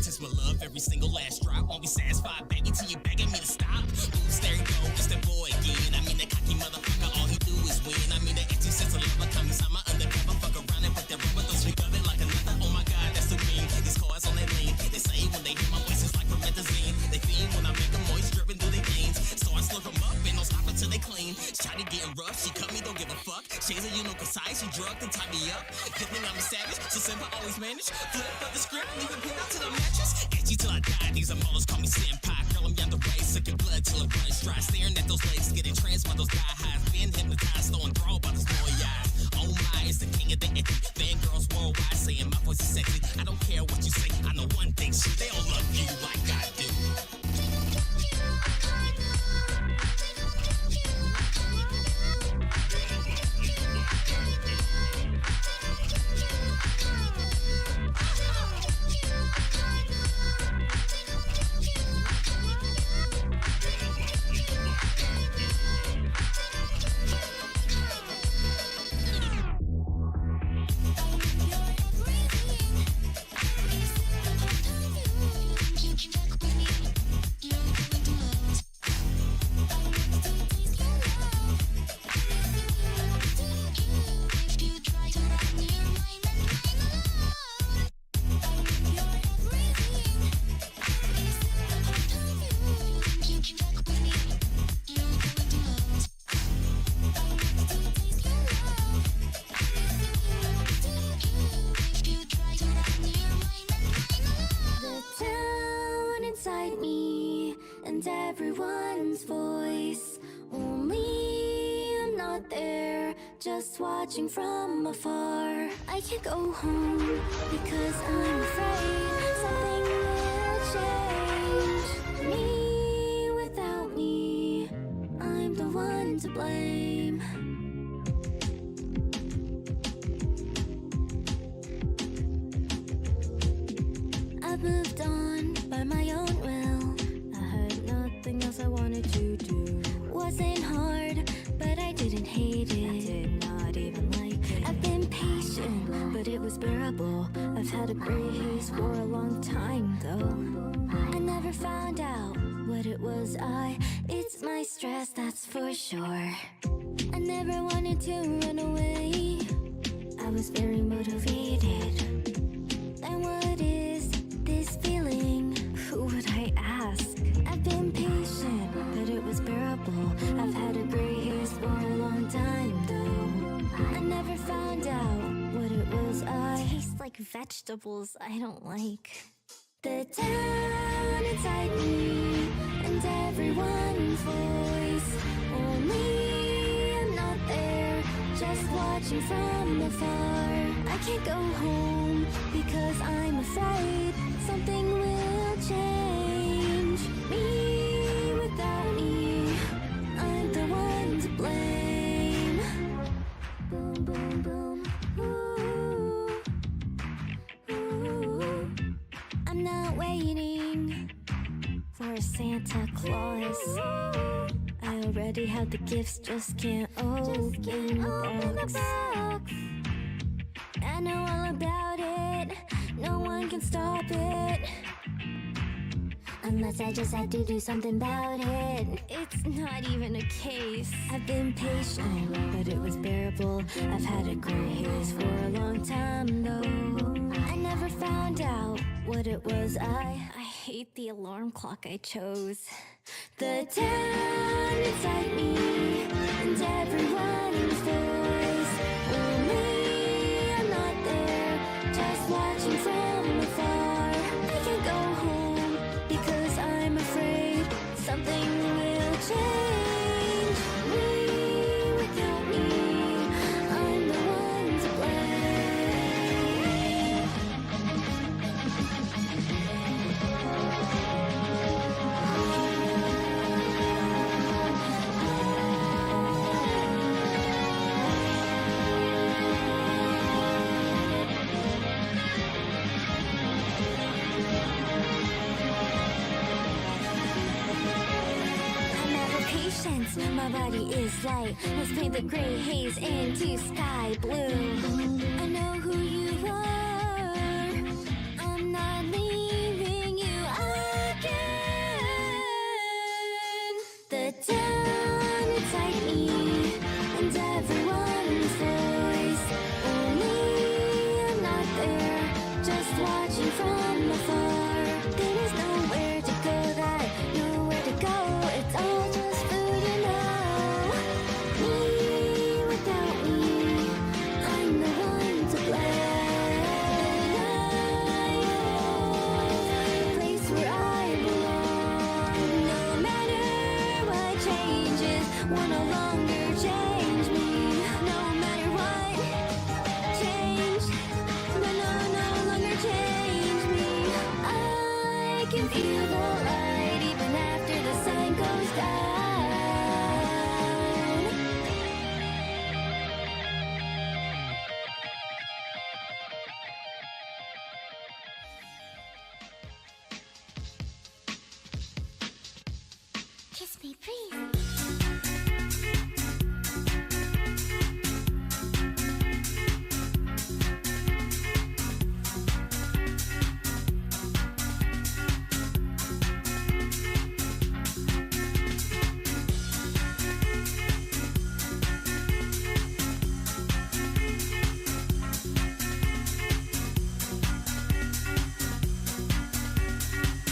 gon' test my love, every single last drop. Won't be satisfied, baby, till you begging me to stop. Oops, there you go, it's that boy again. I mean, that cocky motherfucker, all he do is win. I mean, the empty sense of love, I come inside my undercover. Fuck around and put that rubber, throw sweep of it like another. Oh my god, that's so mean. These cars on that lean. They say when they hear my voice, it's like promethazine. They fiend when I make them moist, dripping through their veins. So I slurp them up and don't stop until they clean. Shawty getting rough, she cut me, don't give a fuck. Shades of you know precise, she drugged and tied me up. Good thing I'm a savage, so simple, always manage. Flip up the script, leave it pinned up to the mattress. Edgy till I die, these amolas call me senpai. Girl, I'm down the way, sucking blood till it runs dry. Staring at those legs, getting tranced by those thigh highs. Being hypnotized, so enthralled by those boy eyes. Oh my, it's the king of the icky. Fangirls worldwide saying my voice is sexy. I don't care what you say, I know one thing, shit, they all love you like I do. And everyone's voice, only I'm not there, just watching from afar. I can't go home because I'm afraid something will change. Me without me, I'm the one to blame. I've moved on by my own will. Nothing else I wanted to do. Wasn't hard, but I didn't hate it. I did not even like it. I've been patient, but it was bearable. I've had a gray haze for a long time though. I never found out what it was. It's my stress, that's for sure. I never wanted to run away. I was very motivated. Then what is this feeling? Who would I ask? I've been patient, but it was bearable. I've had a gray haze for a long time though. I never found out what it was. Tastes like vegetables I don't like. The town inside me and everyone's voice, only I'm not there, just watching from afar. I can't go home because I'm afraid something will change. Me without me, I'm the one to blame. Boom, boom, boom. Ooh, ooh. I'm not waiting for a Santa Claus. I already have the gifts, just can't open the box. I know all about it, no one can stop it. Unless I just had to do something about it. It's not even a case. I've been patient, but it was bearable. I've had a gray haze for a long time though. I never found out what it was. I hate the alarm clock I chose. The town inside me and everyone's voice, only I'm not there, just watching from afar. I can't go home because I'm afraid something will change. Me without me, I'm the one to my body is light. Let's paint the gray haze into sky blue. I know who you are. I'm not leaving.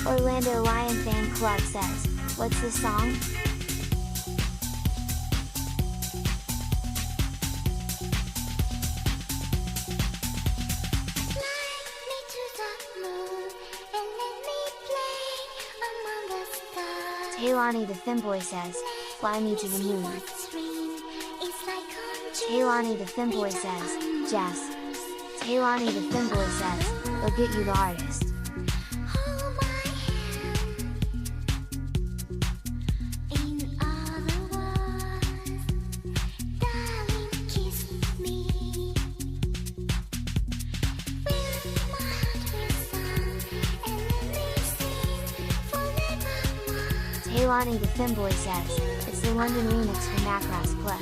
Orlando Lion Fan Club says, what's the song? Taylani the Femboy says, fly me to the moon. Taylani the Femboy says, Jess. Taylani the Femboy says, they'll get you the artist. Taylani the Femboy says, it's the London remix for Macross Plus.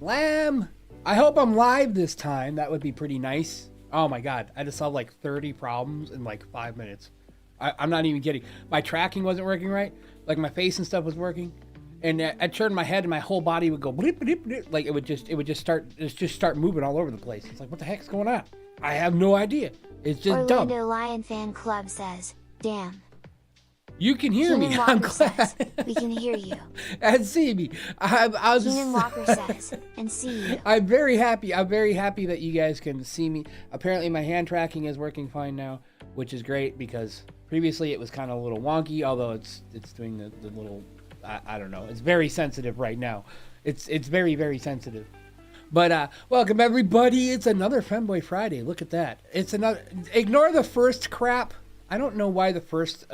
Lamb! I hope I'm live this time. That would be pretty nice. Oh my god, I just solved like 30 problems in like 5 minutes. I'm not even kidding. My tracking wasn't working right. Like my face and stuff was working. And I turned my head and my whole body would go bleep, bleep, bleep. Like it would just start moving all over the place. It's like, what the heck's going on? I have no idea. It's just Orlando dumb. Lion Fan Club says, damn. You can hear me. Walker I'm glad. says, we can hear you. And see me. I was Keenan Walker says, and see you. I'm very happy. I'm very happy that you guys can see me. Apparently my hand tracking is working fine now, which is great because previously it was kind of a little wonky, although it's doing the little, I don't know. It's very sensitive right now. It's very, very sensitive. But welcome everybody. It's another Femboy Friday. Look at that. It's another, ignore the first crap. I don't know why the first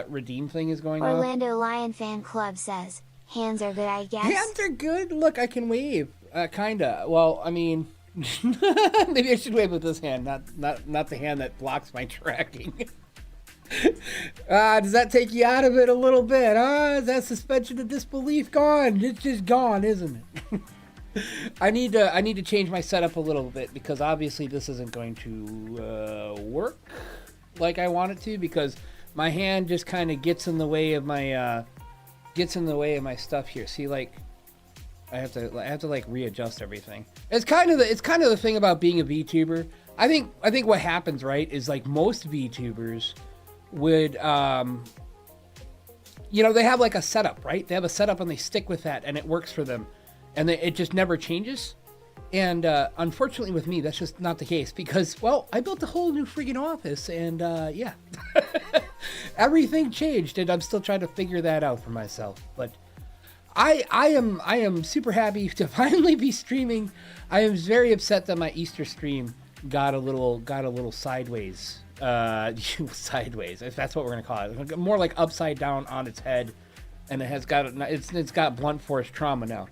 redeem thing is going on. Orlando Lion Fan Club says, hands are good, I guess. Hands are good. Look, I can wave. Kinda. Well, I mean, maybe I should wave with this hand, not the hand that blocks my tracking. Does that take you out of it a little bit? Is that suspension of disbelief gone? It's just gone, isn't it? I need to change my setup a little bit because obviously this isn't going to work like I want it to, because my hand just kind of gets in the way of my stuff here. See, like I have to like readjust everything. It's kind of the thing about being a VTuber. I think what happens, right, is like most VTubers would they have like a setup, right? They have a setup and they stick with that and it works for them, and it just never changes. And unfortunately with me, that's just not the case because, well, I built a whole new freaking office and yeah, everything changed and I'm still trying to figure that out for myself. But I am super happy to finally be streaming. I am very upset that my Easter stream got a little sideways. Sideways, if that's what we're gonna call it. More like upside down on its head, and it's got blunt force trauma now.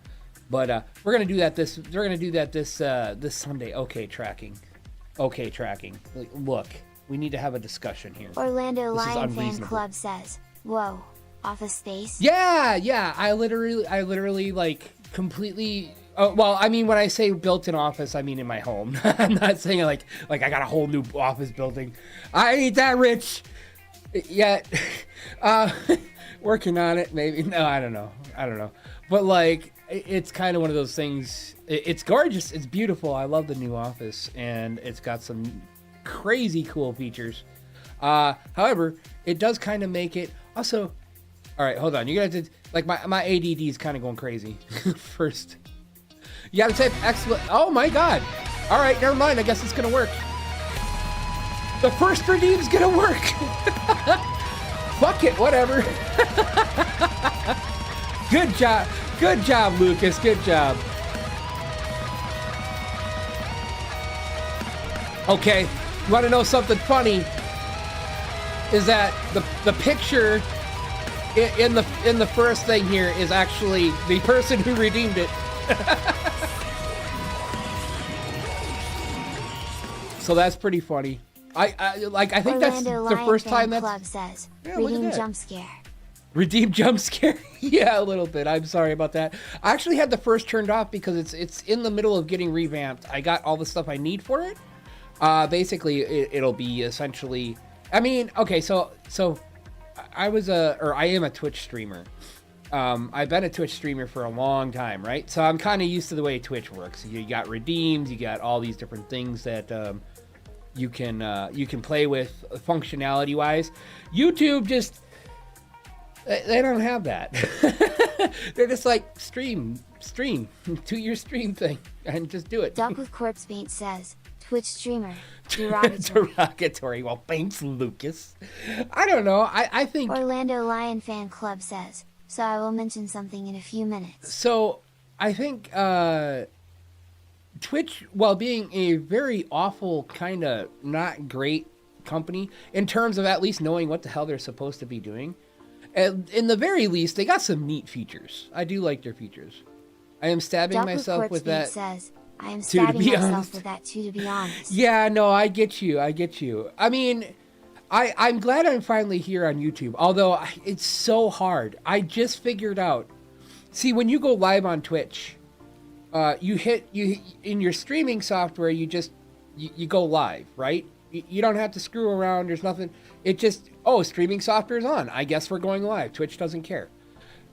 But we're gonna do that this Sunday. Okay, tracking. Like, look, we need to have a discussion here. Orlando Lion Fan Club says, whoa, Office Space? Yeah, I literally like completely. Oh, well, I mean, when I say built-in office, I mean in my home. I'm not saying like I got a whole new office building. I ain't that rich yet. Working on it, maybe. No, I don't know. But like, it's kind of one of those things. It's gorgeous. It's beautiful. I love the new office, and it's got some crazy cool features. However, it does kind of make it also. All right, hold on. You gotta like my ADD is kind of going crazy. First, you gotta type excellent. Oh my god! All right, never mind. I guess it's gonna work. The first redeem's gonna work. Fuck it, whatever. Good job, Lucas. Good job. Okay, you want to know something funny? Is that the picture in the first thing here is actually the person who redeemed it. So that's pretty funny. I think that's the first time that's Club says, yeah, look at redeem that. jump scare. Redeem jump scare. Yeah, a little bit. I'm sorry about that. I actually had the first turned off because it's in the middle of getting revamped. I got all the stuff I need for it. Basically, it'll be essentially. I mean, okay, so I am a Twitch streamer. I've been a Twitch streamer for a long time, right? So I'm kind of used to the way Twitch works. You got redeems, you got all these different things that you can play with functionality wise. YouTube just they don't have that. They're just like stream, do your stream thing and just do it. Duck with Corpse Paint says, Twitch streamer, derogatory. Derogatory. Well, thanks, Lucas. I don't know. I think Orlando Lion Fan Club says, so I will mention something in a few minutes. so. I think Twitch, while being a very awful, kind of not great company in terms of at least knowing what the hell they're supposed to be doing, in the very least, they got some neat features. I do like their features. I am stabbing Duck myself with with Corpse Paint that. says, I am to be stabbing myself honest. with that too, to be honest. Yeah, no, I get you. I mean, I'm glad I'm finally here on YouTube, although it's so hard. I just figured out. See, when you go live on Twitch, you in your streaming software, you go live, right? You don't have to screw around. There's nothing. It just, streaming software is on. I guess we're going live. Twitch doesn't care.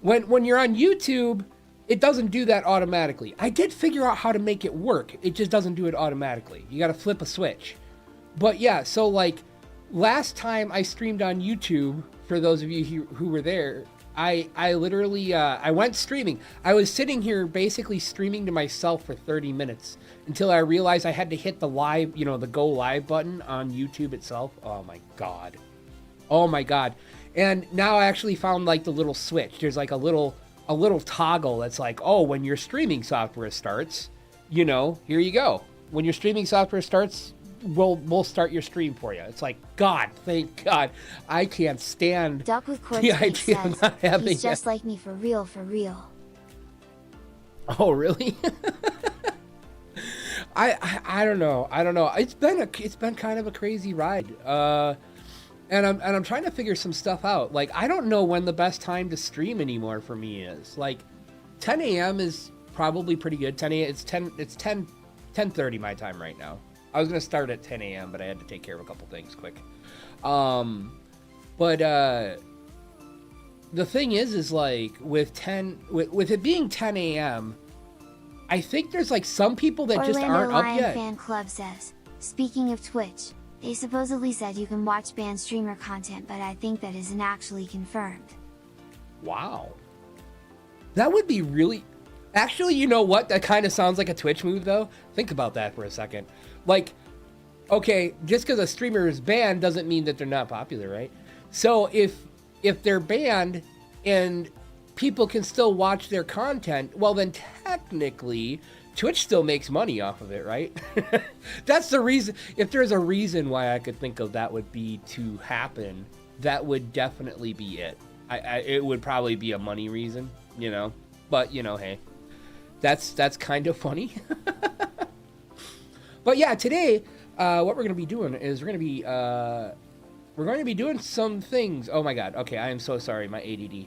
When you're on YouTube, it doesn't do that automatically. I did figure out how to make it work. It just doesn't do it automatically. You got to flip a switch. But yeah, so like last time I streamed on YouTube, for those of you who were there, I literally I went streaming. I was sitting here basically streaming to myself for 30 minutes until I realized I had to hit the live, the go live button on YouTube itself. Oh my god. And now I actually found like the little switch. There's like a little toggle that's like, when your streaming software starts, here you go. When your streaming software starts, we'll start your stream for you. It's like, God, thank God. I can't stand Duck with Corpse the Paint idea of says, not having he's just it. like me for real, for real. Oh, really? I don't know. It's been kind of a crazy ride. And I'm trying to figure some stuff out. Like, I don't know when the best time to stream anymore for me is. Like, 10 a.m. is probably pretty good. 10 a.m. It's 10:30 my time right now. I was gonna start at 10 a.m., but I had to take care of a couple things quick. But the thing is like with it being 10 a.m., I think there's like some people that just aren't Orlando up Lion yet. Fan Club says, speaking of Twitch, they supposedly said you can watch banned streamer content, but I think that isn't actually confirmed. Wow. That would be really... Actually, you know what? That kind of sounds like a Twitch move, though. Think about that for a second. Like, okay, just because a streamer is banned doesn't mean that they're not popular, right? So if they're banned and people can still watch their content, well, then technically Twitch still makes money off of it, right? That's the reason. If there's a reason why I could think of that would be to happen, that would definitely be it. It would probably be a money reason, But, hey, that's kind of funny. But yeah, today, what we're going to be doing is we're going to be doing some things. Oh my God. Okay, I am so sorry, my ADD.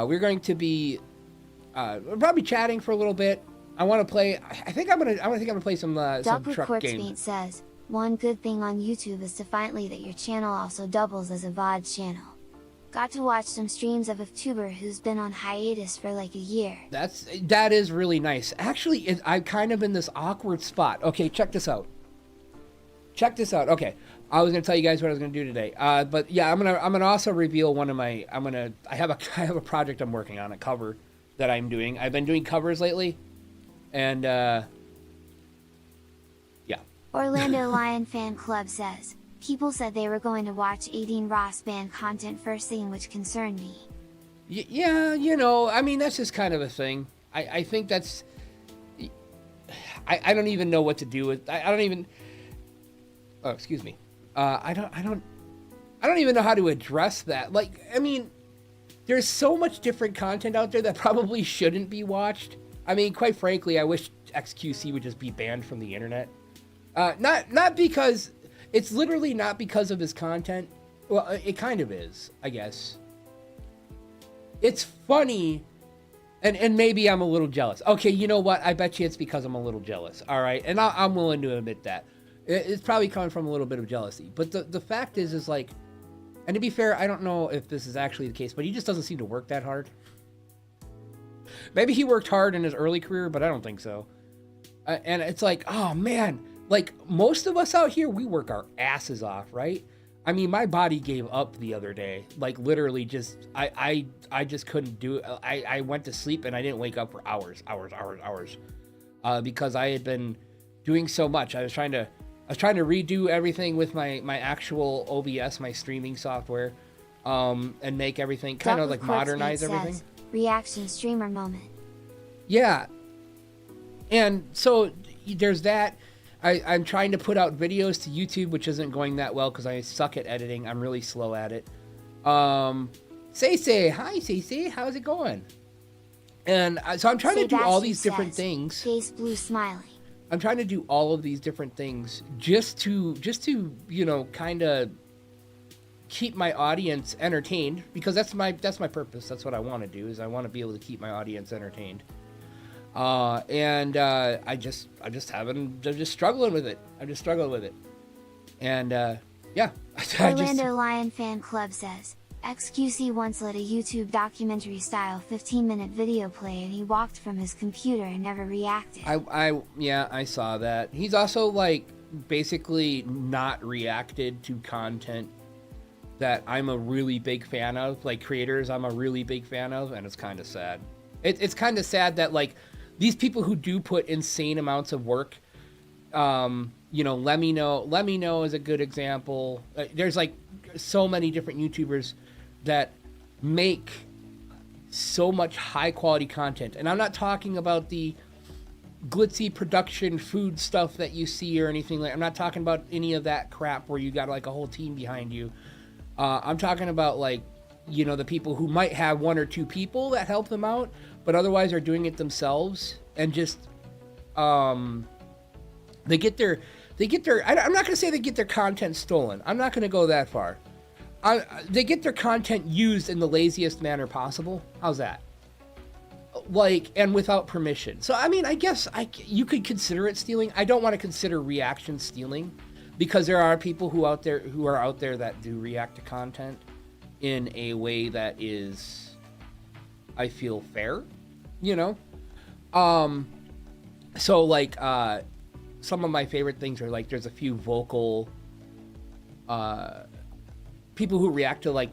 We're going to be probably chatting for a little bit. I want to play. I think I'm gonna play some Doppler truck Quartz game. Paint says, one good thing on YouTube is to finally that your channel also doubles as a VOD channel. Got to watch some streams of a tuber who's been on hiatus for like a year. That is really nice. Actually, I'm kind of in this awkward spot. Okay, check this out. Okay, I was gonna tell you guys what I was gonna do today. But yeah, I'm gonna also reveal one of my. I have a project I'm working on, a cover that I'm doing. I've been doing covers lately, and yeah. Orlando Lion Fan Club says, people said they were going to watch 18 Ross band content first thing, which concerned me. Yeah, you know, I mean, that's just kind of a thing. I think that's. I don't even know what to do with. I don't even. Oh, excuse me. I don't even know how to address that. Like, I mean, there's so much different content out there that probably shouldn't be watched. I mean, quite frankly, I wish XQC would just be banned from the internet. Not because it's literally not because of his content. Well, it kind of is, I guess. It's funny, and maybe I'm a little jealous. Okay, you know what? I bet you it's because I'm a little jealous. All right, and I'm willing to admit that. It's probably coming from a little bit of jealousy. But the fact is like, and to be fair, I don't know if this is actually the case, but he just doesn't seem to work that hard. Maybe he worked hard in his early career, but I don't think so. And it's like, oh man. Like, most of us out here, we work our asses off, right? I mean, my body gave up the other day. Like, literally just, I just couldn't do it. I went to sleep and I didn't wake up for hours. Because I had been doing so much. I was trying to redo everything with my actual OBS, my streaming software, and make everything kind of like modernize everything. Says, reaction streamer moment. Yeah. And so there's that. I'm trying to put out videos to YouTube, which isn't going that well because I suck at editing. I'm really slow at it. Say, hi, Say, how's it going? And so I'm trying to do all these different things. Face blue smiling. I'm trying to do all of these different things just to you know, kind of keep my audience entertained, because that's my purpose. That's what I want to do, is I want to be able to keep my audience entertained. I'm just struggling with it. And, yeah. Orlando Lion Fan Club says, XQC once let a YouTube documentary style 15-minute video play and he walked from his computer and never reacted. I saw that. He's also like basically not reacted to content that I'm a really big fan of, like creators I'm a really big fan of, and it's kind of sad. It's kind of sad that like these people who do put insane amounts of work, you know, Let Me Know is a good example. There's like so many different YouTubers that make so much high quality content. And I'm not talking about the glitzy production food stuff that you see or anything like. I'm not talking about any of that crap where you got like a whole team behind you. I'm talking about like, you know, the people who might have one or two people that help them out, but otherwise are doing it themselves and just, they get their, I'm not going to say they get their content stolen. I'm not going to go that far. They get their content used in the laziest manner possible. How's that? Like, and without permission. So, I mean, I guess you could consider it stealing. I don't want to consider reaction stealing, because there are people who are out there that do react to content in a way that is, I feel, fair, you know? So like, some of my favorite things are like, there's a few vocal, people who react to like,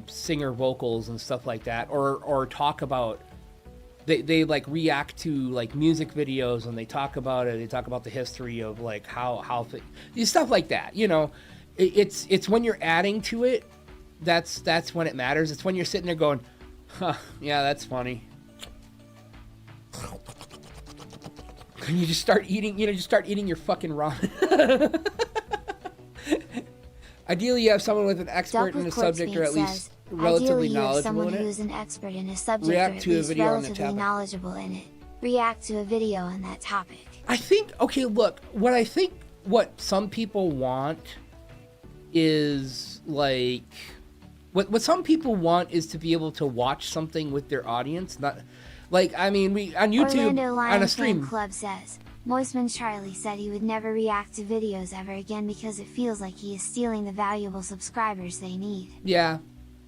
singer vocals and stuff like that, or talk about, they like react to like music videos and they talk about it. They talk about the history of like how stuff like that, you know. It's when you're adding to it, that's when it matters. It's when you're sitting there going, huh, yeah, that's funny. And you just start eating, your fucking ramen. Ideally, you have someone with an expert in the subject, or at least relatively knowledgeable someone in it. who's an expert in a subject, React or at to a least video on the relatively topic. knowledgeable in it. React to a video on that topic. I think, okay, look, what some people want is what some people want is to be able to watch something with their audience, not Like, I mean, we on YouTube, Orlando on Lion a stream. Fan Club says, Moistman Charlie said he would never react to videos ever again because it feels like he is stealing the valuable subscribers they need. Yeah.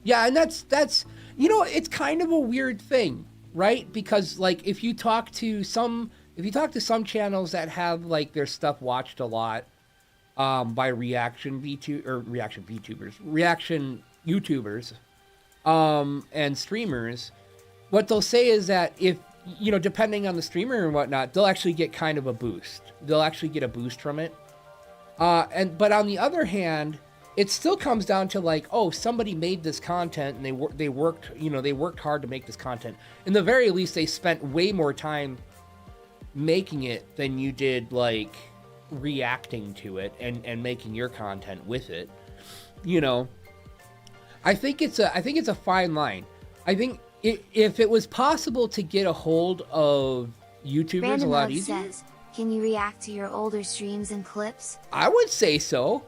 Yeah, and that's you know, it's kind of a weird thing, right? Because like if you talk to some channels that have like their stuff watched a lot by reaction YouTubers and streamers, what they'll say is that if, you know, depending on the streamer and whatnot, they'll actually get kind of a boost. They'll actually get a boost from it. But on the other hand, it still comes down to like, oh, somebody made this content and they worked hard to make this content. In the very least, they spent way more time making it than you did like reacting to it and making your content with it. You know, I think it's a fine line. I think if it was possible to get a hold of YouTubers Random a lot Hub easier, says, can you react to your older streams and clips? I would say so.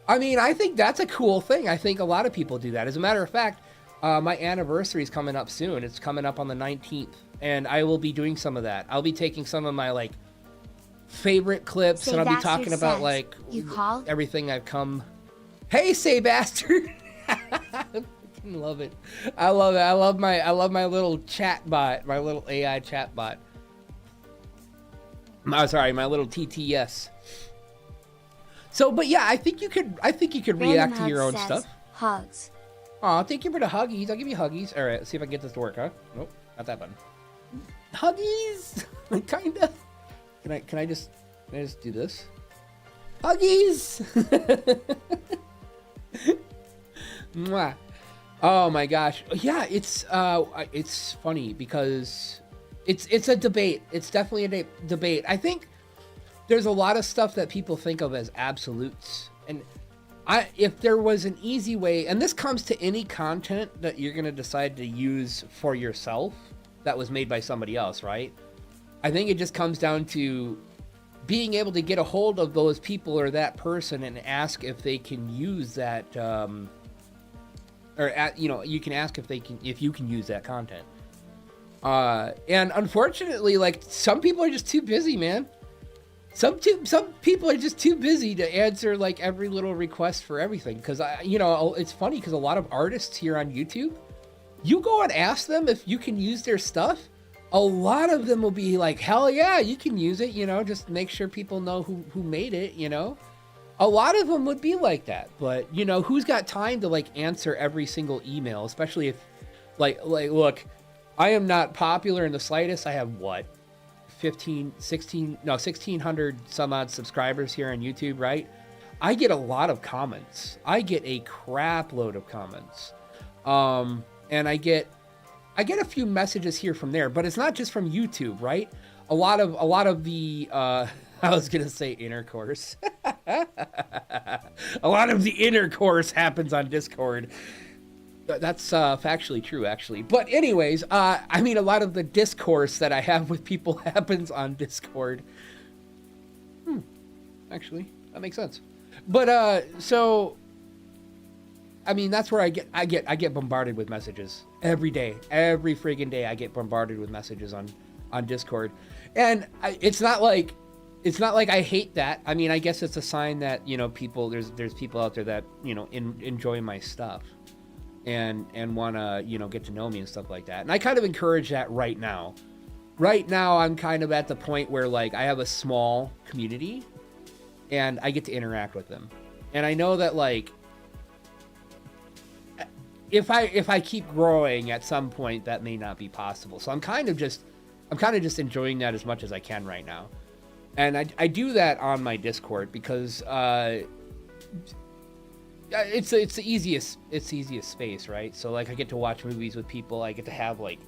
I mean, I think that's a cool thing. I think a lot of people do that. As a matter of fact, my anniversary is coming up soon. It's coming up on the 19th, and I will be doing some of that. I'll be taking some of my like favorite clips, Say and I'll be Bastard talking about says, like you called? everything I've come. Hey, say bastard! I love it. I love it. I love my little chat bot, my little AI chat bot. Sorry, my little TTS. So, but yeah, I think you could react to your own stuff. Hugs. Aw, thank you for the huggies. I'll give you huggies. All right, let's see if I can get this to work, huh? Nope, not that button. Huggies, kinda. Can I just do this? Huggies. Mwah. Oh my gosh, yeah, it's funny because it's a debate. It's definitely a debate. I think there's a lot of stuff that people think of as absolutes, and if there was an easy way, and this comes to any content that you're gonna decide to use for yourself that was made by somebody else, right? I think it just comes down to being able to get a hold of those people or that person and ask if they can use that, you can ask if you can use that content. And unfortunately, like, some people are just too busy, man. Some people are just too busy to answer like every little request for everything. Because it's funny because a lot of artists here on YouTube, you go and ask them if you can use their stuff. A lot of them will be like, hell yeah, you can use it. Just make sure people know who made it. A lot of them would be like that. But who's got time to like answer every single email, especially if like look, I am not popular in the slightest. I have 1,600 some odd subscribers here on YouTube, right? I get a lot of comments. I get a crap load of comments. And I get a few messages here from there, but it's not just from YouTube, right? A lot of the I was gonna say intercourse. A lot of the intercourse happens on Discord. That's factually true, actually. But anyways, I mean, a lot of the discourse that I have with people happens on Discord. Actually, that makes sense. But so, I mean, that's where I get bombarded with messages every day, every friggin' day. I get bombarded with messages on Discord, and it's not like I hate that. I mean, I guess it's a sign that people there's people out there that enjoy my stuff. And want to, get to know me and stuff like that. And I kind of encourage that right now. Right now, I'm kind of at the point where, like, I have a small community, and I get to interact with them. And I know that, like, if I keep growing at some point, that may not be possible. So I'm kind of just enjoying that as much as I can right now. And I do that on my Discord because it's the easiest space, right? So like I get to watch movies with people. I get to have like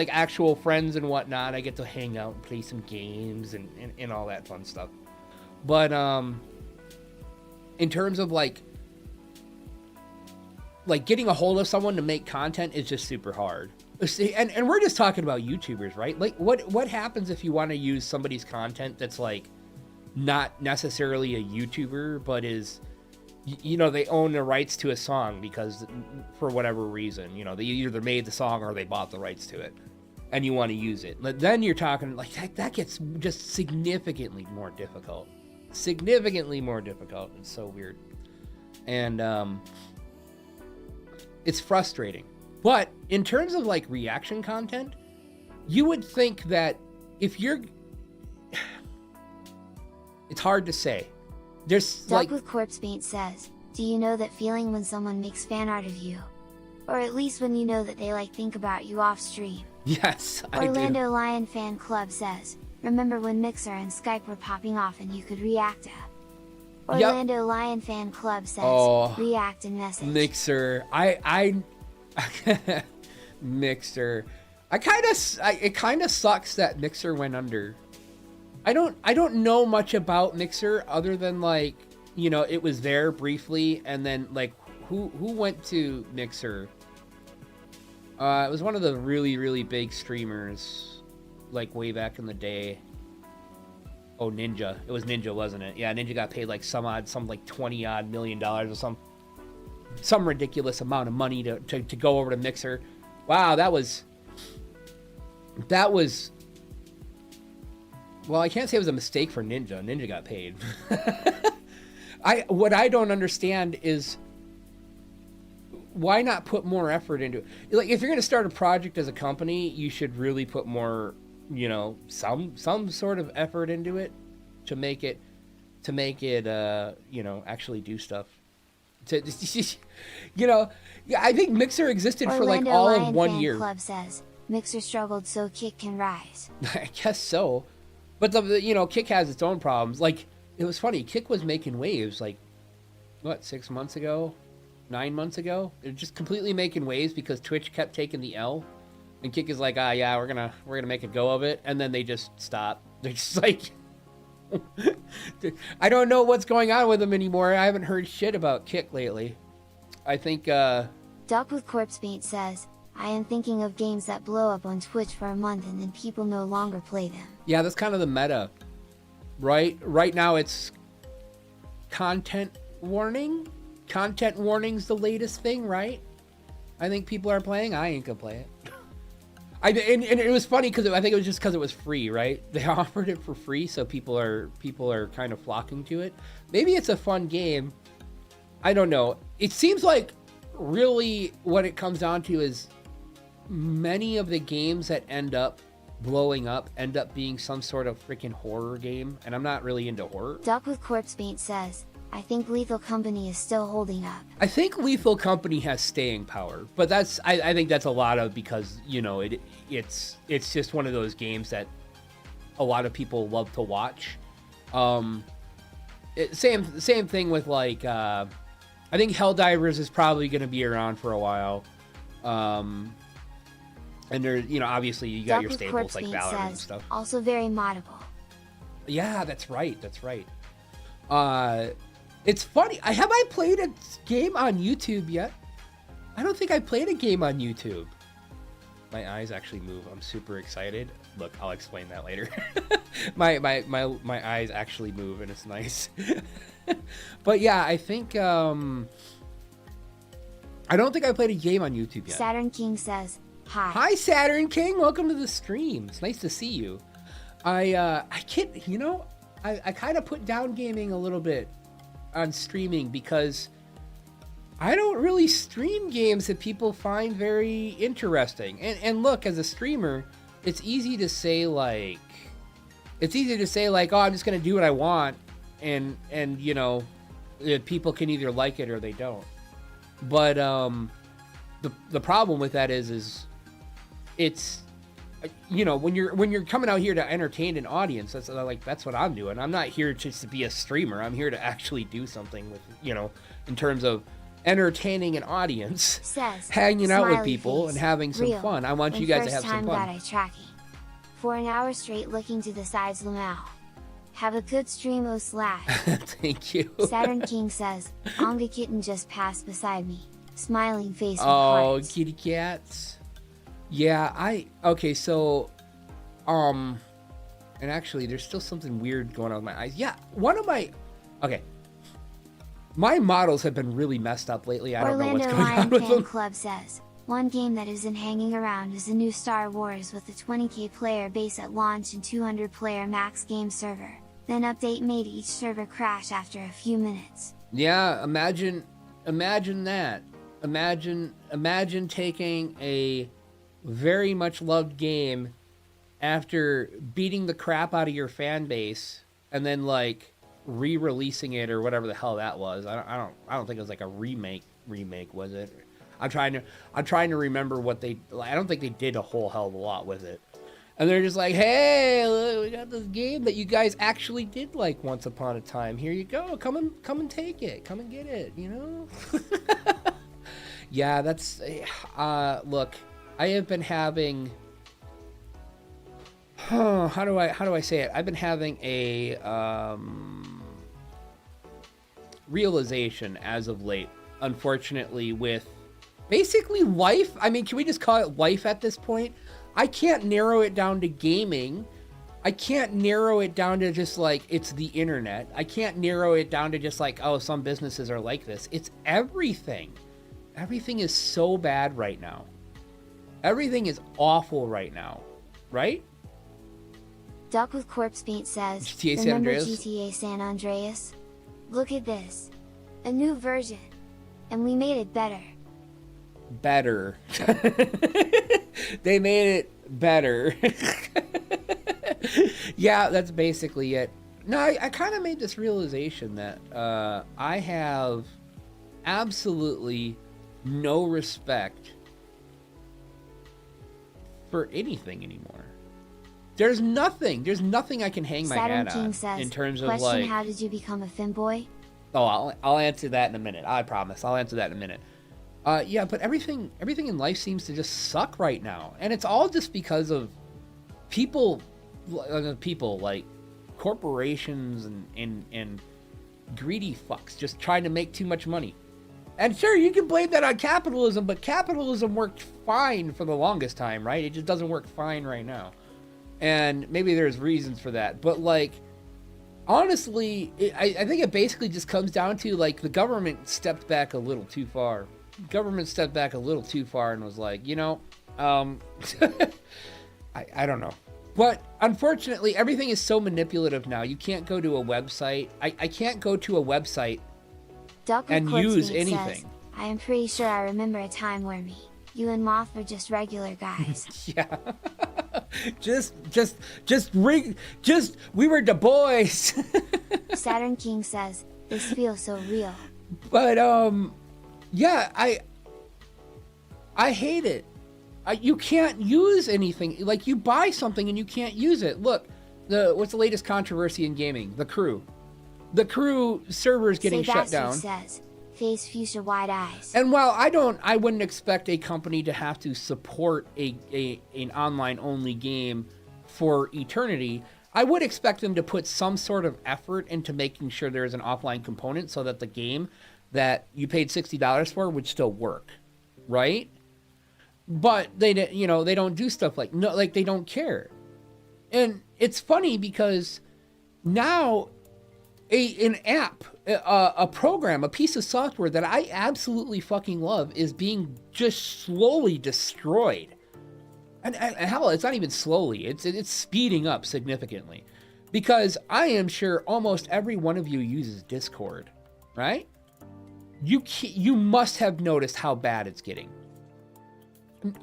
actual friends and whatnot. I get to hang out and play some games and all that fun stuff. But in terms of like getting a hold of someone to make content is just super hard. And we're just talking about YouTubers, right? Like what happens if you want to use somebody's content that's like not necessarily a YouTuber, but is they own the rights to a song because for whatever reason, they either made the song or they bought the rights to it. and you want to use it. But then you're talking like that gets just significantly more difficult. Significantly more difficult. It's so weird. And it's frustrating. But in terms of like reaction content, you would think that if you're it's hard to say. There's Duck like with Corpse Paint says, do you know that feeling when someone makes fan art of you? Or at least when you know that they like think about you off stream? yes, I do. Orlando Lion Fan Club says, remember when Mixer and Skype were popping off and you could react to? Orlando Lion Fan Club says, react and message. Mixer, I Mixer. It kind of sucks that Mixer went under. I don't know much about Mixer other than like, you know, it was there briefly and then like who went to Mixer? It was one of the really, really big streamers like way back in the day. Oh, Ninja. It was Ninja, wasn't it? Yeah, Ninja got paid like some like $20 million or some ridiculous amount of money to go over to Mixer. Wow, that was well, I can't say it was a mistake for Ninja. Ninja got paid. What I don't understand is why not put more effort into it? Like if you're going to start a project as a company, you should really put more, you know, some sort of effort into it to make it you know, actually do stuff. You know, I think Mixer existed for like all of 1 year. Club says, Mixer struggled so Kick can rise. I guess so. But the you know, Kick has its own problems. Like it was funny, Kick was making waves like what, 6 months ago? 9 months ago? They're just completely making waves because Twitch kept taking the L. And Kick is like, yeah, we're gonna make a go of it, and then they just stop. They're just like I don't know what's going on with them anymore. I haven't heard shit about Kick lately. I think Duck with Corpse Paint says, I am thinking of games that blow up on Twitch for a month and then people no longer play them. Yeah, that's kind of the meta. Right now it's content warning. Content warning's the latest thing, right? I think people are playing. I ain't gonna play it. And it was funny because I think it was just because it was free, right? They offered it for free, so people are kind of flocking to it. Maybe it's a fun game. I don't know. It seems like really what it comes down to is many of the games that end up blowing up end up being some sort of freaking horror game, and I'm not really into horror. Duck with Corpse Paint says, I think Lethal Company is still holding up. I think Lethal Company has staying power, but I think that's a lot of because, you know, it's just one of those games that a lot of people love to watch. Same thing with like I think Helldivers is probably going to be around for a while. And there's, you know, obviously you got your staples like Valorant and stuff. Also very moddable. Yeah, that's right. It's funny. Have I played a game on YouTube yet? I don't think I played a game on YouTube. My eyes actually move. I'm super excited. Look, I'll explain that later. my eyes actually move, and it's nice. But yeah, I think I don't think I played a game on YouTube yet. Saturn King says, hi. Hi, Saturn King. Welcome to the stream. It's nice to see you. I can't, you know, I kind of put down gaming a little bit on streaming because I don't really stream games that people find very interesting. And look, as a streamer, it's easy to say like, oh, I'm just gonna do what I want, and you know, people can either like it or they don't. But the problem with that is it's, you know, when you're coming out here to entertain an audience, that's what I'm doing. I'm not here just to be a streamer. I'm here to actually do something with, you know, in terms of entertaining an audience, hanging out with people and having some fun. I want you guys to have some fun. First time that I for an hour straight looking to the sides Lamau. Have a good stream, O Slash. Thank you. Saturn King says, Anga Kitten just passed beside me. Smiling face with Oh, hearts. kitty cats. Yeah, okay, so, and actually, there's still something weird going on with my eyes. Yeah, okay. My models have been really messed up lately. I don't know what's going on with them. Club says, One game that isn't hanging around is the new Star Wars with the 20k player base at launch and 200 player max game server. Then update made each server crash after a few minutes. Yeah, imagine that. Imagine taking a very much loved game after beating the crap out of your fan base and then like re-releasing it or whatever the hell that was. I don't think it was like a remake, was it? I'm trying to remember what I don't think they did a whole hell of a lot with it. And they're just like, hey, look, we got this game that you guys actually did like once upon a time. Here you go. Come and take it. Come and get it, you know? Yeah, that's look, I have been having how do I say it? I've been having a realization as of late, unfortunately, with basically life. I mean, can we just call it life at this point? I can't narrow it down to gaming. I can't narrow it down to just like it's the internet. I can't narrow it down to just like, oh, some businesses are like this. It's everything. Everything is so bad right now. Everything is awful right now, right? Duck with Corpse Paint says, GTA San remember Andreas? GTA San Andreas? Look at this. A new version. And we made it better. Better. They made it better. Yeah, that's basically it. No, I kind of made this realization that I have absolutely no respect for anything anymore. There's nothing I can hang my Saturn hat King on says, in terms of question, like. how did you become a Femboy? Oh, I'll answer that in a minute. I promise. I'll answer that in a minute. Yeah, but everything in life seems to just suck right now, and it's all just because of people like corporations and greedy fucks just trying to make too much money. And sure, you can blame that on capitalism, but capitalism worked fine for the longest time, right? It just doesn't work fine right now. And maybe there's reasons for that, but like, honestly, I think it basically just comes down to like the government stepped back a little too far. Government stepped back a little too far and was like, you know, I don't know. But unfortunately, everything is so manipulative now. You can't go to a website. I can't go to a website and use anything. Says, I am pretty sure I remember a time where you and Moth were just regular guys. Yeah. We were the boys. Saturn King says, this feels so real. But, yeah, I hate it. You can't use anything. Like, you buy something and you can't use it. Look, what's the latest controversy in gaming? The Crew. The Crew servers getting shut down. Says, face fuchsia wide eyes. And while I wouldn't expect a company to have to support an online only game for eternity, I would expect them to put some sort of effort into making sure there's an offline component so that the game that you paid $60 for would still work, right? But they don't do stuff like they don't care. And it's funny because now an app, a program, a piece of software that I absolutely fucking love is being just slowly destroyed. And hell, it's not even slowly. It's speeding up significantly. Because I am sure almost every one of you uses Discord, right? You must have noticed how bad it's getting.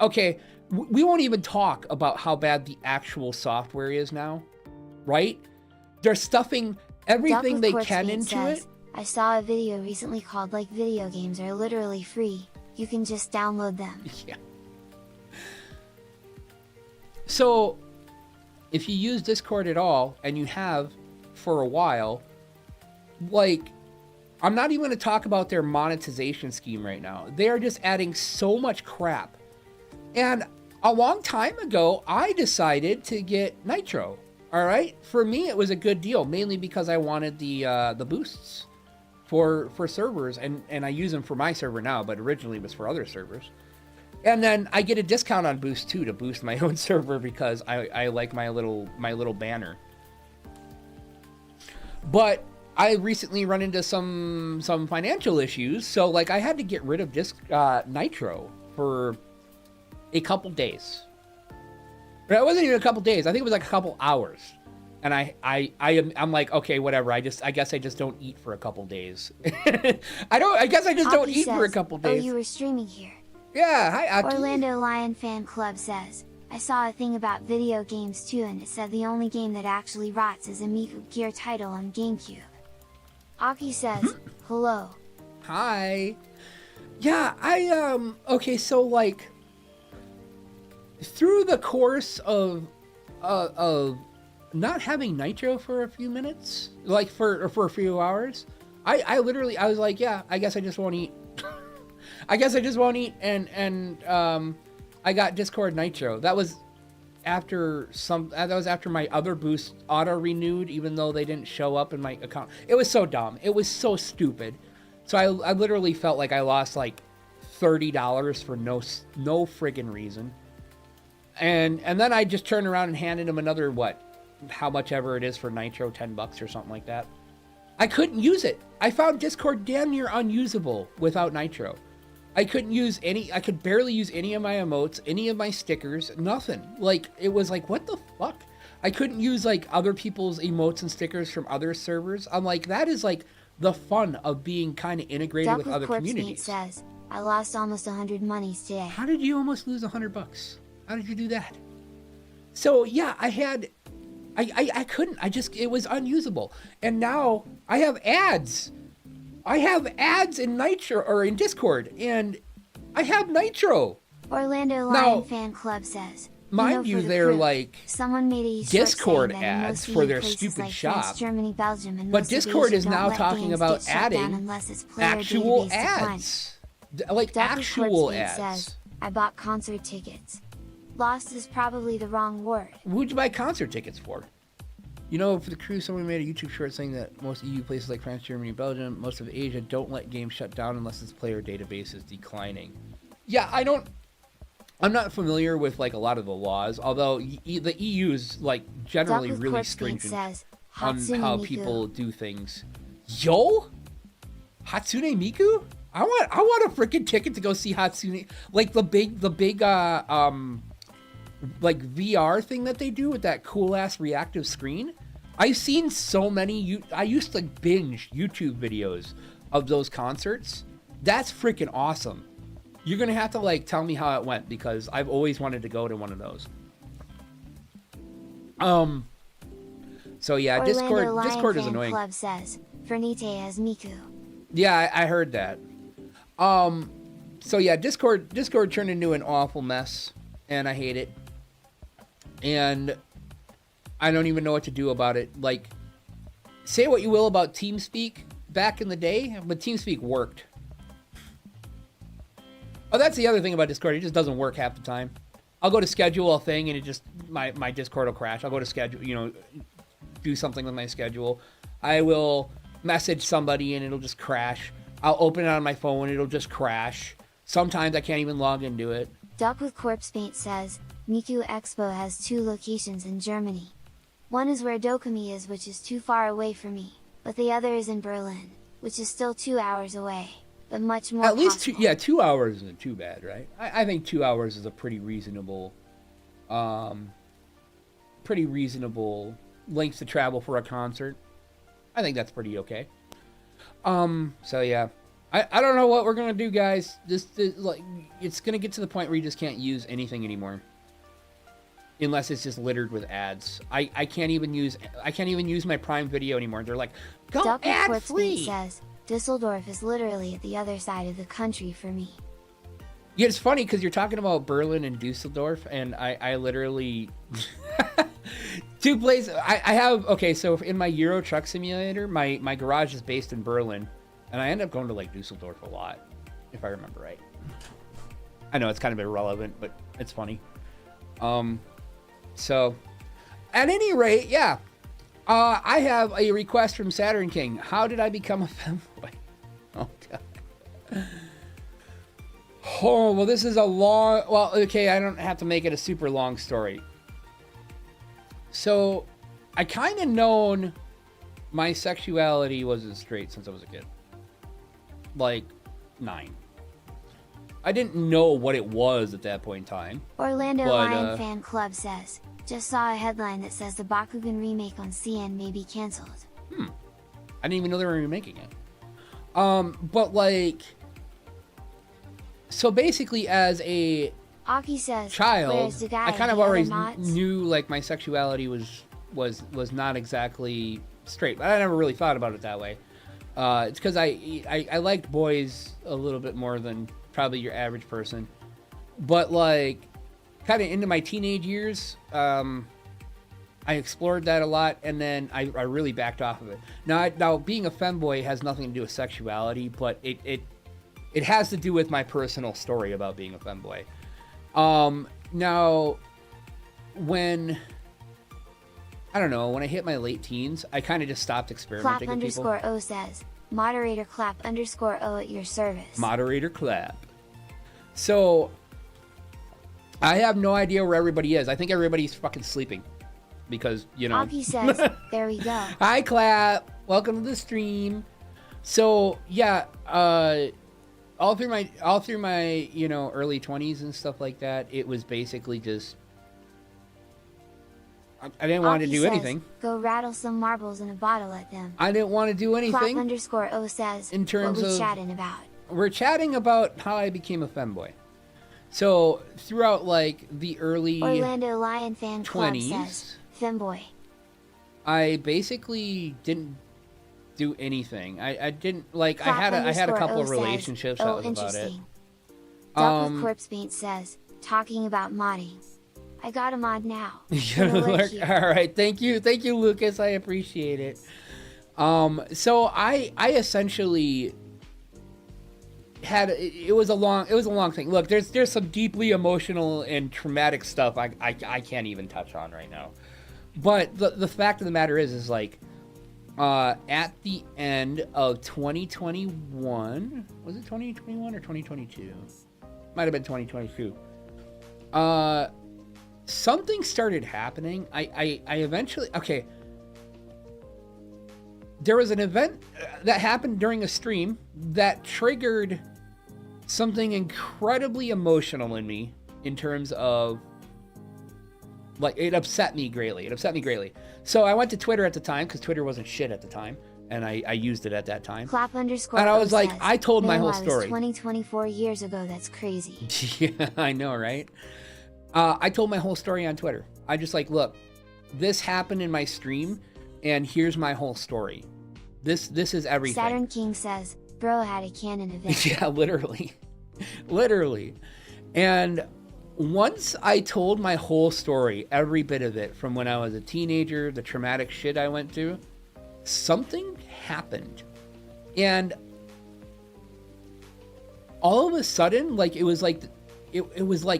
Okay, we won't even talk about how bad the actual software is now, right? They're stuffing everything they can into it. I saw a video recently called like video games are literally free. You can just download them. Yeah. So, if you use Discord at all, and you have for a while, like, I'm not even going to talk about their monetization scheme right now. They are just adding so much crap. And a long time ago, I decided to get Nitro. All right, for me, it was a good deal, mainly because I wanted the boosts for servers, and I use them for my server now, but originally it was for other servers. And then I get a discount on Boost too to boost my own server because I like my little banner. But I recently run into some financial issues, so like I had to get rid of Nitro for a couple days. But it wasn't even a couple days. I think it was like a couple hours. And I'm like, okay, whatever. I guess I just don't eat for a couple days. I guess I just don't eat for a couple days. Oh, you were streaming here. Yeah, hi, Aki. Orlando Lion Fan Club says, I saw a thing about video games too, and it said the only game that actually rots is a Miku Gear title on GameCube. Aki says, hello. Hi. Yeah, okay, so like, through the course of not having Nitro for a few minutes, like for a few hours, I literally, I was like, yeah, I guess I just won't eat. I guess I just won't eat, and I got Discord Nitro. That was after my other boost auto renewed, even though they didn't show up in my account. It was so dumb. It was so stupid. So I literally felt like I lost like $30 for no friggin' reason. And then I just turned around and handed him another, how much ever it is for Nitro, $10 or something like that. I couldn't use it. I found Discord damn near unusable without Nitro. I could barely use any of my emotes, any of my stickers, nothing. Like, it was like, what the fuck? I couldn't use like other people's emotes and stickers from other servers. I'm like, that is like the fun of being kind of integrated with other communities. Says, I lost almost 100 monies today. How did you almost lose $100? How did you do that? So yeah, I couldn't, it was unusable. And now I have ads. I have ads in Nitro, or in Discord, and I have Nitro. Orlando Lion Fan Club says, mind you, they're like someone made a Discord ads for their stupid like shop. France, Germany, Belgium, and but Discord is now talking about adding actual ads. Like actual ads. Says, I bought concert tickets. Lost is probably the wrong word. Who'd you buy concert tickets for? You know, for the crew, someone made a YouTube short saying that most EU places like France, Germany, Belgium, most of Asia don't let games shut down unless its player database is declining. Yeah, I'm not familiar with like a lot of the laws, although the EU is like generally really stringent on how people do things. Yo, Hatsune Miku? I want a freaking ticket to go see Hatsune, like the big like VR thing that they do with that cool ass reactive screen. I've seen so many. I used to binge YouTube videos of those concerts. That's freaking awesome. You're gonna have to like tell me how it went, because I've always wanted to go to one of those. So yeah, Discord is annoying. Club says, Fernite as Miku. Yeah, I heard that. So yeah, Discord turned into an awful mess, and I hate it. And I don't even know what to do about it. Like, say what you will about TeamSpeak back in the day, but TeamSpeak worked. Oh, that's the other thing about Discord. It just doesn't work half the time. I'll go to schedule a thing, and it just, my Discord will crash. I'll go to schedule, do something with my schedule. I will message somebody, and it'll just crash. I'll open it on my phone, and it'll just crash. Sometimes I can't even log into it. Duck with Corpse Paint says, Miku Expo has 2 locations in Germany. One is where Dokumi is, which is too far away for me, but the other is in Berlin, which is still 2 hours away, but much more At least possible. 2 hours isn't too bad, right? I think 2 hours is a pretty reasonable length to travel for a concert. I think that's pretty okay. So yeah. I don't know what we're gonna do, guys. Like, it's gonna get to the point where you just can't use anything anymore, unless it's just littered with ads. I can't even use my Prime Video anymore. They're like, go ad free. Says Düsseldorf is literally at the other side of the country for me. Yeah, it's funny because you're talking about Berlin and Dusseldorf, and I literally 2 places. I have, okay, so in my Euro Truck Simulator, my garage is based in Berlin. And I end up going to like Dusseldorf a lot, if I remember right. I know it's kind of irrelevant, but it's funny. So, at any rate, yeah. I have a request from Saturn King. How did I become a femboy? Oh, God. Oh, well, this is a long... Well, okay, I don't have to make it a super long story. So, I kind of known my sexuality wasn't straight since I was a kid. Like 9. I didn't know what it was at that point in time. Orlando But, Lion Fan Club says, just saw a headline that says the Bakugan remake on CN may be cancelled. I didn't even know they were remaking it. But like, so basically, as a Aki says, child, where's the guy I kind of the other always mods? knew like my sexuality was not exactly straight, but I never really thought about it that way. It's because I liked boys a little bit more than probably your average person, but like, kind of into my teenage years, I explored that a lot, and then I really backed off of it. Now being a femboy has nothing to do with sexuality, but it has to do with my personal story about being a femboy. Now, when I hit my late teens, I kind of just stopped experimenting with people. Clap _O says, moderator clap _O at your service. Moderator clap. So, I have no idea where everybody is. I think everybody's fucking sleeping. Because, you know. Aki says, there we go. Hi, Clap. Welcome to the stream. So, yeah, all through my early 20s and stuff like that, it was basically just I didn't want to Aki do says, anything. Go rattle some marbles in a bottle at them. I didn't want to do anything. Clap _O says, in terms what we of chatting about. We're chatting about how I became a femboy. So, throughout like the early Orlando Lion Fan Club 20s, says, Femboy. I basically didn't do anything. I didn't like. Clap I had a couple _O of says, relationships. That was about it. interesting. Duck with Corpse Paint says, talking about modding. I got a mod now. Gonna lurk here. All right, thank you, Lucas. I appreciate it. So I essentially had it was a long thing. Look, there's some deeply emotional and traumatic stuff I can't even touch on right now. But the fact of the matter is like, at the end of 2021, was it 2021 or 2022? Might have been 2022. Something started happening. I eventually, okay. There was an event that happened during a stream that triggered something incredibly emotional in me in terms of, like, it upset me greatly. So I went to Twitter at the time because Twitter wasn't shit at the time, and I used it at that time. Clap _ And I was like, says, I told my "Man, whole I was story. 24 years ago. That's crazy. Yeah, I know, right? I told my whole story on Twitter. I just like, look, this happened in my stream, and here's my whole story. This is everything. Saturn King says, bro had a canon event. Yeah, literally. And once I told my whole story, every bit of it, from when I was a teenager, the traumatic shit I went through, something happened. And all of a sudden, like, it was like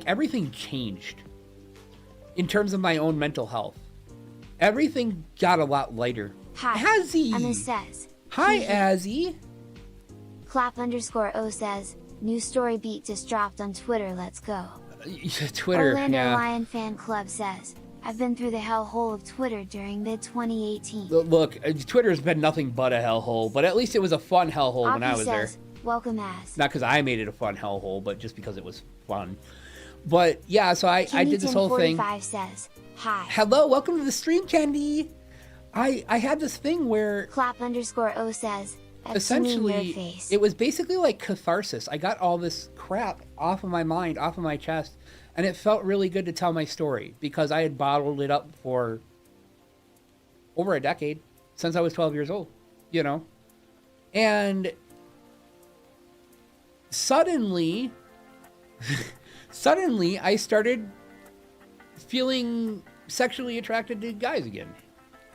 everything changed in terms of my own mental health. Everything got a lot lighter. Hi, Azzy! Emma says. Hi, Azzy! Clap _O says, new story beat just dropped on Twitter, let's go. Twitter, Orlando yeah. Lion Fan Club says, I've been through the hellhole of Twitter during mid-2018. Look, Twitter's been nothing but a hellhole, but at least it was a fun hellhole when I was says, there. welcome ass. Not because I made it a fun hellhole, but just because it was fun. But yeah, so I did this whole thing. 45 says, hi. Hello, welcome to the stream, Candy. I had this thing where Clap _O says, essentially face. it was basically like catharsis. I got all this crap off of my mind, off of my chest, and it felt really good to tell my story because I had bottled it up for over a decade, since I was 12 years old, you know? And suddenly I started feeling sexually attracted to guys again.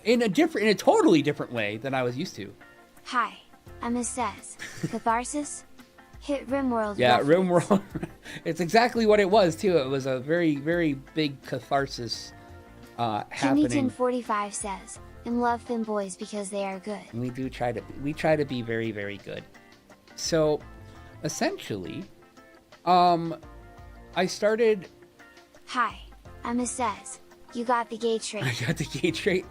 In a totally different way than I was used to. Hi, Emma says, catharsis? Hit RimWorld. Yeah, reference. RimWorld. It's exactly what it was, too. It was a very, very big catharsis happening. 45 says, "In love Femboys because they are good." And we try to be very, very good. So, essentially, I started. Hi, Emma says, "You got the gay trait." I got the gay trait.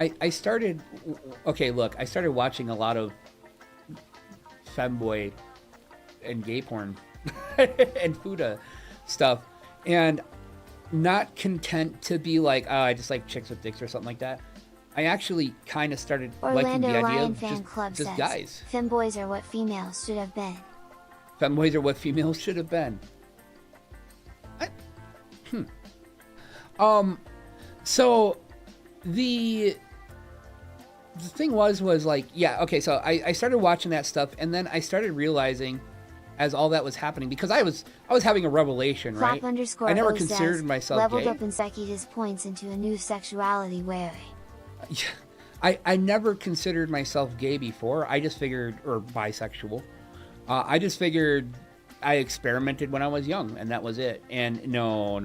I started. Okay, look, I started watching a lot of femboy and gay porn and Fuda stuff, and not content to be like, oh, I just like chicks with dicks or something like that. I actually kind of started liking Orlando the idea Lion of Fan Club just says, guys. Femboys are what females should have been. Femboys are what females should have been. So the thing was like, yeah, okay, so I started watching that stuff, and then I started realizing as all that was happening, because I was having a revelation, right? I never considered myself leveled gay. up and psyched his points into a new sexuality way. I never considered myself gay before. I just figured, or bisexual. I just figured I experimented when I was young, and that was it. And no.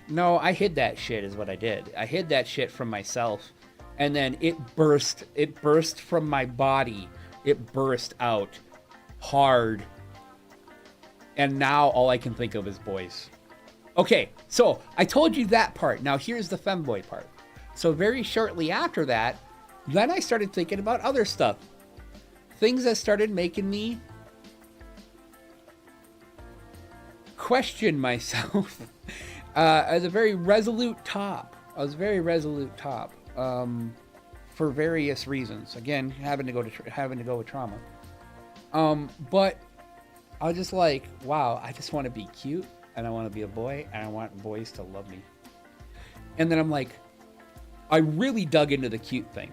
No, I hid that shit is what I did. I hid that shit from myself, and then it burst from my body. It burst out hard. And now all I can think of is boys. Okay, so I told you that part. Now here's the femboy part. So very shortly after that, then I started thinking about other stuff. Things that started making me question myself as a very resolute top. I was a very resolute top for various reasons. Again, having to go with trauma. But I was just like, wow, I just want to be cute, and I want to be a boy, and I want boys to love me. And then I'm like, I really dug into the cute thing.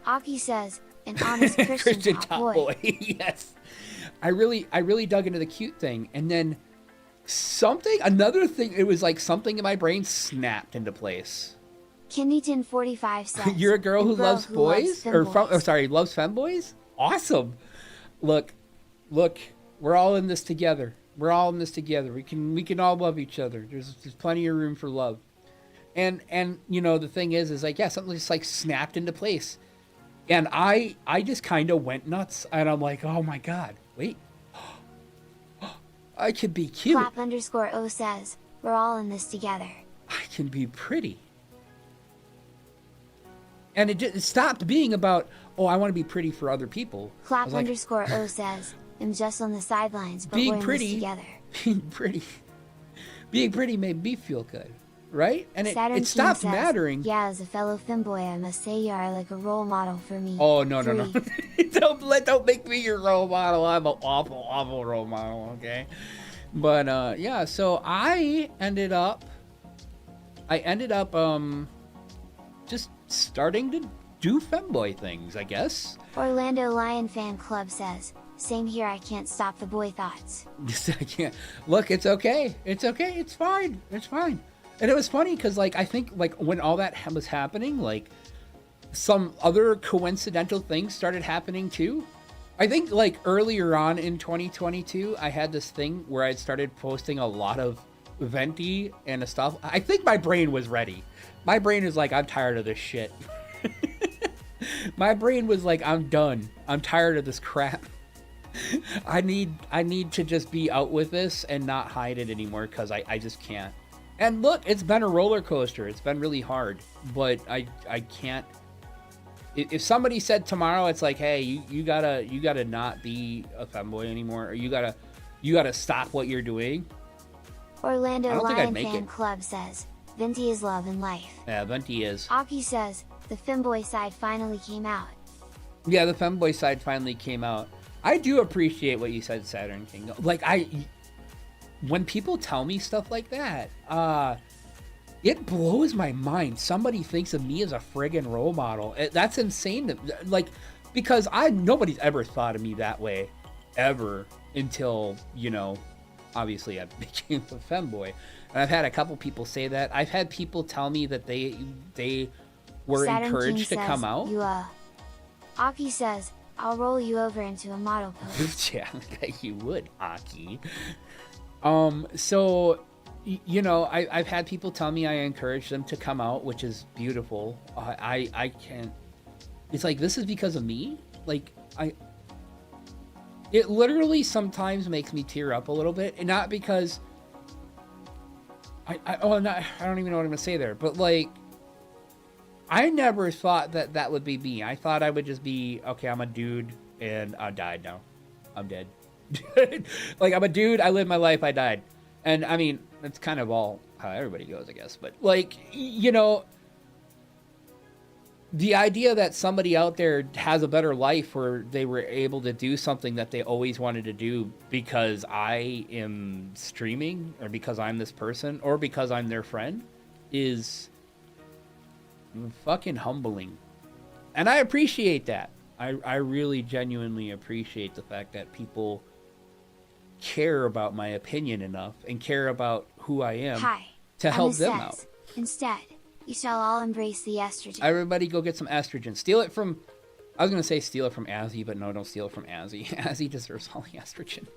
Aki says, an honest Christian top boy. Yes. I really dug into the cute thing, and then another thing, it was like something in my brain snapped into place. Kennington45 says, You're a girl who loves boys? Loves femboys? Awesome. Look, we're all in this together. We can all love each other. There's plenty of room for love. And you know, the thing is like, yeah, something just like snapped into place. And I just kind of went nuts, and I'm like, oh my God, wait. I can be cute. Clap_O says, we're all in this together. I can be pretty. And it stopped being about, oh, I want to be pretty for other people. Clap_O says, I'm just on the sidelines, but we're in this together. Being pretty made me feel good, right? And it stopped says, mattering. Yeah, as a fellow femboy, I must say you are like a role model for me. Oh, no. Don't make me your role model. I'm an awful role model, okay? But, yeah, so I ended up just starting to do femboy things, I guess. Orlando Lion Fan Club says, same here, I can't stop the boy thoughts. Yes, I can't. Look, it's okay. It's fine. And it was funny because, like, I think, like, when all that was happening, like, some other coincidental things started happening too. I think, like, earlier on in 2022, I had this thing where I started posting a lot of venti and stuff. I think my brain was ready. My brain is like, I'm tired of this shit. My brain was like, I'm done. I'm tired of this crap. I need to just be out with this and not hide it anymore, because I just can't. And look, it's been a roller coaster. It's been really hard, but I can't. If somebody said tomorrow, it's like, hey, you gotta not be a femboy anymore, or you gotta stop what you're doing. Orlando Lion Fan Club says, Venti is love and life. Yeah, Venti is. Aki says, the femboy side finally came out. Yeah, the femboy side finally came out. I do appreciate what you said, Saturn King. Like, when people tell me stuff like that, it blows my mind. Somebody thinks of me as a friggin' role model. That's insane. Like, because nobody's ever thought of me that way, ever, until, you know, obviously I became a femboy. And I've had a couple people say that. I've had people tell me that they were Saturn encouraged King to says, come out. Aki says, I'll roll you over into a model pose. Yeah, I bet you would, Aki. So, you know, I've had people tell me I encourage them to come out, which is beautiful. I can't. It's like, this is because of me. Like, it literally sometimes makes me tear up a little bit, and not because I don't even know what I'm gonna say there, but like, I never thought that would be me. I thought I would just be, okay, I'm a dude and I died now. I'm dead. Like, I'm a dude, I lived my life, I died. And I mean, that's kind of all how everybody goes, I guess. But like, you know, the idea that somebody out there has a better life where they were able to do something that they always wanted to do because I am streaming, or because I'm this person, or because I'm their friend, is fucking humbling. And I appreciate that. I really genuinely appreciate the fact that people care about my opinion enough and care about who I am to help them out. Instead, you shall all embrace the estrogen. Everybody go get some estrogen. Steal it from, I was going to say steal it from Azzy, but no, don't steal it from Azzy. Azzy deserves all the estrogen.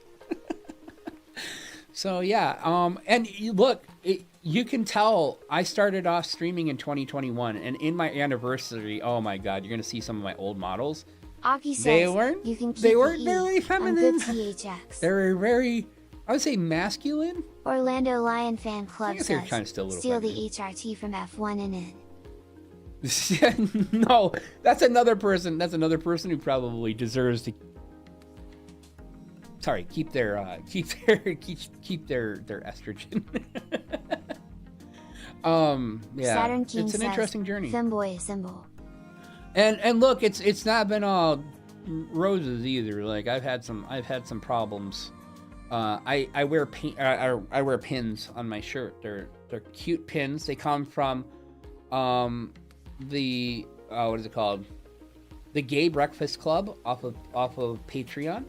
So yeah, and look, you can tell I started off streaming in 2021, and in my anniversary, oh my god, you're going to see some of my old models. Aki says They weren't very feminine. They were very, I would say, masculine. Orlando Lion Fan Club guess they were says, trying to steal a little steal feminine. the HRT from F1 and in. No, that's another person. That's another person who probably deserves to. Sorry, keep their estrogen. Yeah, Saturn King it's an says, interesting journey. Femboy symbol. And look, it's not been all roses either. Like I've had some problems. I wear I wear pins on my shirt. They're cute pins. They come from the what is it called? The Gay Breakfast Club off of Patreon.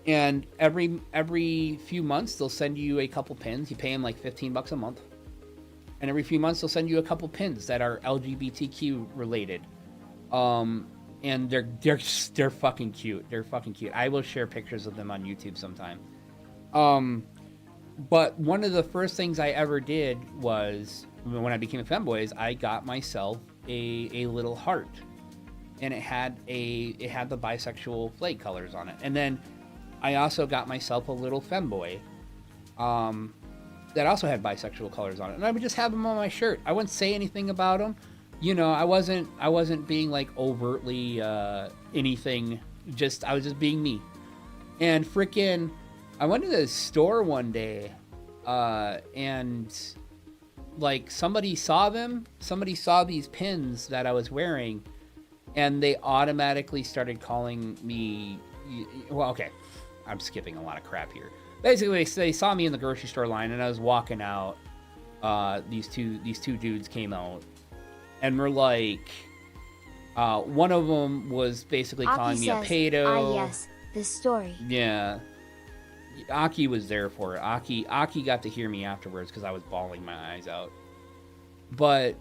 And every few months they'll send you a couple pins. You pay them like $15 a month. And every few months they'll send you a couple pins that are LGBTQ related. And they're fucking cute. They're fucking cute. I will share pictures of them on YouTube sometime. But one of the first things I ever did was when I became a femboy is I got myself a little heart, and it had the bisexual flag colors on it. And then I also got myself a little femboy, that also had bisexual colors on it, and I would just have them on my shirt. I wouldn't say anything about them. You know, I wasn't being like overtly anything. I was just being me. And frickin', I went to the store one day, and like somebody saw these pins that I was wearing, and they automatically started calling me. Well, okay, I'm skipping a lot of crap here. Basically, they saw me in the grocery store line, and I was walking out. These two dudes came out. And we're like, one of them was basically calling me a pedo. Ah, yes, this story. Yeah. Aki was there for it. Aki got to hear me afterwards because I was bawling my eyes out. But,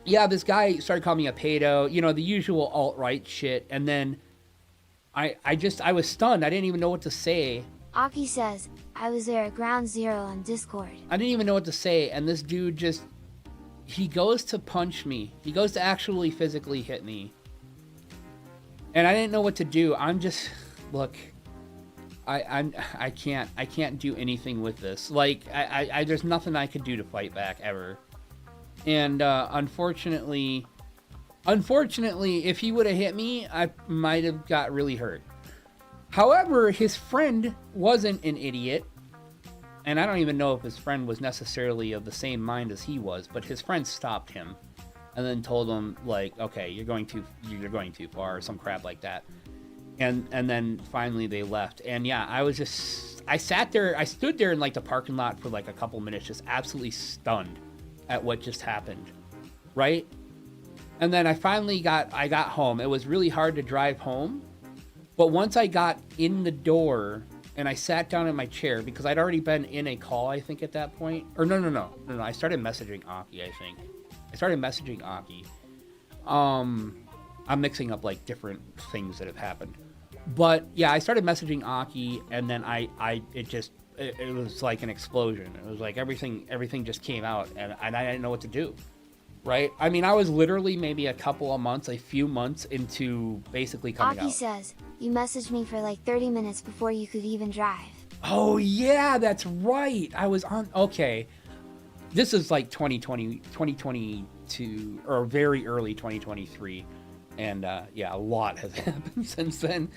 yeah, this guy started calling me a pedo. You know, the usual alt-right shit. And then I was stunned. I didn't even know what to say. Aki says, I was there at Ground Zero on Discord. I didn't even know what to say. And this dude just... He goes to punch me. He goes to actually physically hit me. And I didn't know what to do. I'm just, look, I can't do anything with this. Like, there's nothing I could do to fight back ever. And unfortunately, if he would have hit me, I might have got really hurt. However, his friend wasn't an idiot. And I don't even know if his friend was necessarily of the same mind as he was, but his friend stopped him and then told him, like, okay, you're going too far, or some crap like that. And then finally they left. And yeah, I stood there in like the parking lot for like a couple minutes, just absolutely stunned at what just happened. Right? And then I got home. It was really hard to drive home. But once I got in the door and I sat down in my chair, because I'd already been in a call, I think, at that point. Or no. I started messaging Aki, I think. I'm mixing up, like, different things that have happened. But, yeah, I started messaging Aki, and then it was like an explosion. It was like everything just came out, and I didn't know what to do. Right? I mean, I was literally maybe a few months into basically coming out. Aki says, you messaged me for like 30 minutes before you could even drive. Oh, yeah, that's right. I was on... Okay. This is like 2022, or very early 2023. And yeah, a lot has happened since then.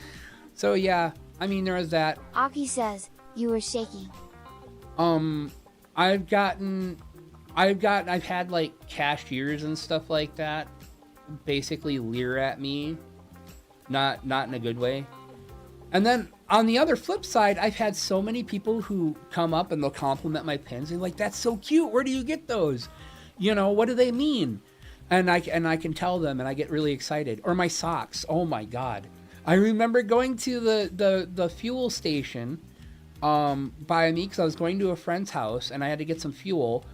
So yeah, I mean, there was that. Aki says, you were shaking. I've had like cashiers and stuff like that basically leer at me, not in a good way. And then on the other flip side, I've had so many people who come up and they'll compliment my pins and like, that's so cute. Where do you get those? You know, what do they mean? And I can tell them, and I get really excited. Or my socks. Oh my God. I remember going to the fuel station by me because I was going to a friend's house and I had to get some fuel.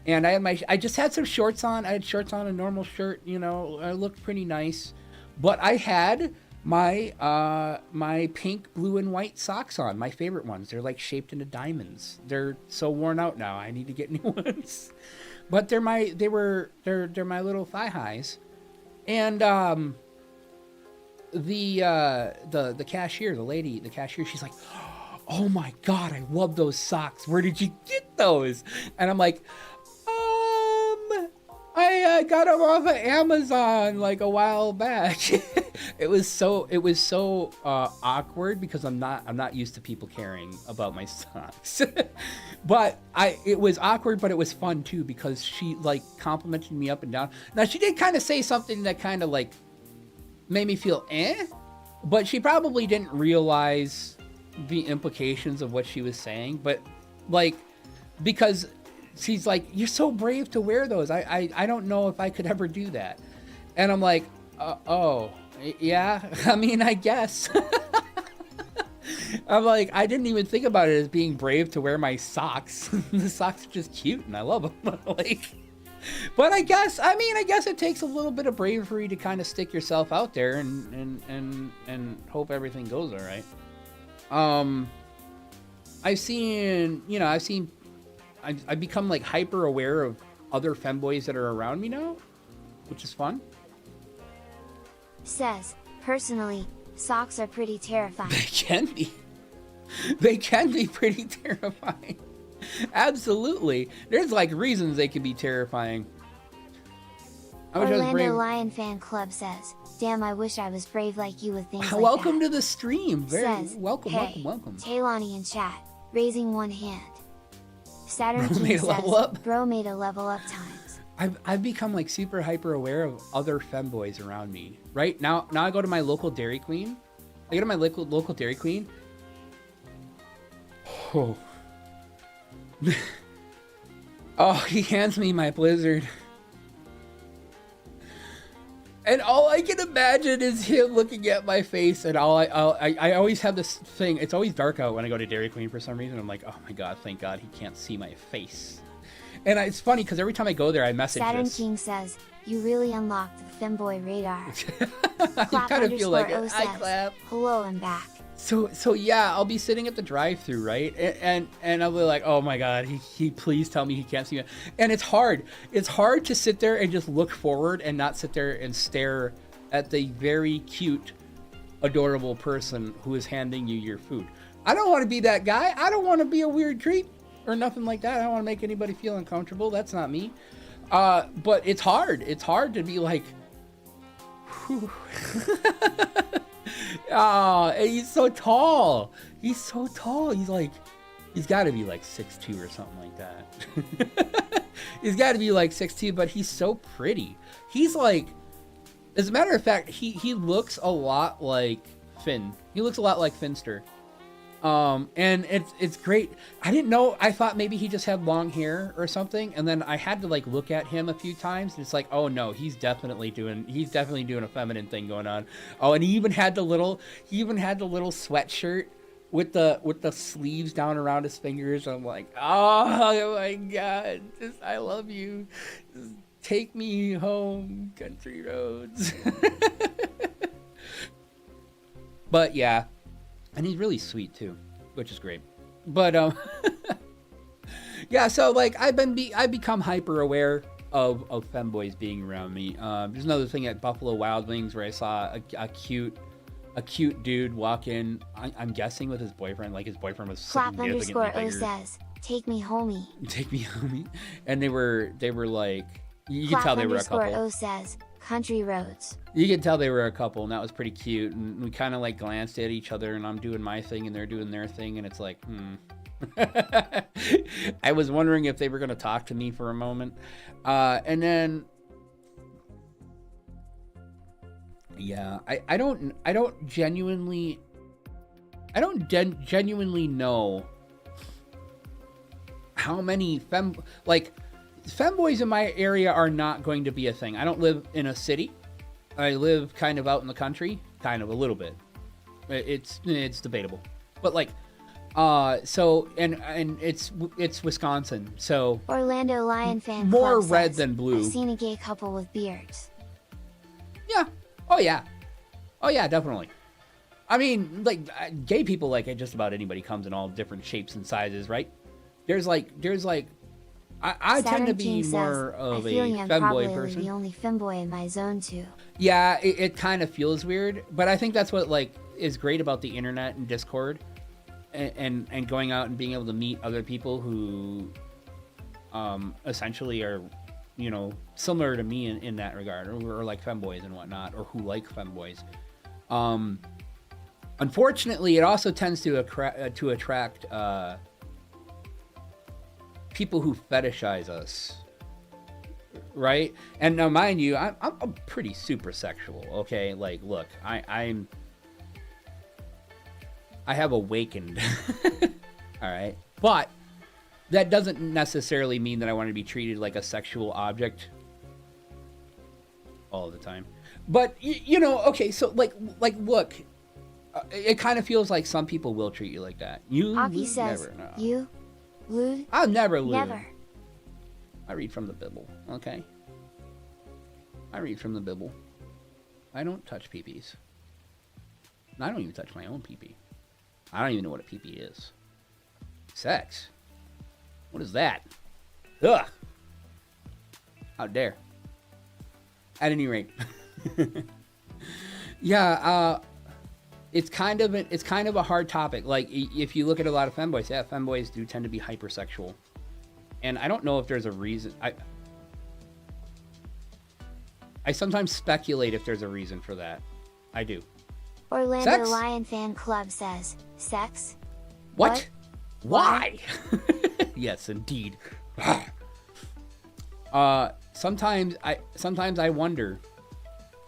And I just had some shorts on. I had shorts on, a normal shirt, you know, I looked pretty nice. But I had my pink, blue, and white socks on, my favorite ones. They're like shaped into diamonds. They're so worn out now. I need to get new ones. But they're my little thigh highs. And the cashier, the cashier, she's like, oh my God, I love those socks. Where did you get those? And I'm like, I got them off of Amazon like a while back. It was so awkward because I'm not used to people caring about my socks. But it was awkward, but it was fun too because she like complimented me up and down. Now she did kind of say something that kind of like made me feel but she probably didn't realize the implications of what she was saying. But like, because she's like, you're so brave to wear those. I don't know if I could ever do that. And I'm like, oh, yeah, I mean, I guess. I'm like, I didn't even think about it as being brave to wear my socks. The socks are just cute and I love them. Like, but I guess it takes a little bit of bravery to kind of stick yourself out there and hope everything goes all right. I've become like hyper aware of other femboys that are around me now, which is fun. Says, personally, socks are pretty terrifying. They can be. They can be pretty terrifying. Absolutely. There's like reasons they can be terrifying. Orlando Lion Fan Club says, damn, I wish I was brave like you with things like that. Welcome to the stream. Says, welcome. Taylani in chat, raising one hand. Saturn Bro King made a says, level up? Bro made a level up times. I've become like super hyper aware of other femboys around me. Right now I go to my local Dairy Queen. I go to my local Dairy Queen. Oh. Oh, he hands me my Blizzard. And all I can imagine is him looking at my face, and I always have this thing. It's always dark out when I go to Dairy Queen for some reason. I'm like, oh my God, thank God he can't see my face. And it's funny because every time I go there, I message Saturn this. King says, you really unlocked the Femboy radar. I Clap kind of feel like it. says, I clap. hello, I'm back. So yeah, I'll be sitting at the drive-thru, right? And I'll be like, oh my God, he please tell me he can't see me. And it's hard. It's hard to sit there and just look forward and not sit there and stare at the very cute, adorable person who is handing you your food. I don't want to be that guy. I don't want to be a weird creep or nothing like that. I don't want to make anybody feel uncomfortable. That's not me. But it's hard. It's hard to be like, whew. Oh, and he's so tall. He's so tall. He's got to be like 6'2" or something like that. He's got to be like 6'2", but he's so pretty. He's like, as a matter of fact, he looks a lot like Finn. He looks a lot like Finster. And it's great. I didn't know. I thought maybe he just had long hair or something, and then I had to like look at him a few times, and it's like, oh no, he's definitely doing a feminine thing going on. Oh, and he even had the little sweatshirt with the sleeves down around his fingers. I'm like, oh my God, I love you. Just take me home, country roads. But yeah. And he's really sweet too, which is great. But yeah. So like I've become hyper aware of femboys being around me. There's another thing at Buffalo Wild Wings where I saw a cute dude walk in. I'm guessing with his boyfriend. Like his boyfriend was Clap underscore O says, take me homie. Take me homie. And they were like, you could Clap tell they were a couple. underscore O says, country roads. You could tell they were a couple, and that was pretty cute. And we kind of like glanced at each other, and I'm doing my thing, and they're doing their thing, and it's like, I was wondering if they were going to talk to me for a moment. And then, yeah, I don't genuinely know how many femboys in my area are not going to be a thing. I don't live in a city. I live kind of out in the country, kind of a little bit. It's debatable, but like, so and it's Wisconsin, so Orlando Lion fan more Club red says, than blue. I've seen a gay couple with beards. Yeah. Oh yeah. Oh yeah, definitely. I mean, like gay people, like just about anybody comes in all different shapes and sizes, right? There's like I tend to be more of a femboy person. The only femboy in my zone too. Yeah, it kind of feels weird, but I think that's what like is great about the internet and Discord, and going out and being able to meet other people who, essentially are, you know, similar to me in that regard, or like femboys and whatnot, or who like femboys. Unfortunately, it also tends to attract people who fetishize us, right? And now, mind you, I'm pretty super sexual. Okay, like, look, I have awakened. All right, but that doesn't necessarily mean that I want to be treated like a sexual object all the time. But you know, okay, so like, look, it kind of feels like some people will treat you like that. You Aki says, never, no. you lewd? I'll never lewd. Never. I read from the Bible, okay? I read from the Bible. I don't touch peepees. I don't even touch my own peepee. I don't even know what a peepee is. Sex? What is that? Ugh! How dare. At any rate. Yeah, it's kind of a hard topic. Like, if you look at a lot of femboys, yeah, femboys do tend to be hypersexual. And I don't know if there's a reason. I sometimes speculate if there's a reason for that. I do. Orlando Sex? Lion fan Club says, sex? What? Why? Yes, indeed. Sometimes I wonder.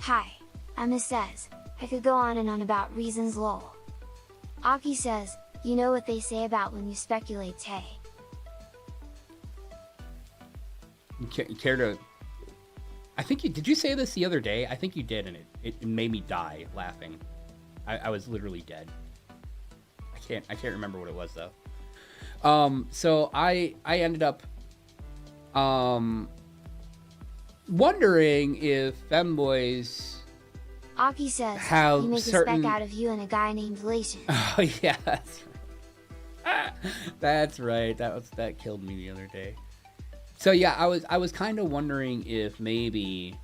Hi, Emma says, I could go on and on about reasons lol. Aki says, you know what they say about when you speculate, hey. Care to? I think did you say this the other day? I think you did, and it made me die laughing. I was literally dead. I can't remember what it was though. So I ended up wondering if femboys Aki says, have you make certain... a spec out of you and a guy named Lation. Oh yeah, that's right. That's right. That killed me the other day. So yeah, I was kind of wondering if maybe,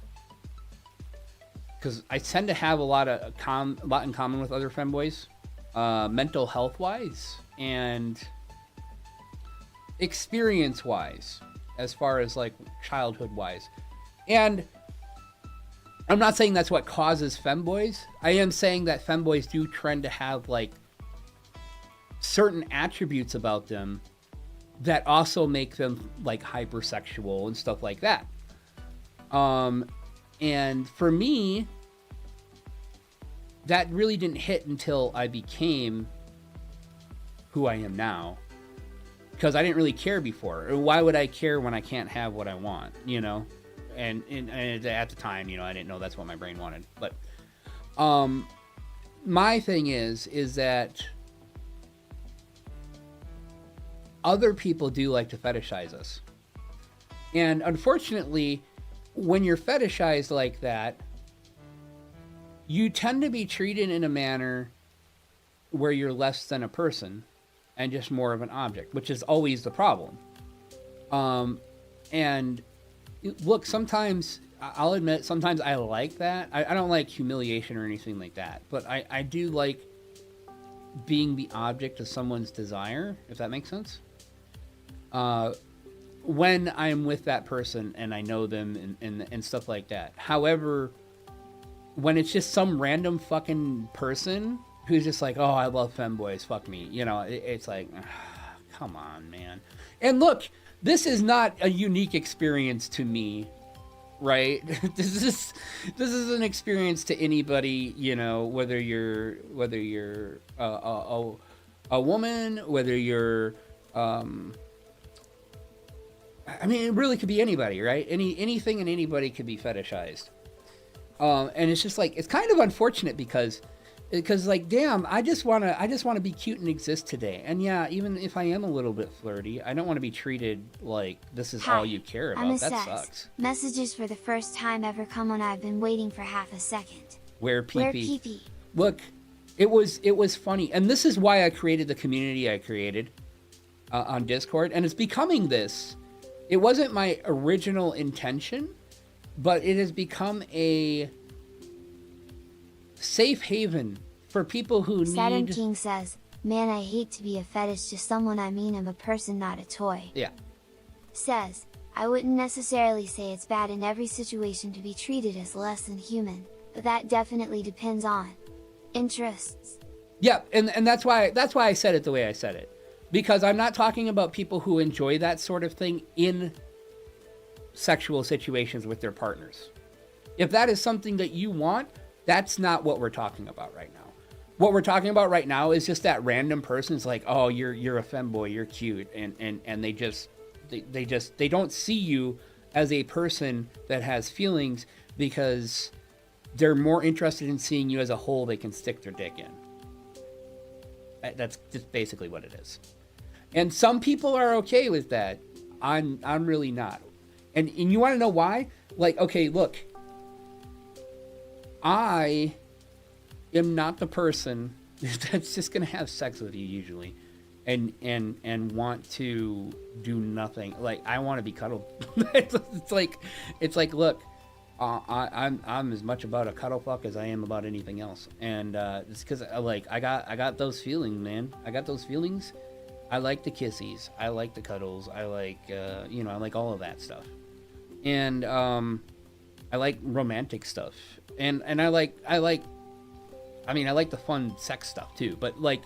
because I tend to have a lot in common with other femboys, mental health wise and experience wise, as far as like childhood wise. And I'm not saying that's what causes femboys. I am saying that femboys do trend to have like certain attributes about them that also make them like hypersexual and stuff like that. And for me, that really didn't hit until I became who I am now. Because I didn't really care before. Why would I care when I can't have what I want, you know? And at the time, you know, I didn't know that's what my brain wanted. But my thing is that other people do like to fetishize us. And unfortunately, when you're fetishized like that, you tend to be treated in a manner where you're less than a person and just more of an object, which is always the problem. And look, sometimes, I'll admit, sometimes I like that. I don't like humiliation or anything like that, but I do like being the object of someone's desire, if that makes sense. when I'm with that person and I know them and stuff like that. However, when it's just some random fucking person who's just like, oh, I love femboys, fuck me, you know, it's like, come on, man. And look, this is not a unique experience to me, right? This is an experience to anybody, you know, whether you're a woman, whether you're I mean, it really could be anybody, right? Anything and anybody could be fetishized. And it's just like, it's kind of unfortunate because like, damn, I just want to be cute and exist today. And yeah, even if I am a little bit flirty, I don't want to be treated like this is all you care about. That sucks. Messages for the first time ever come when I've been waiting for half a second. Where pee-pee. Where pee-pee. Look, it was funny. And this is why I created the community I created on Discord. And it's becoming this. It wasn't my original intention, but it has become a safe haven for people who Saturn need... King says, man, I hate to be a fetish to someone. I mean, I'm a person, not a toy. Yeah. Says, I wouldn't necessarily say it's bad in every situation to be treated as less than human, but that definitely depends on interests. Yeah, and that's why I said it the way I said it. Because I'm not talking about people who enjoy that sort of thing in sexual situations with their partners. If that is something that you want, that's not what we're talking about right now. What we're talking about right now is just that random person's like, oh, you're a femboy, you're cute, and they don't see you as a person that has feelings because they're more interested in seeing you as a hole they can stick their dick in. That's just basically what it is. And some people are okay with that. I'm really not. And you want to know why? Like, okay, look. I am not the person that's just going to have sex with you usually and want to do nothing. Like, I want to be cuddled. it's like, look, I'm as much about a cuddle fuck as I am about anything else. And it's because I got those feelings, man. I got those feelings. I like the kissies. I like the cuddles. I like I like all of that stuff. And I like romantic stuff. And I like the fun sex stuff too. But like,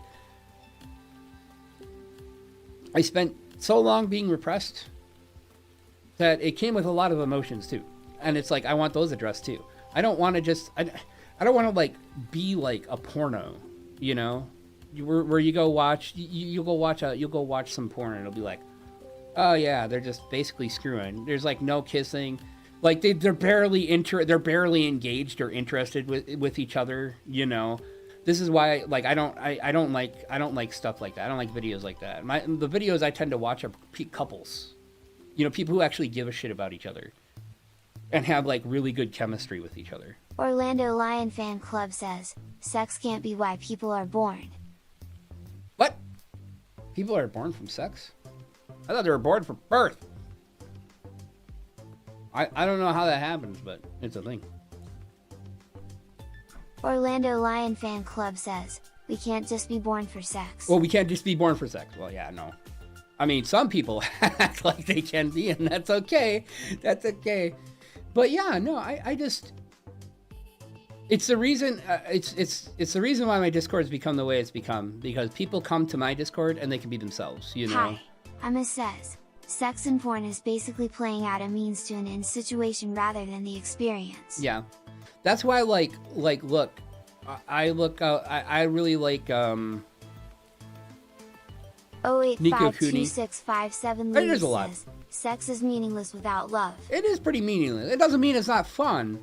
I spent so long being repressed that it came with a lot of emotions too. And it's like, I want those addressed too. I don't want to just, I don't want to like be like a porno, you know, where you go watch, you'll go watch some porn and it'll be like, oh yeah, they're just basically screwing. There's like no kissing. Like they're barely engaged or interested with each other, you know. This is why, like, I don't like stuff like that. I don't like videos like that. The videos I tend to watch are couples, you know, people who actually give a shit about each other and have like really good chemistry with each other. Orlando Lion Fan Club says, sex can't be why people are born. What? People are born from sex? I thought they were born from birth. I don't know how that happens, but it's a thing. Orlando Lion Fan Club says, we can't just be born for sex. Well, we can't just be born for sex. Well, yeah, no. I mean, some people act like they can be, and that's okay. That's okay. But yeah, no, I just... It's the reason, it's the reason why my Discord's become the way it's become. Because people come to my Discord and they can be themselves, you know? Hi, Emma says, sex and porn is basically playing out a means to an end situation rather than the experience. Yeah. That's why, like, look, I really like, 0852657 There's a lot. says, sex is meaningless without love. It is pretty meaningless. It doesn't mean it's not fun,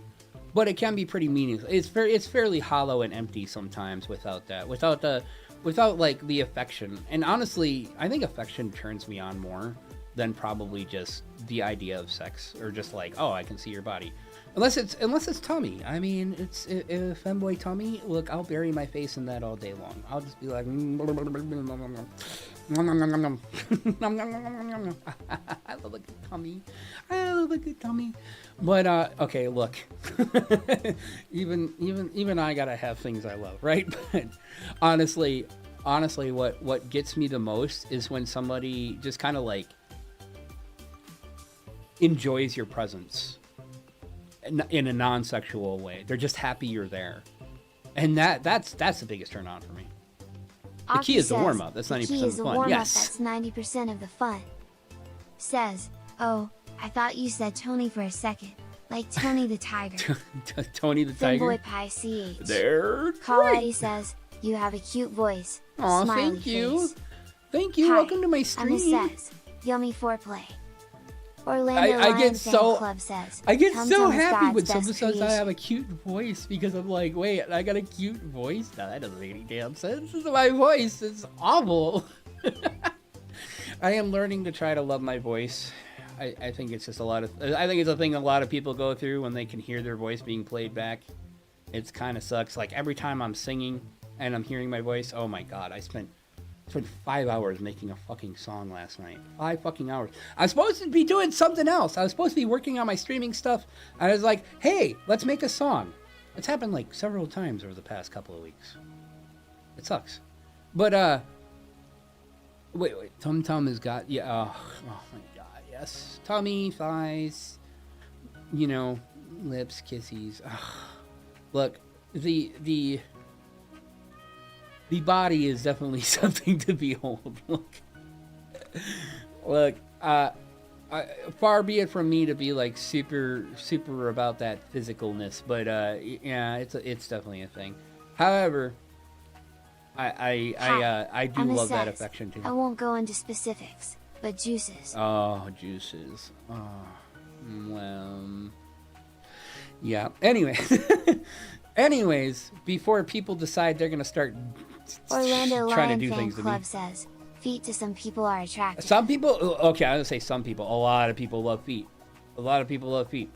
but it can be pretty meaningless. It's fairly hollow and empty sometimes without that, without like the affection. And honestly, I think affection turns me on more than probably just the idea of sex or just like, oh, I can see your body. Unless it's tummy. I mean, it's a femboy tummy. Look, I'll bury my face in that all day long. I'll just be like, I love a good tummy. I love a good tummy. But okay, look, even I gotta have things I love, right? But honestly, what gets me the most is when somebody just kind of like enjoys your presence in a non-sexual way. They're just happy you're there. And that's the biggest turn on for me. The key is the warm-up. That's 90% of the fun. Yes. That's 90% of the fun. Says, oh, I thought you said Tony for a second. Like Tony the Tiger. Tony the Tiger. Femboy Pie CH. There. Colletti says, you have a cute voice. Aw, Smiley thank you. face. Thank you. Hi, Welcome to my stream. Emma says, yummy foreplay. Orlando I Lion get Fan so Club says, I get Tum so Tum is happy God's when best someone says I creation. have a cute voice because I'm like, wait, I got a cute voice? No, that doesn't make any damn sense. This is my voice. It's awful. I am learning to try to love my voice. I think it's just I think it's a thing a lot of people go through when they can hear their voice being played back. It's kind of sucks. Like every time I'm singing and I'm hearing my voice, oh my God, I spent 5 hours making a fucking song last night. 5 fucking hours. I was supposed to be doing something else. I was supposed to be working on my streaming stuff. I was like, hey, let's make a song. It's happened like several times over the past couple of weeks. It sucks. But, wait, Tum Tum has got, yeah, oh my God, yes. Tummy, thighs, you know, lips, kissies. Ugh. Look, the body is definitely something to behold. Look, far be it from me to be like super about that physicalness, but yeah, it's definitely a thing. However, I do Emma love that says, affection too. I won't go into specifics, but juices. Oh, juices. Oh, well, yeah. Anyways, before people decide they're gonna start Orlando trying to Lion do Fan things to me. Club says, feet to some people are attractive. Some people, okay, I'm gonna say some people. A lot of people love feet. A lot of people love feet.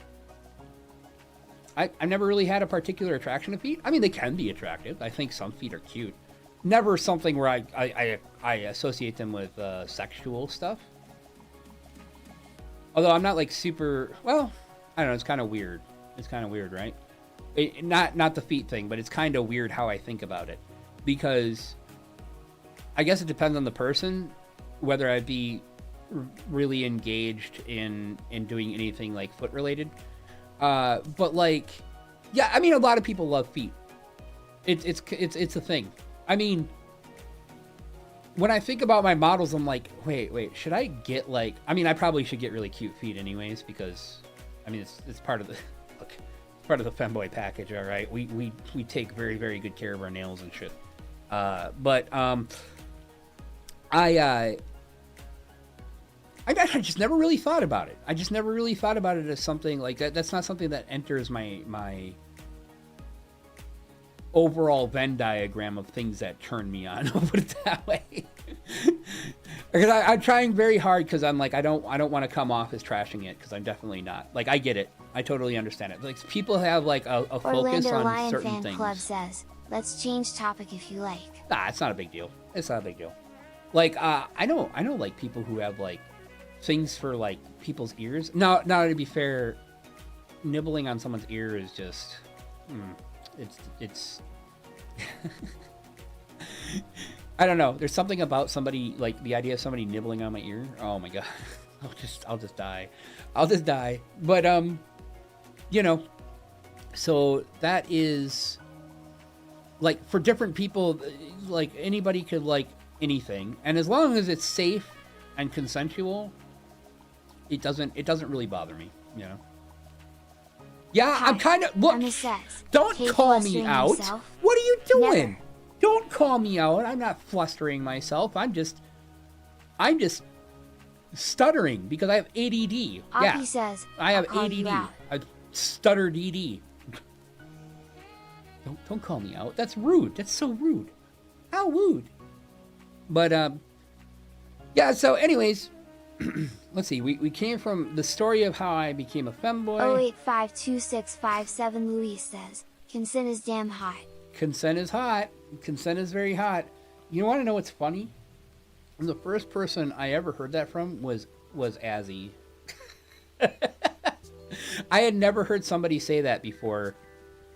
I've never really had a particular attraction to feet. I mean, they can be attractive. I think some feet are cute. Never something where I associate them with sexual stuff. Although I'm not like super, well, I don't know, it's kind of weird. It's kind of weird, right? Not the feet thing, but it's kind of weird how I think about it. Because I guess it depends on the person, whether I'd be really engaged in doing anything like foot related. But like, yeah, I mean, a lot of people love feet. It's a thing. I mean, when I think about my models, I'm like, wait, should I get like, I mean, I probably should get really cute feet anyways, because I mean, it's part of the, look, it's part of the Femboy package. All right. We take very, very good care of our nails and shit. But I just never really thought about it. I just never really thought about it as something like that. That's not something that enters my overall Venn diagram of things that turn me on. I'll put it that way. Because I'm trying very hard, because I'm like, I don't want to come off as trashing it, because I'm definitely not. Like, I get it. I totally understand it. Like, people have like a focus Orlando on Lion certain Fan things. Club says, let's change topic if you like. Nah, it's not a big deal. It's not a big deal. Like, I know like people who have like things for like people's ears. Now to be fair, nibbling on someone's ear is just, it's I don't know. There's something about somebody, like the idea of somebody nibbling on my ear. Oh my God. I'll just die. But, you know, so that is like for different people, like anybody could like anything. And as long as it's safe and consensual, it doesn't really bother me, you know? Yeah, Hi, I'm kind of, look, Emma says, don't hate call me flustering out. yourself? What are you doing? Never. Don't call me out. I'm not flustering myself. I'm just stuttering because I have ADD. Yeah, says, I have I'll call you ADD. out. I stuttered ED. Don't call me out. That's rude. That's so rude. How rude. But yeah. So, anyways, let's see. We came from the story of how I became a femboy. 0852657 Luis says, consent is damn hot. Consent is hot. Consent is very hot. You want to know what's funny? The first person I ever heard that from was Azzy. I had never heard somebody say that before.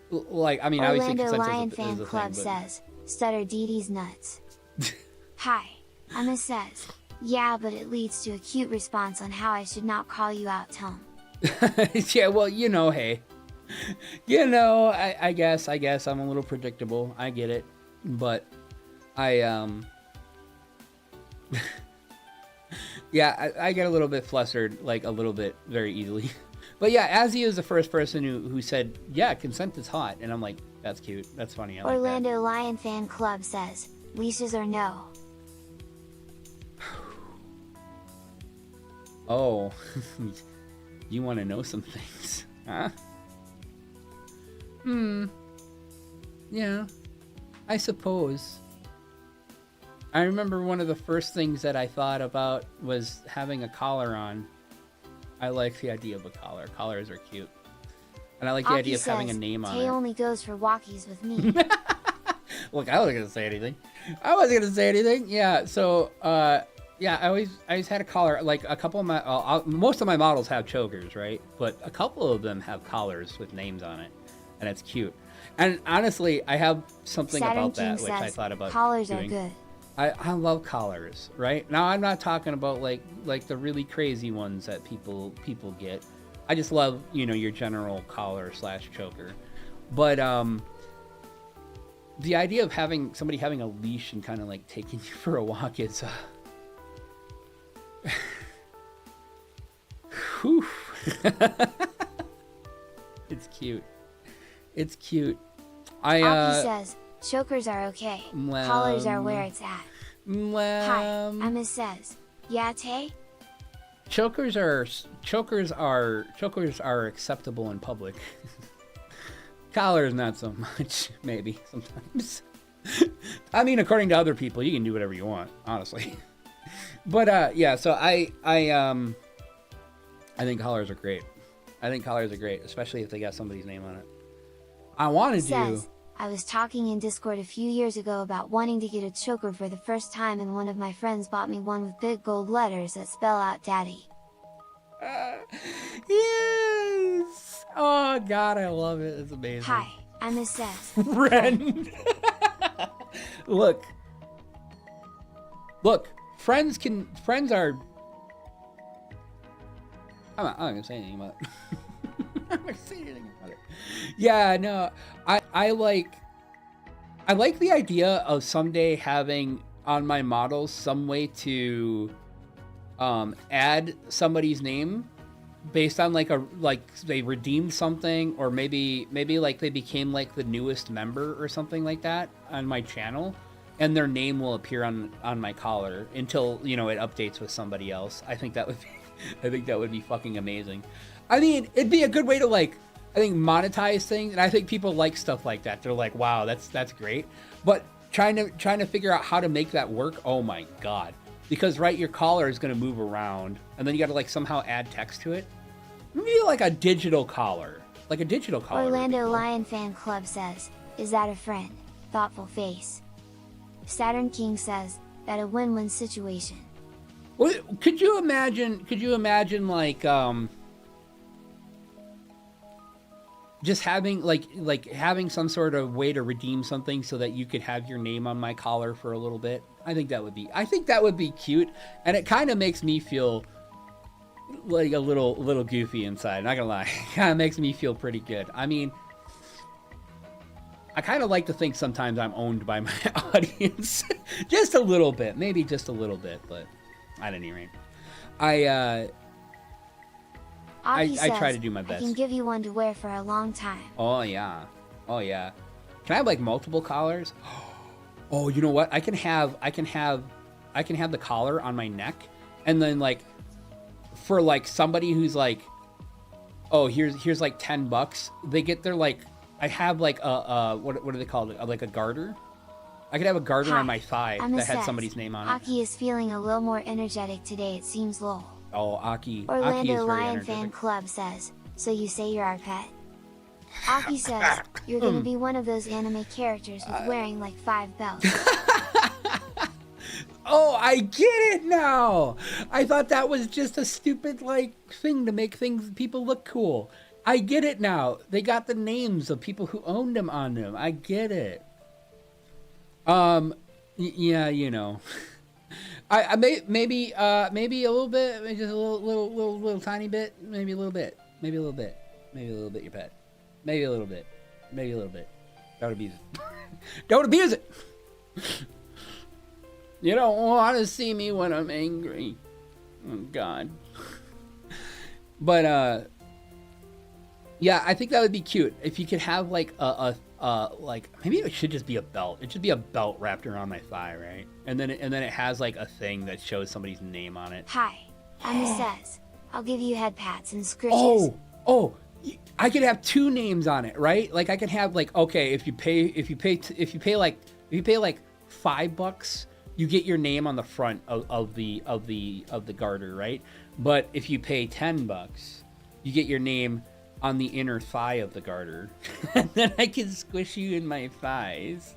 Like, I mean, obviously, Orlando consent Lion is Fan a Club thing, says, stutter Dee Dee's nuts. Hi, Emma says, Yeah, but it leads to a cute response on how I should not call you out, Tom. Yeah, well, hey. I guess I'm a little predictable. I get it. But yeah, I get a little bit flustered, like a little bit very easily. But yeah, Azzy is the first person who said, yeah, consent is hot. And I'm like, that's cute. That's funny. I like Orlando that. Lion Fan Club says, leashes or no? Oh, you want to know some things, huh? Yeah, I suppose. I remember one of the first things that I thought about was having a collar on. I like the idea of a collar. Collars are cute. And I like the idea of having a name on it. Tay only goes for walkies with me. Look, I wasn't going to say anything. Yeah, so, yeah, I always had a collar. Like, a couple of my... most of my models have chokers, right? But a couple of them have collars with names on it. And it's cute. And honestly, I have something Saturn about that, King which I says, thought about collars doing. are good. I love collars, right? Now, I'm not talking about, like the really crazy ones that people get. I just love, your general collar / choker. But, the idea of having somebody having a leash and kind of like taking you for a walk is, whew. It's cute. Aki says, chokers are okay. Collars are where it's at. Hi, Emma says, yeah, Tay? Chokers are acceptable in public. Collars not so much, maybe sometimes. I mean, according to other people, you can do whatever you want, honestly. But yeah, so I think collars are great. Especially if they got somebody's name on it. I wanted to. I was talking in Discord a few years ago about wanting to get a choker for the first time, and one of my friends bought me one with big gold letters that spell out daddy. Yes! Oh god, I love it. It's amazing. Hi, Emma says. Friend! Look, friends are... I'm not gonna say anything about it. I'm not gonna say anything about it. Yeah, no, I like the idea of someday having on my models some way to add somebody's name based on like they redeemed something, or maybe like they became like the newest member or something like that on my channel, and their name will appear on my collar until it updates with somebody else. I think that would be fucking amazing. I mean, it'd be a good way to monetize things, and I think people like stuff like that. They're like, wow, that's great. But trying to figure out how to make that work, oh my god. Because your collar is going to move around, and then you got to somehow add text to it. Maybe like a digital collar. Orlando Lion Fan Club says, is that a friend? Thoughtful face. Saturn King says, that a win-win situation. Well, could you imagine just having having some sort of way to redeem something so that you could have your name on my collar for a little bit? I think that would be cute, and it kind of makes me feel like a little goofy inside. Not gonna lie, it kind of makes me feel pretty good. I mean, I kind of like to think sometimes I'm owned by my audience, just a little bit, maybe just a little bit, but at any rate, I try to do my best. I can give you one to wear for a long time. Oh yeah. Can I have multiple collars? Oh, you know what? I can have the collar on my neck, and then for somebody who's oh, here's $10. They get their I have what are they called? Like a garter. I could have a garter on my thigh that had somebody's name on it. Aki is feeling a little more energetic today, it seems, lol. Oh, Aki. Orlando Aki is very Lion energetic. Fan Club says, so you say you're our pet? Aki says, you're gonna be one of those anime characters with wearing 5 belts. Oh, I get it now! I thought that was just a stupid, thing to make people look cool. I get it now. They got the names of people who owned them on them. I get it. Yeah, maybe a little bit, maybe just a little tiny bit, maybe a little bit, maybe a little bit, maybe a little bit. Your pet, maybe a little bit, maybe a little bit. Don't abuse it. Don't abuse it. You don't want to see me when I'm angry. Oh God. But yeah, I think that would be cute if you could have like like maybe it should just be a belt. It should be a belt wrapped around my thigh, right? And then it has like a thing that shows somebody's name on it. Hi, I'm Says. I'll give you head pats and scritches. Oh, I could have 2 names on it, right? Like I could have like, okay, if you pay like $5, you get your name on the front of the garter, right? But if you pay $10, you get your name on the inner thigh of the garter. And then I can squish you in my thighs.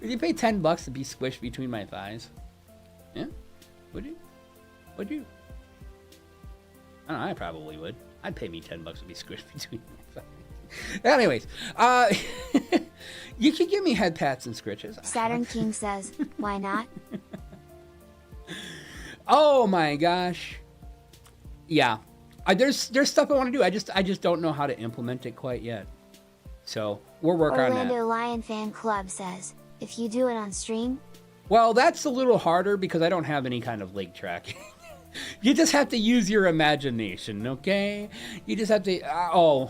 Would you pay $10 to be squished between my thighs? Yeah? Would you? Would you? I don't know, I probably would. I'd pay me $10 to be squished between my thighs. Anyways, you could give me head pats and scritches. Saturn King says, why not? Oh my gosh. Yeah. There's stuff I want to do. I just don't know how to implement it quite yet. So we'll work on that. Orlando Lion Fan Club says, if you do it on stream. Well, that's a little harder because I don't have any kind of leg tracking. You just have to use your imagination, okay? You just have to,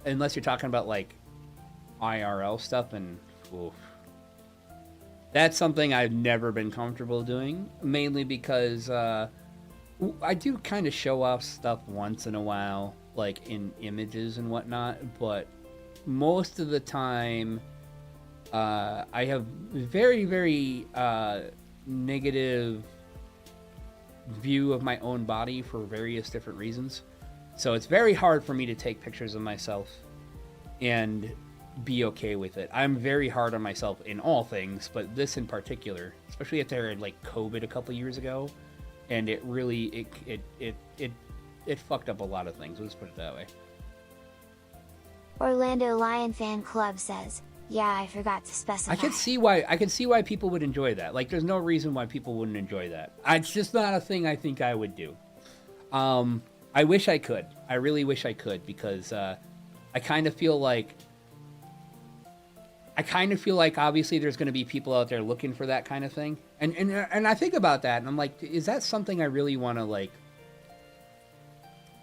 unless you're talking about like IRL stuff, and oof. That's something I've never been comfortable doing, mainly because I do kind of show off stuff once in a while, like in images and whatnot, but most of the time I have very, very negative view of my own body for various different reasons. So it's very hard for me to take pictures of myself and be okay with it. I'm very hard on myself in all things, but this in particular, especially after I had like COVID a couple years ago, and it really it fucked up a lot of things. Let's put it that way. Orlando Lion Fan Club says, yeah, I forgot to specify. I can see why people would enjoy that. Like, there's no reason why people wouldn't enjoy that. It's just not a thing I think I would do. I wish I could. I really wish I could, because I kind of feel like obviously there's going to be people out there looking for that kind of thing. And I think about that and I'm like, is that something I really want to like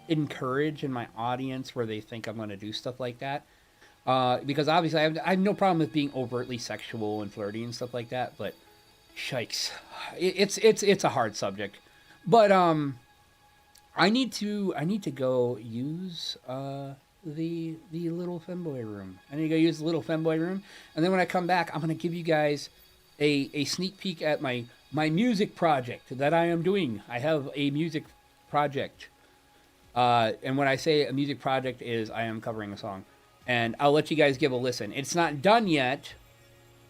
encourage in my audience where they think I'm going to do stuff like that? Because obviously I have no problem with being overtly sexual and flirty and stuff like that, but shikes, it's a hard subject. But I need to go use the little Femboy room. I need to go use the little Femboy room, and then when I come back, I'm gonna give you guys a sneak peek at my music project that I am doing. I have a music project, and when I say a music project is I am covering a song. And I'll let you guys give a listen. It's not done yet.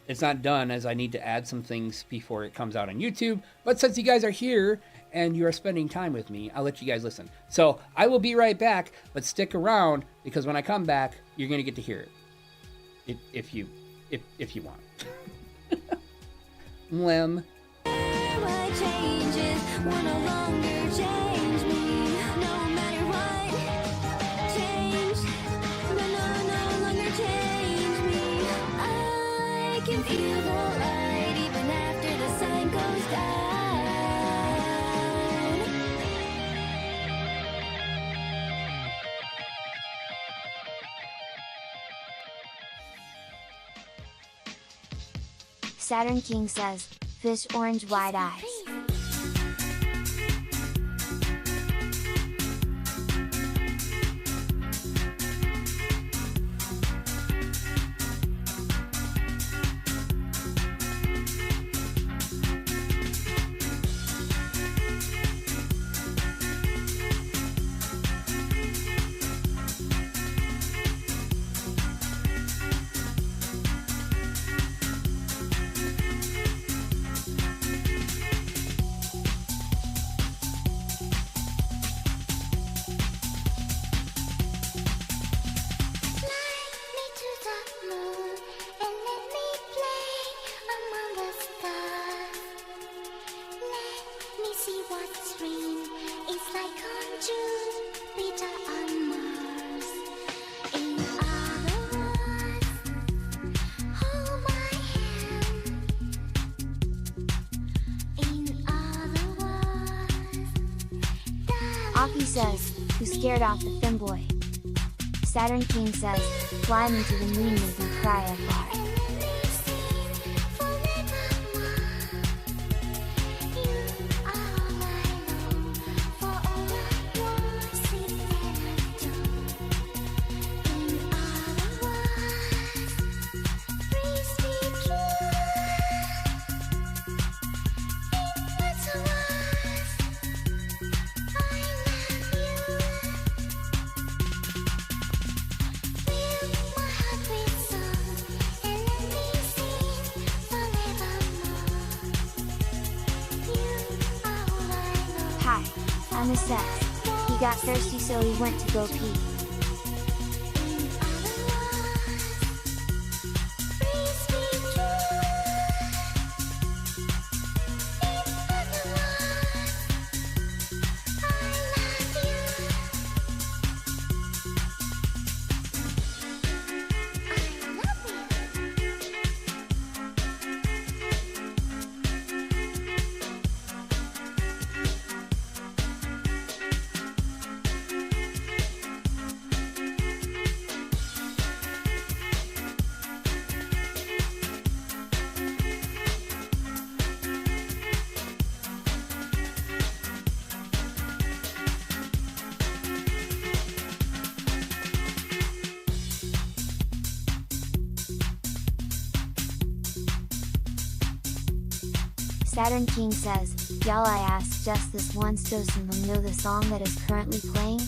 It's not done, as I need to add some things before it comes out on YouTube. But since you guys are here and you are spending time with me, I'll let you guys listen. So I will be right back, but stick around, because when I come back, you're going to get to hear it. If you want. Lem. What changes will no longer change me. No matter what change will no longer change me. I can feel the light even after the sun goes down. Saturn King says, fish orange wide eyes. Aki says, who scared off the Femboy? Saturn King says, fly me to the moon, make me cry FR. Hi, I'm Assess. He got thirsty so he went to go pee. Saturn King says, y'all, I asked just this once, does someone know the song that is currently playing?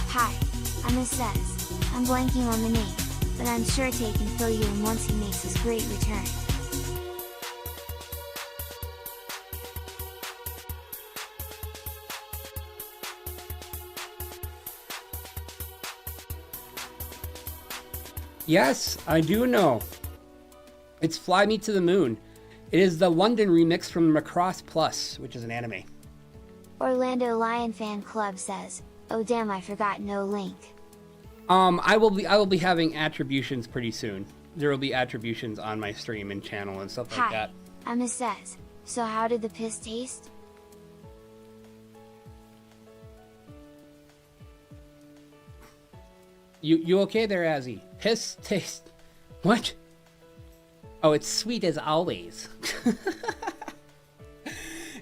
Hi, I'm Assess. I'm blanking on the name, but I'm sure Tay can fill you in once he makes his great return. Yes, I do know. It's Fly Me to the Moon. It is the London remix from Macross Plus, which is an anime. Orlando Lion Fan Club says, oh damn, I forgot no link. I will be having attributions pretty soon. There will be attributions on my stream and channel and stuff like that. I'm Assess. So how did the piss taste? You okay there, Azzy? Piss taste. What? Oh, it's sweet as always.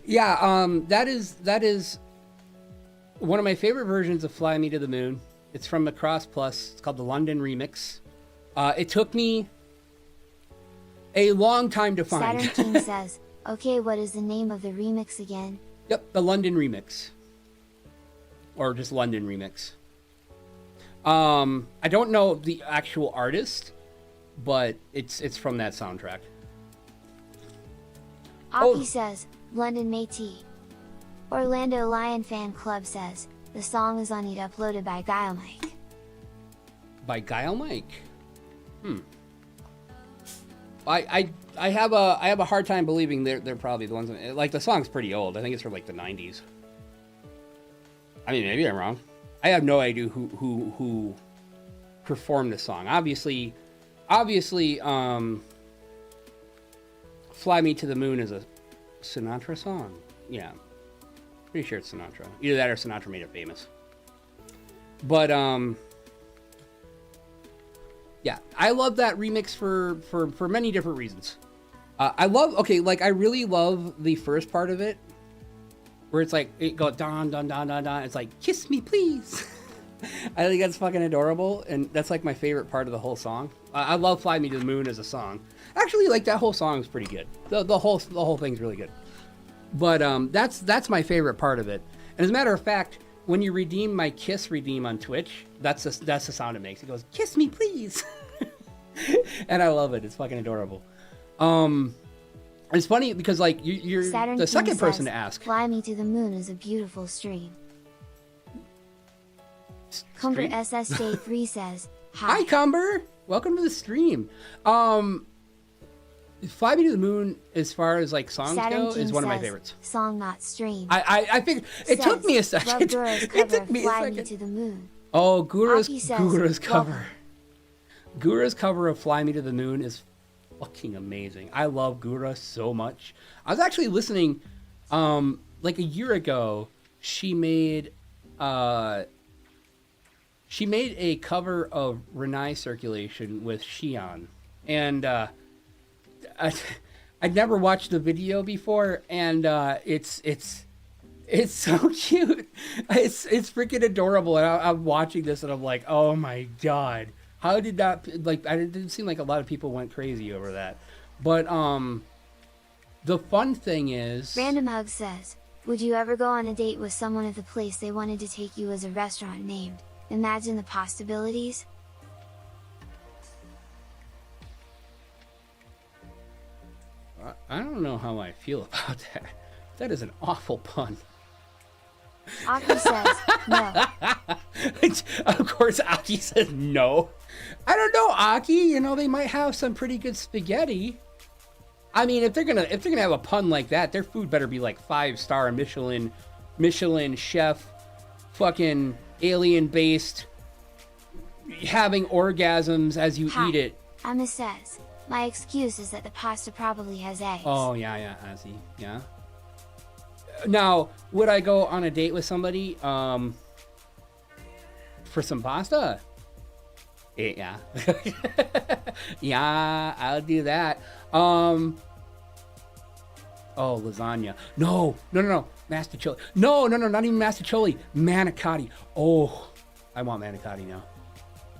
Yeah, that is one of my favorite versions of Fly Me to the Moon. It's from Macross Plus. It's called the London Remix. It took me a long time to find. Saturn King says, okay, what is the name of the remix again? Yep, the London Remix. Or just London Remix. I don't know the actual artist, but it's from that soundtrack. Aki says, London Métis. Orlando Lion Fan Club says, the song is on it, uploaded by Guile Mike. By Guile Mike? I have a hard time believing they're probably the ones, like, the song's pretty old. I think it's from like the 90s. I mean, maybe I'm wrong. I have no idea who performed the song. Obviously, Fly Me to the Moon is a Sinatra song. Yeah. Pretty sure it's Sinatra. Either that or Sinatra made it famous. But, yeah, I love that remix for many different reasons. I really love the first part of it, where it's like, it goes don, don, don, don, don. It's like, kiss me, please. I think that's fucking adorable, and that's like my favorite part of the whole song. I love Fly Me to the Moon as a song. Actually, like, that whole song is pretty good. The whole thing's really good. But that's my favorite part of it. And as a matter of fact, when you redeem my kiss redeem on Twitch, that's the sound it makes. It goes, "Kiss me, please," and I love it. It's fucking adorable. It's funny because like you're Saturn the King second person says, to ask. Fly Me to the Moon is a beautiful stream. Cumber Stream? SS Day 3 says, Hi. Hi, Cumber. Welcome to the stream. Fly Me to the Moon, as far as like songs Saturn go, King is one of my says, favorites. Song not stream. I think it took me a second. Love Gura's It cover took of me a Fly Me second. to the Moon. Oh, Gura's Aki says, cover. welcome. Gura's cover of Fly Me to the Moon is fucking amazing. I love Gura so much. I was actually listening like a year ago. She made a cover of Renai Circulation with Shion. And I'd never watched the video before, and it's so cute. It's freaking adorable. And I'm watching this and I'm like, oh my god. How did that, like, I didn't seem like a lot of people went crazy over that. But the fun thing is, Random Hug says, would you ever go on a date with someone if the place they wanted to take you was a restaurant named? Imagine the possibilities. I don't know how I feel about that. That is an awful pun. Aki says, no. Of course, Aki says no. I don't know, Aki. You know, they might have some pretty good spaghetti. I mean, if they're gonna have a pun like that, their food better be like 5-star Michelin chef, fucking alien-based, having orgasms as you Hi. eat it. Emma says, my excuse is that the pasta probably has eggs. Oh yeah, Ozzy, yeah. Now, would I go on a date with somebody for some pasta? Yeah. Yeah, I'll do that. Oh, lasagna. No. Masticcioli. No, not even masticcioli. Manicotti. Oh, I want manicotti now.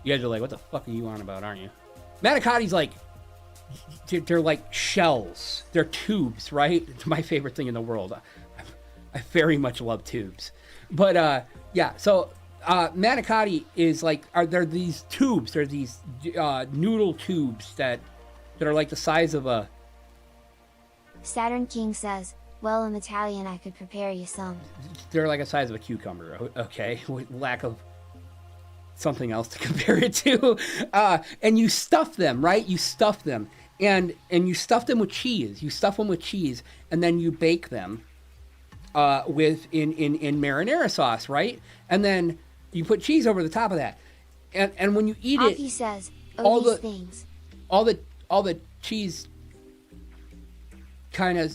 You guys are like, what the fuck are you on about, aren't you? Manicotti's like, they're like shells. They're tubes, right? It's my favorite thing in the world. I very much love tubes. But yeah, so manicotti is like, they're these tubes. They're these noodle tubes that are like the size of a... Saturn King says, well, in Italian I could prepare you some. They're like the size of a cucumber, okay? With lack of something else to compare it to. And you stuff them, right? You stuff them. And you stuff them with cheese. You stuff them with cheese, and then you bake them with in marinara sauce, right? And then you put cheese over the top of that. And when you eat Aki it, says, all these the- things. all the cheese kind of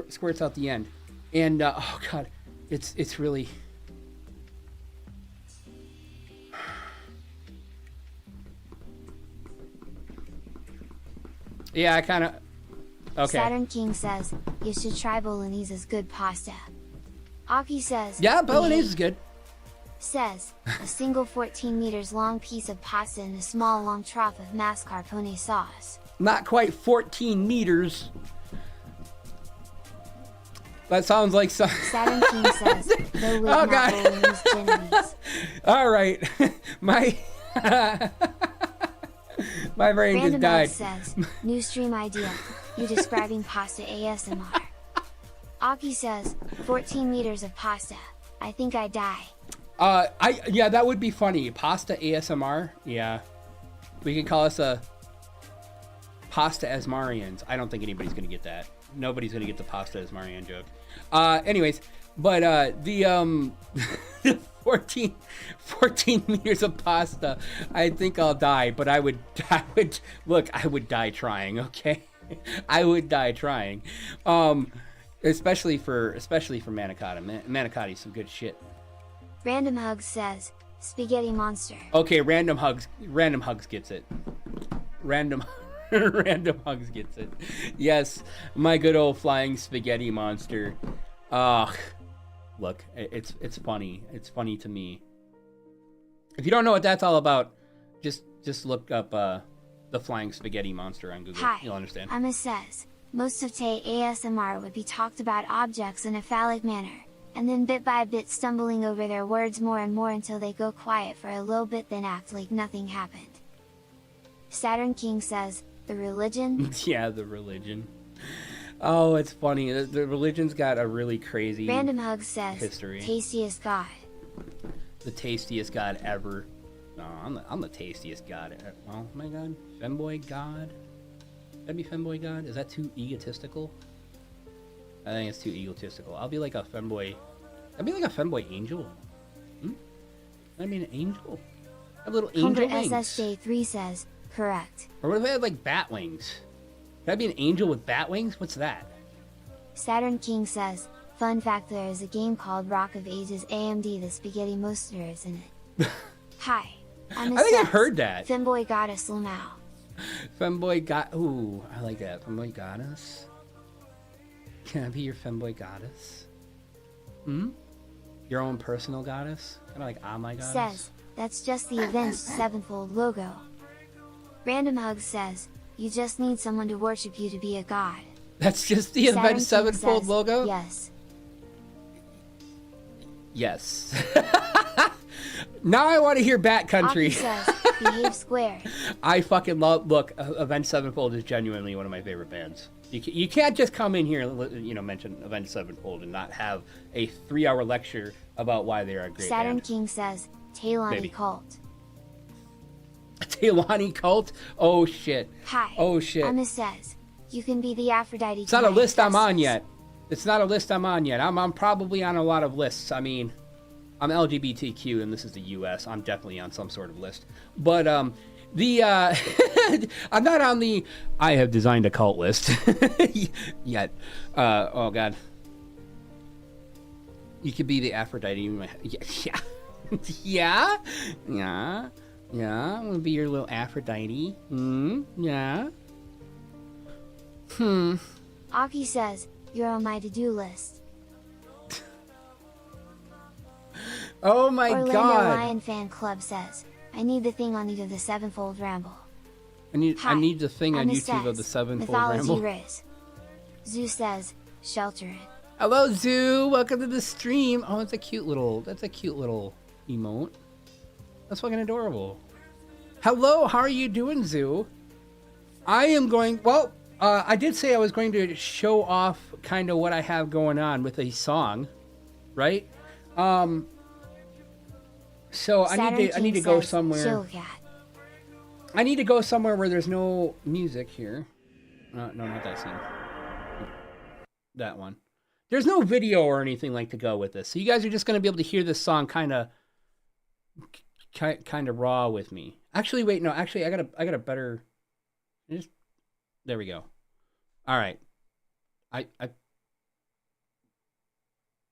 squirts out the end. And oh god, it's really... Yeah, I kind of... Okay. Saturn King says, you should try Bolognese's good pasta. Aki says, Yeah, Bolognese is good. Says, a single 14 meters long piece of pasta in a small long trough of mascarpone sauce. Not quite 14 meters. That sounds like some... Saturn King says, no way, Oh, not God. Bolognese Genovese. All right. My... My brain just Random died. Hug says, new stream idea, you describing pasta ASMR. Aki says, 14 meters of pasta, I think I die. Yeah, that would be funny. Pasta ASMR. Yeah. We could call us a Pasta Asmarians. I don't think anybody's going to get that. Nobody's going to get the Pasta Asmarian joke. Anyways, but the 14 meters of pasta, I think I'll die, but I would die trying, okay? I would die trying. Especially for manicotti. Manicotti's some good shit. Random Hug says, spaghetti monster. Okay, random hugs gets it. Random hugs gets it. Yes, my good old flying spaghetti monster. Look, it's funny. It's funny to me. If you don't know what that's all about, just look up the flying spaghetti monster on Google. Hi, You'll understand. Emma says, most of Tay ASMR would be talked about objects in a phallic manner. and then bit by bit stumbling over their words more and more until they go quiet for a little bit, then act like nothing happened. Saturn King says, the religion? Yeah, the religion. Oh, it's funny. The religion's got a really crazy Random Hug says, history. tastiest god. The tastiest god ever. No, I'm the tastiest god. Oh my god. Femboy god? That'd be Femboy god? Is that too egotistical? I think it's too egotistical. I'll be like a Femboy. I'd be like a Femboy angel. I'd be an angel. A little angel wings. SSJ3 says, correct. Or what if I had like bat wings? Could I be an angel with bat wings? What's that? Saturn King says, fun fact, there is a game called Rock of Ages AMD, the spaghetti monster is in it. Hi, I'm I think I've heard that. Femboy Goddess Lumao. Femboy god. Ooh, I like that. Femboy goddess. Can I be your femboy goddess? Your own personal goddess? Kind of like my goddess? Says, that's just the Avenged Sevenfold logo. Random Hug says, you just need someone to worship you to be a god. That's just the Saturn Avenged King Sevenfold says, logo? Yes. Yes. Now I want to hear Bat Country. Aki says, behave square. I fucking love. Look, Avenged Sevenfold is genuinely one of my favorite bands. You can't just come in here and mention Avenged Sevenfold and not have a 3-hour lecture about why they are a great Saturn band. King says, Taylani Baby. Cult. Taylani Cult? Oh shit. Hi. Oh shit. Emma says, you can be the Aphrodite. It's not a list I'm on yet. It's not a list I'm on yet. I'm probably on a lot of lists. I mean, I'm LGBTQ and this is the US. I'm definitely on some sort of list. But I'm not on the I have designed a cult list yet. Oh god. You could be the Aphrodite. Yeah. Yeah. Yeah. Yeah. I'm gonna be your little Aphrodite. Yeah. Aki says, you're on my to-do list. Oh my Orlando god. Lion Fan Club says, I need the thing on you of the Sevenfold Ramble. I need the thing on Emma YouTube of says, the Sevenfold Mythology Ramble. Riz. Zeus shelter it. Hello, Zoo. Welcome to the stream. Oh, that's a cute little emote. That's fucking adorable. Hello, how are you doing, Zoo? I am going. Well, I did say I was going to show off kind of what I have going on with a song, right? So I need to go somewhere. I need to go somewhere where there's no music here. No, not that scene. That one. There's no video or anything like to go with this. So you guys are just going to be able to hear this song kind of raw with me. Actually, wait, no. Actually, I got a better. There we go. All right.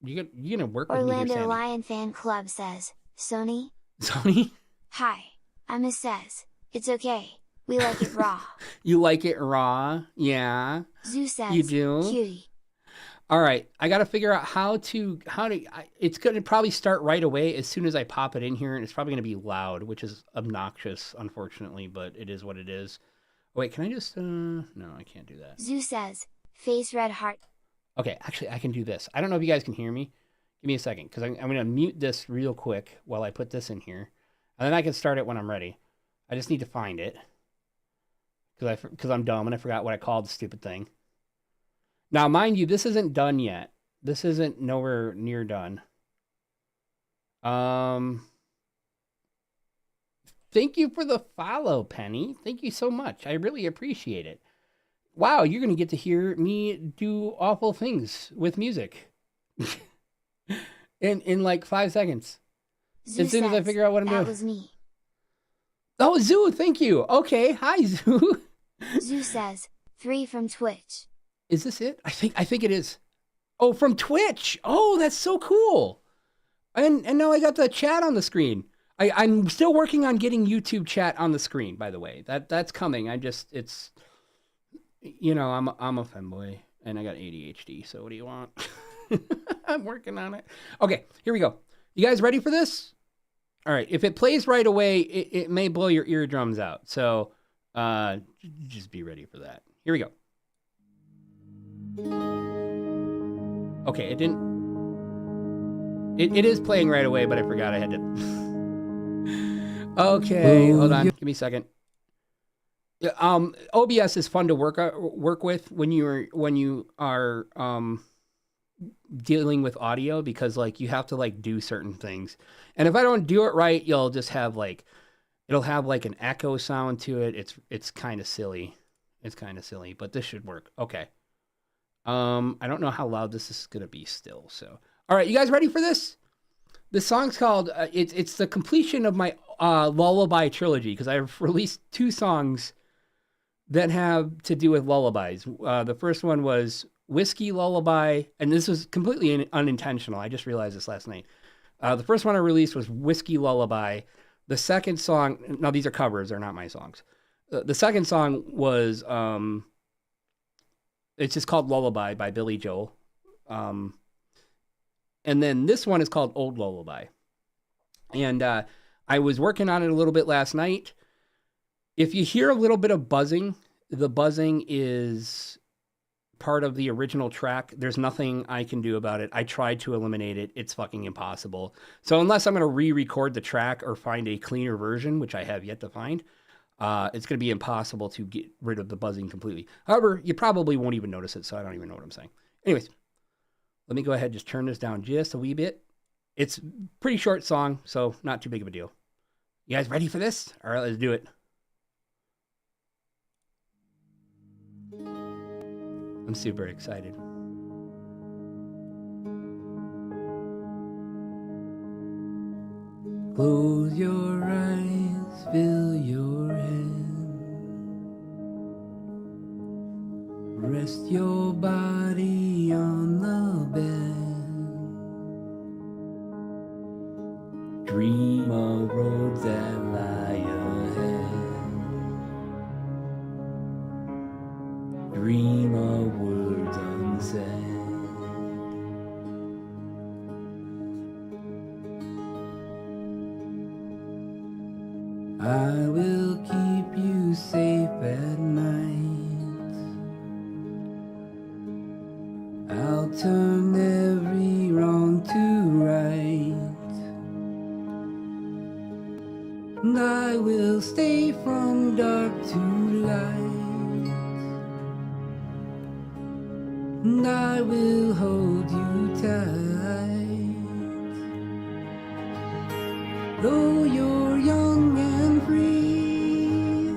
You gonna work with me here, Orlando Sammy? Lion Fan Club says, Sony? Hi, Emma says, it's okay. We like it raw. You like it raw? Yeah. Zeus says, You do? Cutie. All right, I got to figure out how to. It's going to probably start right away as soon as I pop it in here, and it's probably going to be loud, which is obnoxious, unfortunately, but it is what it is. Wait, can I just? No, I can't do that. Zeus says, face red heart. Okay, actually, I can do this. I don't know if you guys can hear me. Give me a second, because I'm going to mute this real quick while I put this in here, and then I can start it when I'm ready. I just need to find it, because I'm dumb and I forgot what I called the stupid thing. Now, mind you, this isn't done yet. This isn't nowhere near done. Thank you for the follow, Penny. Thank you so much. I really appreciate it. Wow, you're going to get to hear me do awful things with music. in like 5 seconds. Zeus as soon as I says, figure out what I'm doing. That was me. Oh, Zoo, thank you. Okay, hi, Zoo. Zeus says, 3 from Twitch. Is this it? I think it is. Oh, from Twitch. Oh, that's so cool. And now I got the chat on the screen. I'm still working on getting YouTube chat on the screen, by the way. That's coming. I'm a femboy and I got ADHD, so what do you want? I'm working on it. Okay, here we go. You guys ready for this? All right, if it plays right away, it may blow your eardrums out. So just be ready for that. Here we go. Okay, it didn't. It is playing right away, but I forgot I had to. Okay, hold on. Give me a second. Yeah, OBS is fun to work with when you are dealing with audio, because like you have to like do certain things, and if I don't do it right, you'll just have like it'll have like an echo sound to it. It's kind of silly. It's kind of silly, but this should work. Okay. I don't know how loud this is gonna be still. So, all right, you guys ready for this? This song's called. It's the completion of my lullaby trilogy, because I've released 2 songs that have to do with lullabies. The first one was Whiskey Lullaby, and this was completely unintentional. I just realized this last night. The first one I released was Whiskey Lullaby. The second song, now these are covers, they're not my songs. The second song was, it's just called Lullaby by Billy Joel. And then this one is called Old Lullaby. And I was working on it a little bit last night. If you hear a little bit of buzzing, the buzzing is part of the original track. There's nothing I can do about it. I tried to eliminate it. It's fucking impossible. So unless I'm going to re-record the track or find a cleaner version, which I have yet to find, it's going to be impossible to get rid of the buzzing completely. However, you probably won't even notice it, so I don't even know what I'm saying. Anyways, let me go ahead and just turn this down just a wee bit. It's a pretty short song, so not too big of a deal. You guys ready for this? All right, let's do it. I'm super excited. Close your eyes, fill your head. Rest your body on the bed. Dream of roads that lie ahead. Dream of words unsaid. I will keep you safe at night. I'll turn every wrong to right. And I will stay from dark to light. And I will hold you tight. Though you're young and free,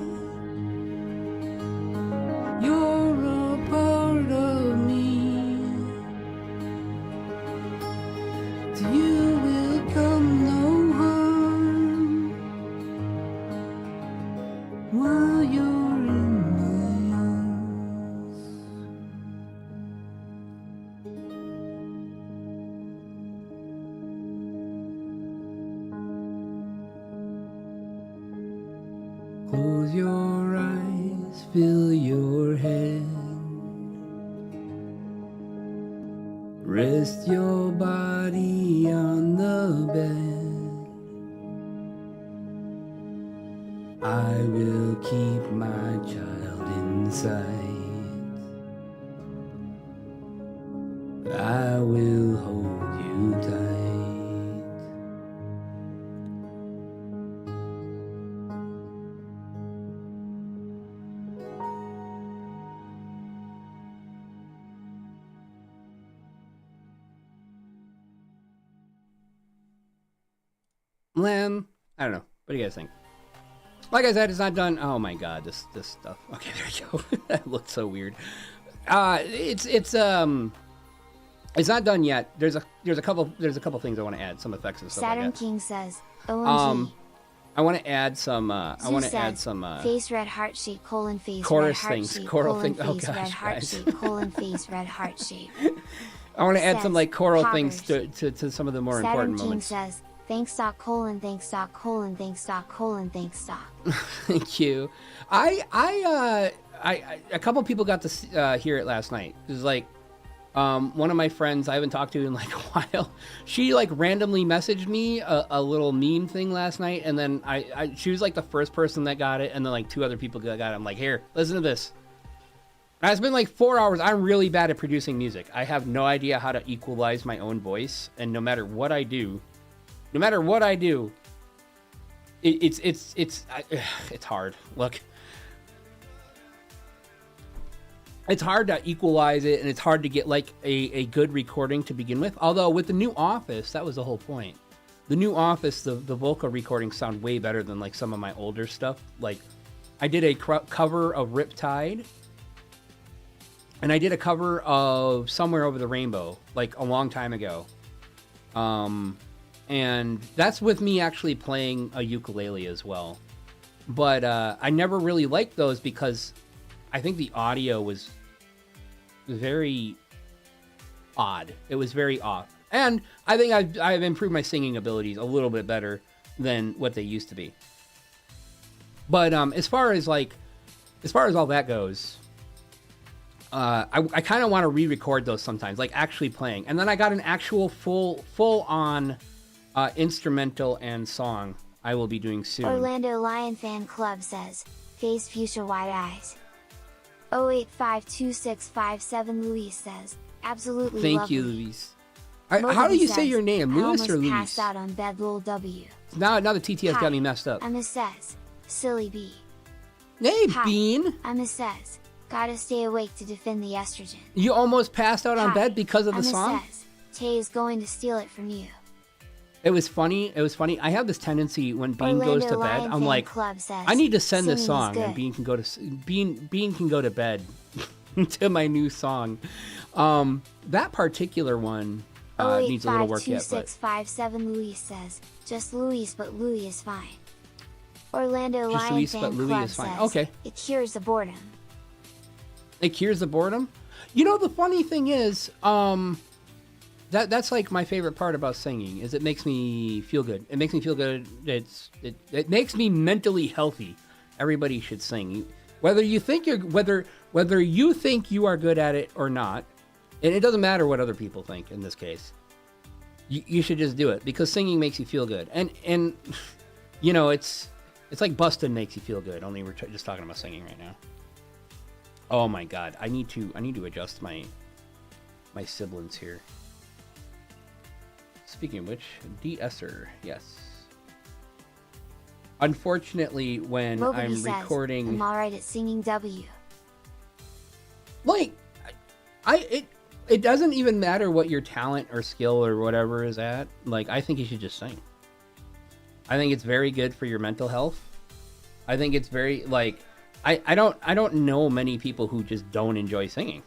you're a part of me. To you will come no harm while you're in my arms. Close your eyes, fill your head. Rest your body on the bed. I will keep my child inside. I will hold you tight. Lamb. I don't know. What do you guys think? Like I said, it's not done. Oh my god, this stuff. Okay, there you go. That looks so weird. It's not done yet. There's a couple things I want to add, some effects and stuff Saturn like that. King says, OMG. I want to add some. Face red heart shape colon face chorus red heart things. shape Choral colon things. Oh face red gosh, heart guys. shape colon face red heart shape. I want to add some Says, like choral Poggers. things to some of the more Saturn important King moments. says, thanks doc colon thanks doc colon thanks doc colon thanks doc. Thank you. I a couple people got to hear it last night. It was like one of my friends I haven't talked to in like a while. She like randomly messaged me a little meme thing last night, and then she was like the first person that got it, and then like 2 other people got it. I'm like, here, listen to this. It's been like 4 hours. I'm really bad at producing music. I have no idea how to equalize my own voice, and no matter what I do, it's hard. Look, it's hard to equalize it, and it's hard to get like a good recording to begin with. Although with the new Office, that was the whole point. The new Office, the vocal recordings sound way better than like some of my older stuff. Like I did a cover of Riptide, and I did a cover of Somewhere Over the Rainbow like a long time ago. And that's with me actually playing a ukulele as well. But I never really liked those because I think the audio was very odd. It was very off. And I think I've improved my singing abilities a little bit better than what they used to be. But as far as all that goes, I kind of want to re-record those sometimes, like actually playing. And then I got an actual full-on instrumental and song I will be doing soon. Orlando Lion Fan Club says, Face Fuchsia Wide Eyes. 08526557 Luis says, absolutely Thank lovely. you, Luis. How do you say your name, Luis or Luis? I almost passed out on bed, lil W. Now the TTS Hi, got me messed up. Emma says, silly bee. Hey, Hi, Bean. Emma says, gotta stay awake to defend the estrogen. You almost passed out on Hi, bed because of the Emma song? says, Tay is going to steal it from you. It was funny. I have this tendency when Bean Orlando goes to bed, Lion I'm Fan like, Club says, I need to send this singing is song, and good. Bean can go to bed to my new song. That particular one needs a little work yet. But 08526557 Luis says, just Luis, but Louis is fine. Orlando Just Lion Luis, Fan but Louis Club is fine. says, Okay. it cures the boredom. It cures the boredom. You know, the funny thing is, that's like my favorite part about singing is it makes me feel good. It makes me feel good. It makes me mentally healthy. Everybody should sing. Whether you think you are good at it or not, and it doesn't matter what other people think in this case. You should just do it because singing makes you feel good. And you know, it's like busting makes you feel good. Only we're just talking about singing right now. Oh my god, I need to adjust my sibilants here. Speaking of which, de-esser, yes. Unfortunately, when Moby I'm says, recording, I'm alright at singing W. like, it doesn't even matter what your talent or skill or whatever is at. Like, I think you should just sing. I think it's very good for your mental health. I think it's very, like, I don't know many people who just don't enjoy singing.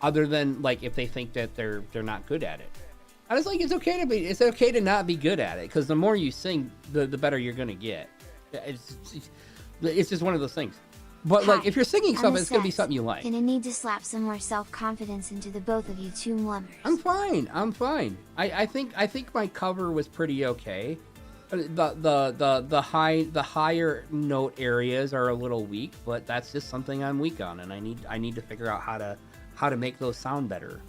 Other than like if they think that they're not good at it. I was like, it's okay to not be good at it, because the more you sing, the better you're gonna get. It's just one of those things. But like, if you're singing stuff, it's gonna be something you like. Gonna need to slap some more self-confidence into the both of you two mlummers. I'm fine. I think my cover was pretty okay. The higher note areas are a little weak, but that's just something I'm weak on, and I need to figure out how to make those sound better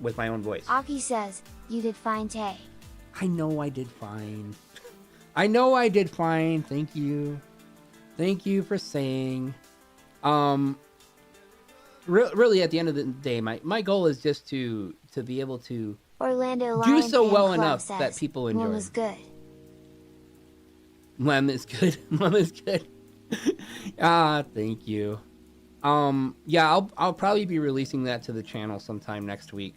with my own voice. Aki says, you did fine, Tay. I know I did fine. Thank you for saying. Really at the end of the day, my goal is just to be able to Orlando do Lion so Fan well Club enough says, that people enjoy. One was good. Mom is good. Thank you. Yeah, I'll probably be releasing that to the channel sometime next week,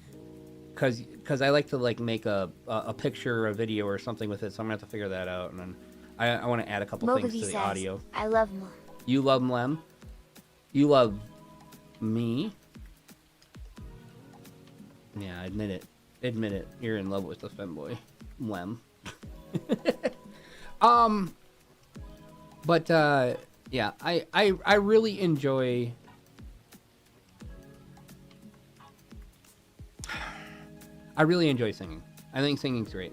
cause I like to like make a picture, a video, or something with it. So I'm gonna have to figure that out, and then I want to add a couple things to the says, audio. I love Mlem. You love Mlem. You love me. Yeah, admit it. You're in love with the femboy, Mlem. But yeah, I really enjoy. I really enjoy singing. I think singing's great.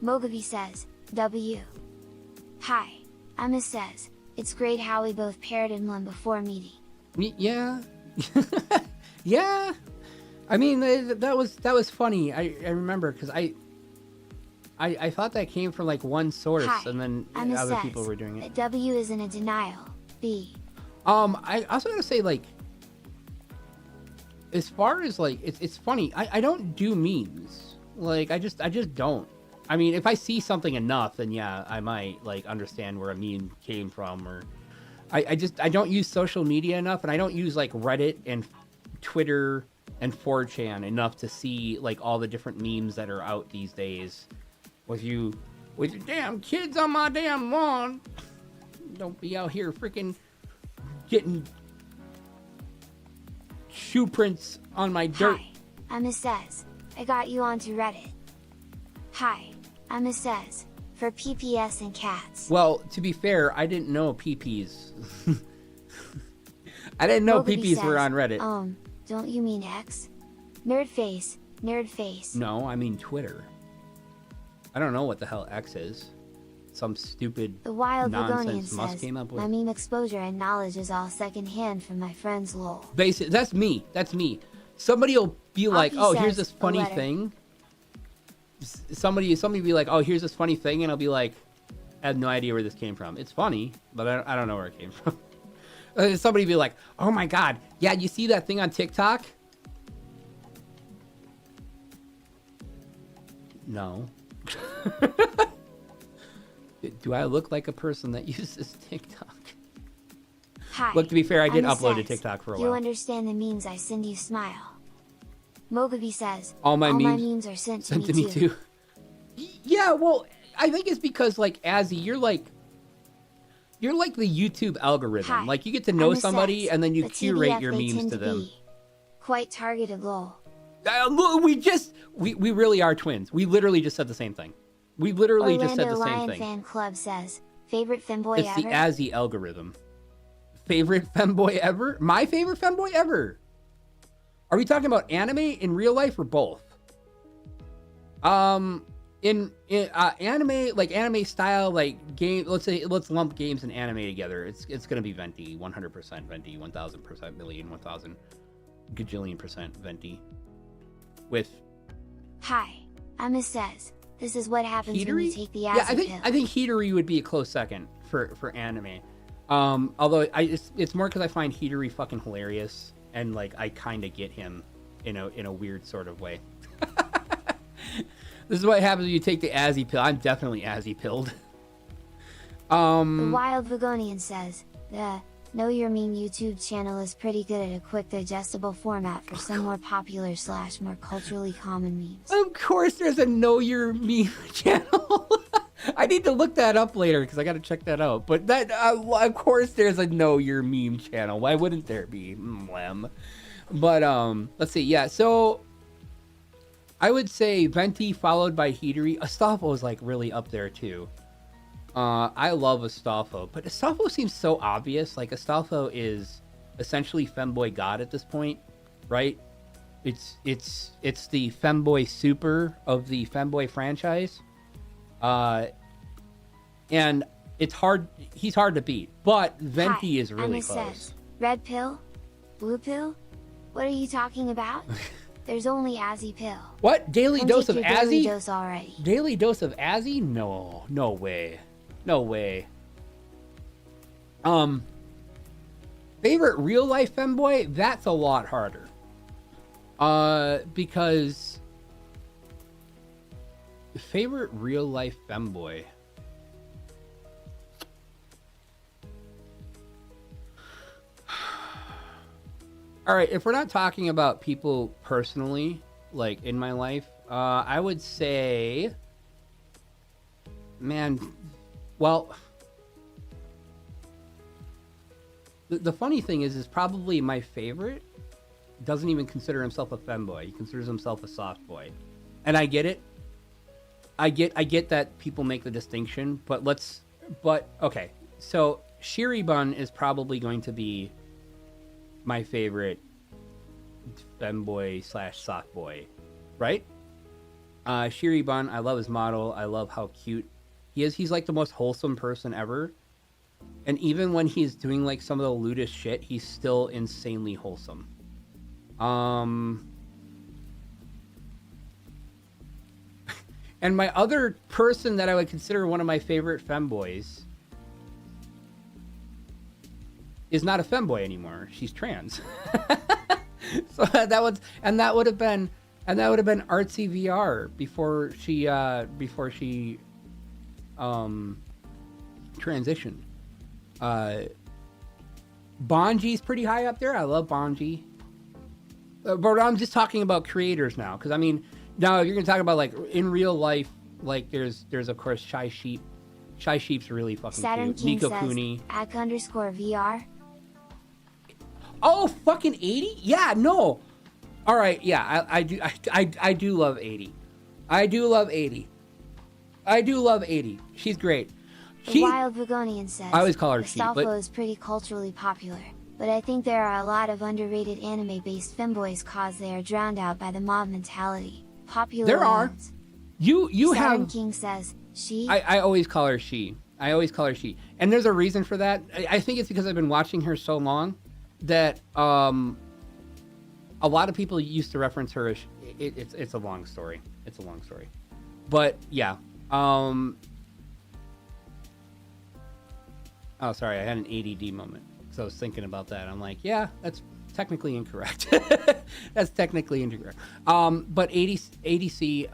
Mogavi says, W. Hi. Emma says, it's great how we both parroted Mlem before meeting. Yeah. Yeah. I mean, that was funny. I remember, because I thought that came from like one source. Hi. And then Emma other says, people were doing it. that W is in a denial. B. I also gotta say, like, as far as like, it's funny. I don't do memes. Like, I just don't. I mean, if I see something enough, then yeah, I might like understand where a meme came from. Or I don't use social media enough, and I don't use like Reddit and Twitter and 4chan enough to see like all the different memes that are out these days. With your damn kids on my damn lawn. Don't be out here freaking getting shoe prints on my dirt. Hi, I'm Says. I got you onto Reddit. Hi, I'm Says. For PPS and cats. Well, to be fair, I didn't know PPs. I didn't know Nobody PPs were says, on Reddit. Don't you mean X? Nerdface, nerdface. No, I mean Twitter. I don't know what the hell X is. Some stupid The Wild Ligonian nonsense Musk says, came up with. my meme exposure and knowledge is all secondhand from my friends lol. Basic. That's me. That's me. Somebody will be like, Alfie "Oh, says, here's this a funny letter. thing." Somebody be like, "Oh, here's this funny thing," and I'll be like, "I have no idea where this came from. It's funny, but I don't know where it came from." Somebody be like, "Oh my god, yeah, you see that thing on TikTok?" No. Do I look like a person that uses TikTok? Hi. Look, to be fair, I did I'm upload to Says. TikTok for a You while. understand the memes I send you smile. Mogaby says, All my memes are sent to me too. Yeah, well, I think it's because like Azzy, you're like the YouTube algorithm. Hi, Like you get to know I'm somebody Says. and then you The curate TBF your they memes tend to them. be quite targeted lol. Look, we really are twins. We literally just said the same thing. We literally Orlando just said the Lion same thing. Fan Club says, favorite Femboy It's ever? the Azzy algorithm. Favorite femboy ever? My favorite femboy ever. Are we talking about anime in real life or both? In anime, like anime style, like game. Let's lump games and anime together. It's gonna be Venti, 100% Venti, 1000% million, 1000 gajillion% Venti. With Hi, I'm Says. This is what happens when you Hitari? take the Yeah, acid pill. I think Hitari would be a close second for anime. Although it's more because I find Hitari fucking hilarious, and like I kind of get him in a weird sort of way. This is what happens when you take the Azzy pill. I'm definitely Azzy pilled. The Wild Ligonian says, the Know Your Meme YouTube channel is pretty good at a quick digestible format for some more popular / more culturally common memes. Of course, there's a Know Your Meme channel. I need to look that up later because I got to check that out. But that, of course, there's a Know Your Meme channel. Why wouldn't there be? But let's see. Yeah, so I would say Venti followed by Hitari. Astolfo is like really up there too. I love Astolfo, but Astolfo seems so obvious. Like Astolfo is essentially Femboy God at this point, right? It's the Femboy Super of the Femboy franchise. And it's hard. He's hard to beat, but Venti Hi, is really I'm close. Says, red pill? Blue pill? What are you talking about? There's only Azzy pill. What? Daily Come dose take of your daily Azzy? dose already. Daily dose of Azzy? No way. No way. Favorite real life femboy? That's a lot harder. Because favorite real life femboy. All right, if we're not talking about people personally, like in my life, I would say, man, well, the funny thing is probably my favorite doesn't even consider himself a femboy. He considers himself a soft boy, and I get it. I get that people make the distinction, but okay. So Shiribun is probably going to be my favorite femboy / soft boy, right? Shiribun, I love his model. I love how cute he is. He's like the most wholesome person ever. And even when he's doing like some of the lewdest shit, he's still insanely wholesome. And my other person that I would consider one of my favorite femboys is not a femboy anymore. She's trans. So that would have been artsy VR before she transitioned. Bonji's pretty high up there. I love Bonji. But I'm just talking about creators now, because I mean, now if you're gonna talk about like in real life, like there's of course Shy Sheep. Shy Sheep's really fucking Saturn cute. King Nico says, Cooney. @_VR. Oh, fucking 80? Yeah, no. All right, yeah, I do love 80. I do love 80. She's great. The Wild Vagonian says, I always call her Sheep, Astolfo but is pretty culturally popular, but I think there are a lot of underrated anime-based femboys cause they are drowned out by the mob mentality. Popular there are. ones. You Saturn have. King says, she. I always call her she. And there's a reason for that. I think it's because I've been watching her so long that a lot of people used to reference her as it's a long story. But yeah. Oh, sorry, I had an ADD moment. So I was thinking about that. I'm like, yeah, that's technically incorrect. But ADC,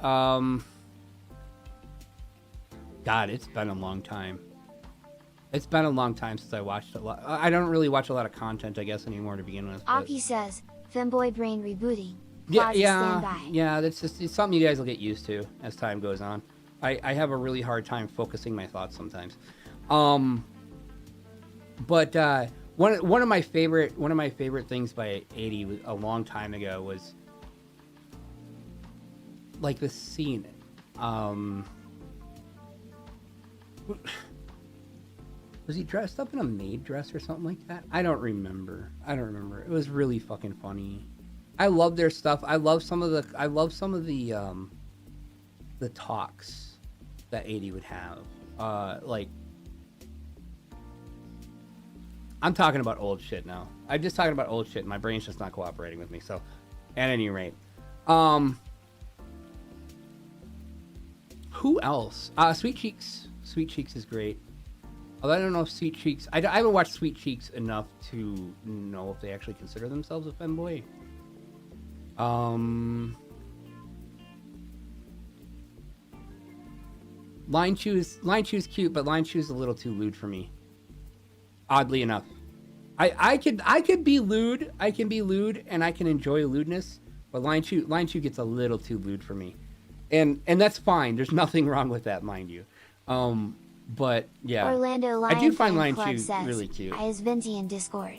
God, it's been a long time. It's been a long time since I watched a lot. I don't really watch a lot of content, I guess, anymore to begin with. Aki says, femboy brain rebooting. Yeah, Stand by. that's just it's something you guys will get used to as time goes on. I have a really hard time focusing my thoughts sometimes. But one of my favorite things by 80 a long time ago was like this scene. Was he dressed up in a maid dress or something like that? I don't remember. It was really fucking funny. I love their stuff. I love some of the talks that 80 would have. Like, I'm talking about old shit now. I'm just talking about old shit. My brain's just not cooperating with me. So, at any rate, who else? Sweet Cheeks. Sweet Cheeks is great. Although I don't know if Sweet Cheeks... I haven't watched Sweet Cheeks enough to know if they actually consider themselves a femboy. Line Chew's cute, but Line Chew's a little too lewd for me. Oddly enough. I could be lewd. I can be lewd, and I can enjoy lewdness, but Line Chew gets a little too lewd for me. And that's fine. There's nothing wrong with that, mind you. But yeah, Orlando Lion I do find Fan Line Club Chew says, really cute. I is Venti in Discord.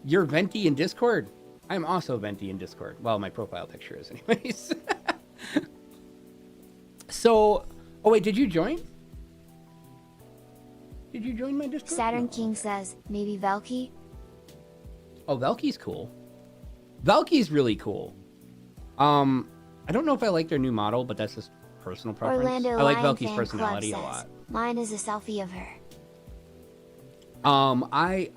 You're Venti in Discord? I'm also Venti in Discord. Well, my profile picture is anyways. So, oh wait, did you join? Did you join my Discord? Saturn King says, maybe Velky? Oh, Velky's cool. Velky's really cool. I don't know if I like their new model, but that's just personal preference. Orlando I like Lion Velky's Fan personality Club a lot. says, mine is a selfie of her. I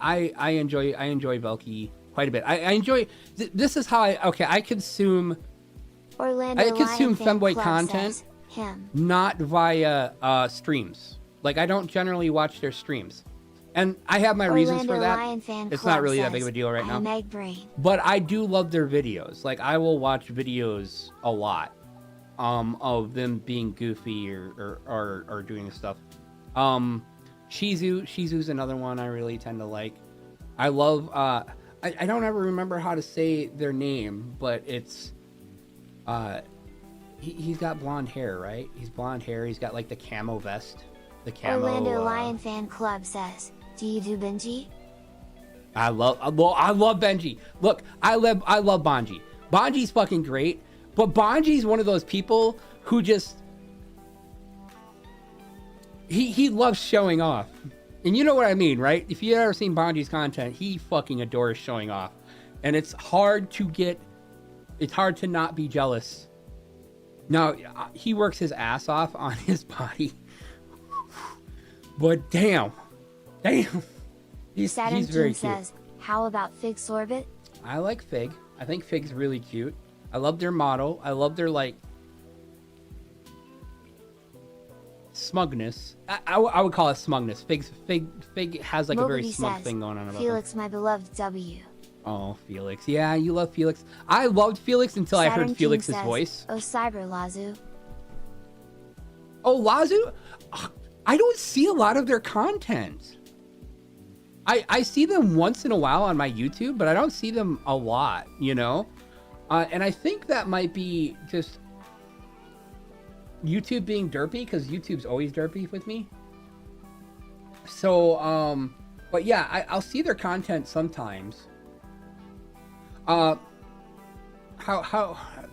enjoy Velky quite a bit. I enjoy. This is how I consume. Orlando I consume Lion Fan femboy Club content, says, him. not via streams. Like I don't generally watch their streams, and I have my reasons for that. Lion Fan It's Club not really that says, big of a deal right now. I'm egg brain. But I do love their videos. Like I will watch videos a lot, of them being goofy or doing stuff. Shizu's another one I really tend to like. I love. I don't ever remember how to say their name, but it's. He's got blonde hair, right? He's blonde hair. He's got like the camo vest. The camo. Orlando Lion Fan Club says, do you do Benji? I love Benji. Look, I love Bonji. Bonji's fucking great, but Bonji's one of those people who just he loves showing off. And you know what I mean, right? If you've ever seen Bonji's content, he fucking adores showing off. And it's hard to not be jealous. Now, he works his ass off on his body. But damn. He's very cute. Says, how about Fig Sorbet? I like Fig. I think Fig's really cute. I love their model. I love their smugness. I would call it smugness. Fig has like a very Mobity smug says, thing going on about him. Felix, my beloved W. Oh, Felix. Yeah, you love Felix. I loved Felix until I Saturn heard Felix's King says, voice. Oh, Cyber Lazu. Oh, Lazu? Ugh, I don't see a lot of their content. I see them once in a while on my YouTube, but I don't see them a lot, you know? And I think that might be just YouTube being derpy, because YouTube's always derpy with me. So, but yeah, I'll see their content sometimes.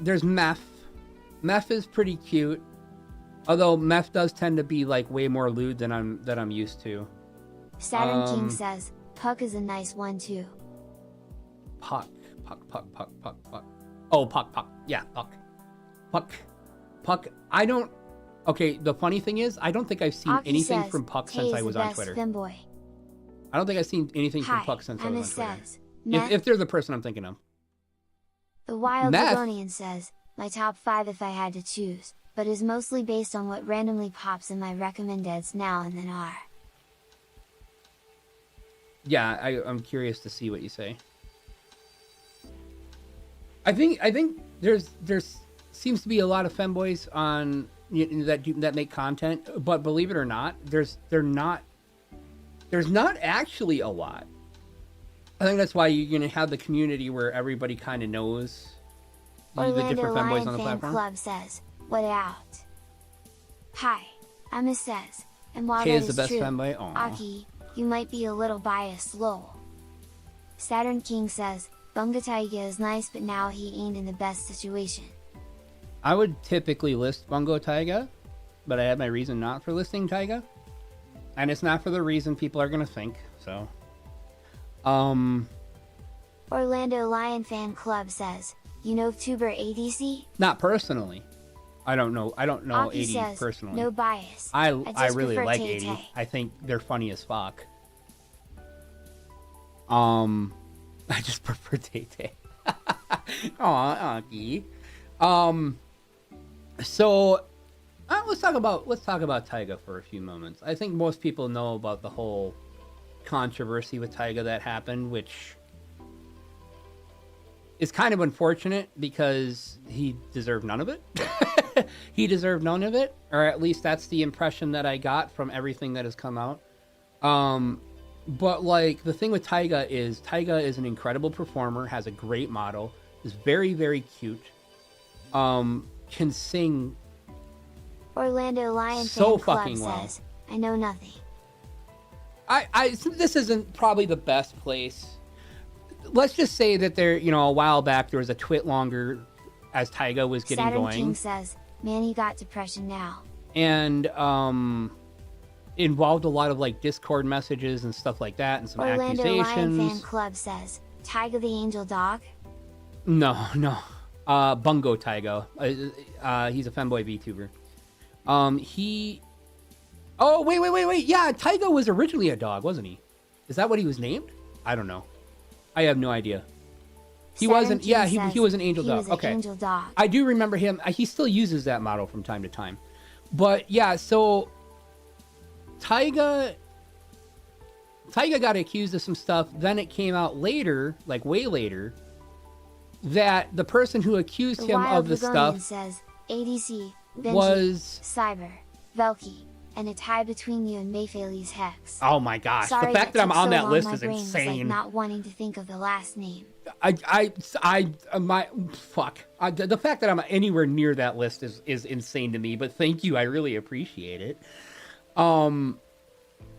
There's Meth. Meth is pretty cute. Although Meth does tend to be like way more lewd than I'm used to. Saturn King says, Puck is a nice one too. Puck. Oh, Puck. Yeah, Puck. I don't. Okay, the funny thing is, I don't think I've seen Aki anything says, from Puck Tay since is I was the on best Twitter. Femboy. I don't think I've seen anything from Hi, Puck since I Emma was on Twitter. says, Meth, If they're the person I'm thinking of. the Wild Meth. Ligonian says, my top 5 if I had to choose, but is mostly based on what randomly pops in my recommendeds now and then are. Yeah, I'm curious to see what you say. I think there's seems to be a lot of femboys on that make content, but believe it or not, there's not actually a lot. I think that's why you're gonna have the community where everybody kind of knows the Orlando different femboys Lion on the Fan platform. Club says, what out? Hi, Emma says, and while Kay that is the is best true, femboy. Aw. Aki, you might be a little biased, lol. Saturn King says, Bunga Taiga is nice but now he ain't in the best situation. I would typically list Bungo Taiga, but I had my reason not for listing Taiga. And it's not for the reason people are going to think, so. Orlando Lion Fan Club says, you know Tuber ADC? Not personally. I don't know Aki 80 says, personally. no bias. I just really prefer like Tay 80. Tay. I think they're funny as fuck. I just prefer Tay Tay. Aw, Aki. So let's talk about Taiga for a few moments. I think most people know about the whole controversy with Taiga that happened, which is kind of unfortunate because he deserved none of it. He deserved none of it, or at least that's the impression that I got from everything that has come out. But like the thing with Taiga is an incredible performer, has a great model, is very, very cute, can sing Orlando Lion so Fan Club fucking well. says, I know nothing. This isn't probably the best place. Let's just say that there, a while back there was a twit longer as Taiga was getting Saturn going, King says, man, he got depression now. and involved a lot of like Discord messages and stuff like that, and some Orlando Lion Fan accusations. Club says, Taiga the Angel Dog? No. Bungo Taiga. He's a femboy VTuber. Oh, wait. Yeah, Taiga was originally a dog, wasn't he? Is that what he was named? I don't know. I have no idea. He Saturn wasn't. King Yeah, says, he was an angel he dog. was an Okay. angel dog. I do remember him. He still uses that model from time to time. But yeah, so Taiga got accused of some stuff. Then it came out later, like way later, that the person who accused The him Wild of the Ligonian stuff says, ADC, Benji, was... Cyber, Velky, and a tie between you and Mayfaily's Hex. Oh my gosh. Sorry The fact that I'm took on so that long, list my is brain was, like, insane. not wanting to think of the last name. The fact that I'm anywhere near that list is insane to me, but thank you. I really appreciate it.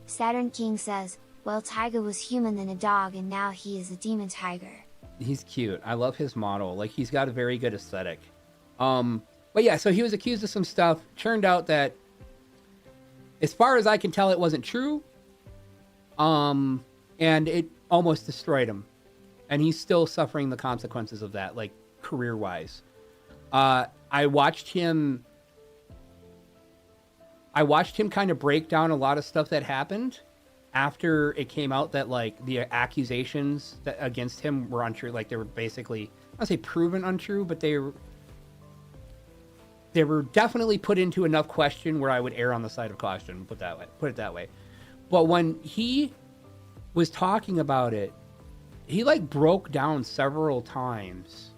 Saturn King says, well, Taiga was human then a dog and now he is a demon tiger. He's cute. I love his model. Like, he's got a very good aesthetic. But yeah, so he was accused of some stuff. Turned out that, as far as I can tell, it wasn't true. And it almost destroyed him. And he's still suffering the consequences of that, like, career-wise. I watched him kind of break down a lot of stuff that happened after it came out that, like, the accusations that against him were untrue. Like, they were basically, I don't say proven untrue, but they were, they were definitely put into enough question where I would err on the side of caution. Put it that way. But when he was talking about it, he like broke down several times.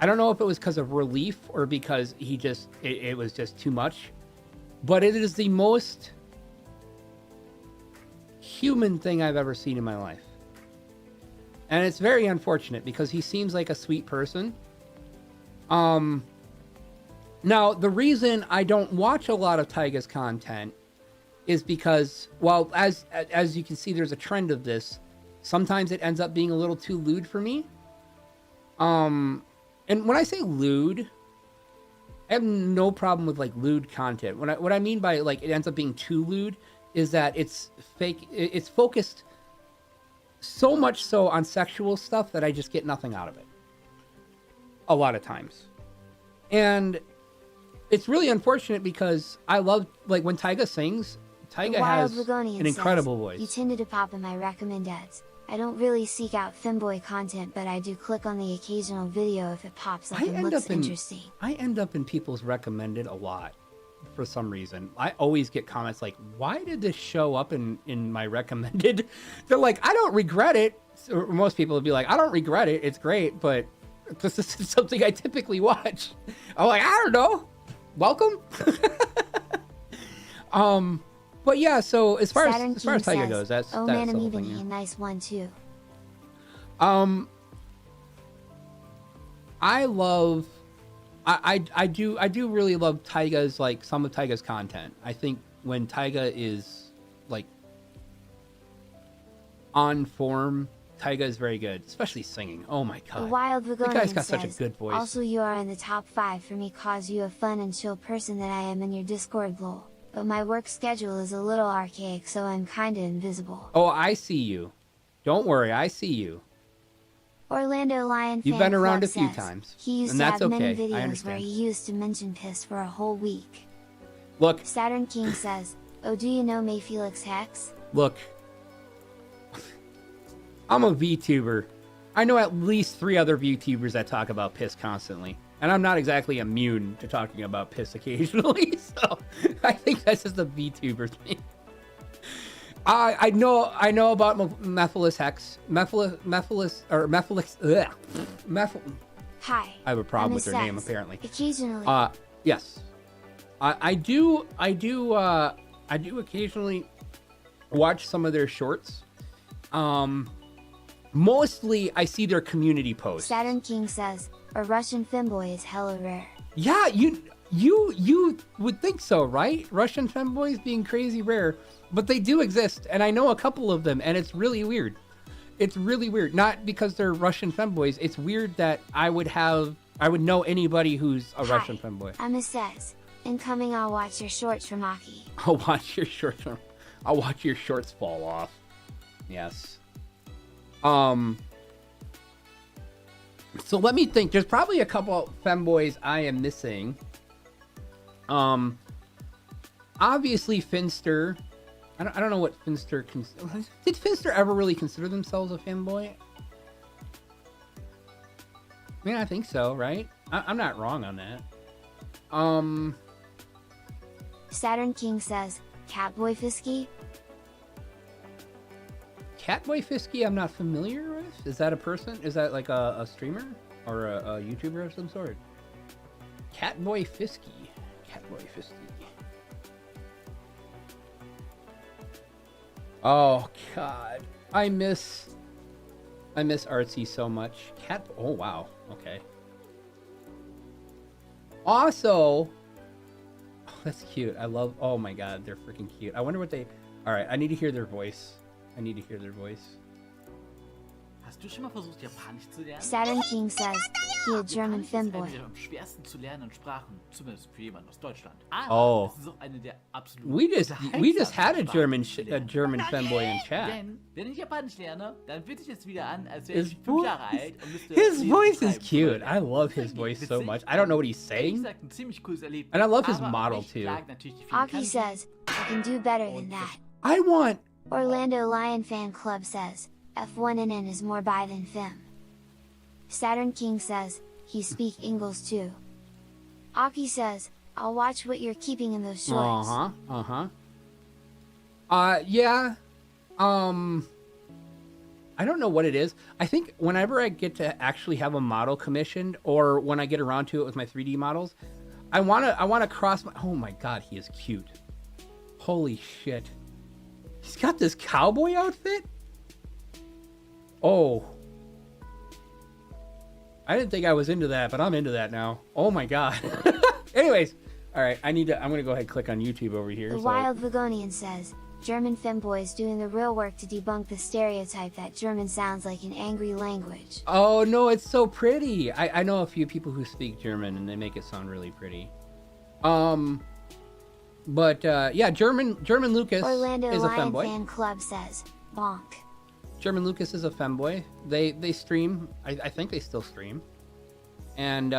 I don't know if it was because of relief or because it was just too much, but it is the most human thing I've ever seen in my life. And it's very unfortunate because he seems like a sweet person. Now, the reason I don't watch a lot of Taiga's content is because, well, as you can see, there's a trend of this. Sometimes it ends up being a little too lewd for me. And when I say lewd, I have no problem with like lewd content. What I mean by like it ends up being too lewd is that it's fake. It's focused so much so on sexual stuff that I just get nothing out of it. A lot of times. And it's really unfortunate because I love, like, when Taiga sings, Taiga has an incredible voice. You tended to pop in my recommendeds. I don't really seek out Femboy content, but I do click on the occasional video if it pops up and looks interesting. I end up in people's recommended a lot for some reason. I always get comments like, why did this show up in my recommended? They're like, I don't regret it. Or most people would be like, I don't regret it. It's great, but this is something I typically watch. I'm like, I don't know. Welcome. But yeah, so as far as Taiga goes, that's oh that's man, the I'm whole even thing, yeah. a nice one too. I do really love Taiga's, like, some of Taiga's content. I think when Taiga is like on form, Taiga is very good, especially singing. Oh my god, The Wild that Vagonian guy's got says, such a good voice. Also, you are in the top 5 for me cause you a fun and chill person that I am in your Discord lol. But my work schedule is a little archaic, so I'm kinda invisible. Oh, I see you. Don't worry, I see you. Orlando Lion You've Fan been around Club a few says, times, he used and to that's have many okay. I videos where understand. he used to mention piss for a whole week. Look, Saturn King says, oh, do you know May Felix Hex? look. I'm a VTuber. I know at least 3 other VTubers that talk about piss constantly. And I'm not exactly immune to talking about piss occasionally, so I think that's just a VTuber thing. I know about Mephilis Hex. Hi. I have a problem I'm with their Seth. name, apparently. Occasionally. Yes. I do occasionally watch some of their shorts. Mostly I see their community posts. Saturn King says, a Russian femboy is hella rare. Yeah, you would think so, right? Russian femboys being crazy rare, but they do exist, and I know a couple of them, and it's really weird. It's really weird. Not because they're Russian femboys. It's weird that I would know anybody who's a Russian femboy. I'm says, incoming, I'll watch your shorts from Aki. I'll watch your shorts fall off. Yes. So let me think. There's probably a couple femboys I am missing. Obviously Finster. I don't know what Finster did Finster ever really consider themselves a femboy? I mean, I think so, right? I'm not wrong on that. Saturn King says, Catboy Fisky? Catboy Fisky, I'm not familiar with. Is that a person? Is that like a streamer or a YouTuber of some sort? Catboy Fisky. Catboy Fisky. Oh god, I miss Artsy so much. Oh wow. Okay. Also, oh, that's cute. I love. Oh my god, they're freaking cute. I wonder what they. All right, I need to hear their voice. Hast du schon mal versucht, Japanisch zu lernen? Saturn King says, he a German Japanisch ist eine femboy. der am schwersten zu lernenden Sprachen, zumindest für jemanden aus Deutschland. Oh. Es ist auch eine der absolut We just had a German Sprachen femboy in chat. Denn, wenn ich Japanisch lerne, dann fühlt sich es wieder an, als wäre His ich 5 Jahre alt und müsste His lesen, voice is schreiben, cute. schreiben. I love his voice so much. I don't know what he's Ehrlich saying. gesagt, ein ziemlich cooles Erlebnis. And I love his Aber model, mich too. plagen natürlich die vielen Aki Kanten. says, I can do better than that. I want. Orlando Lion Fan Club says, F1NN is more bi than fem. Saturn King says, he speak English too. Aki says, I'll watch what you're keeping in those shorts. Yeah. I don't know what it is. I think whenever I get to actually have a model commissioned, or when I get around to it with my 3D models, I wanna cross my. Oh my god, he is cute. Holy shit. He's got this cowboy outfit? Oh. I didn't think I was into that, but I'm into that now. Oh my god. Anyways, all right, I'm gonna go ahead and click on YouTube over here. The Wild Vagonian says, German femboys doing the real work to debunk the stereotype that German sounds like an angry language. Oh no, it's so pretty. I know a few people who speak German and they make it sound really pretty. But yeah, German Lucas Orlando is a Lion femboy. Fan Club says, bonk. German Lucas is a femboy. They stream. I think they still stream. And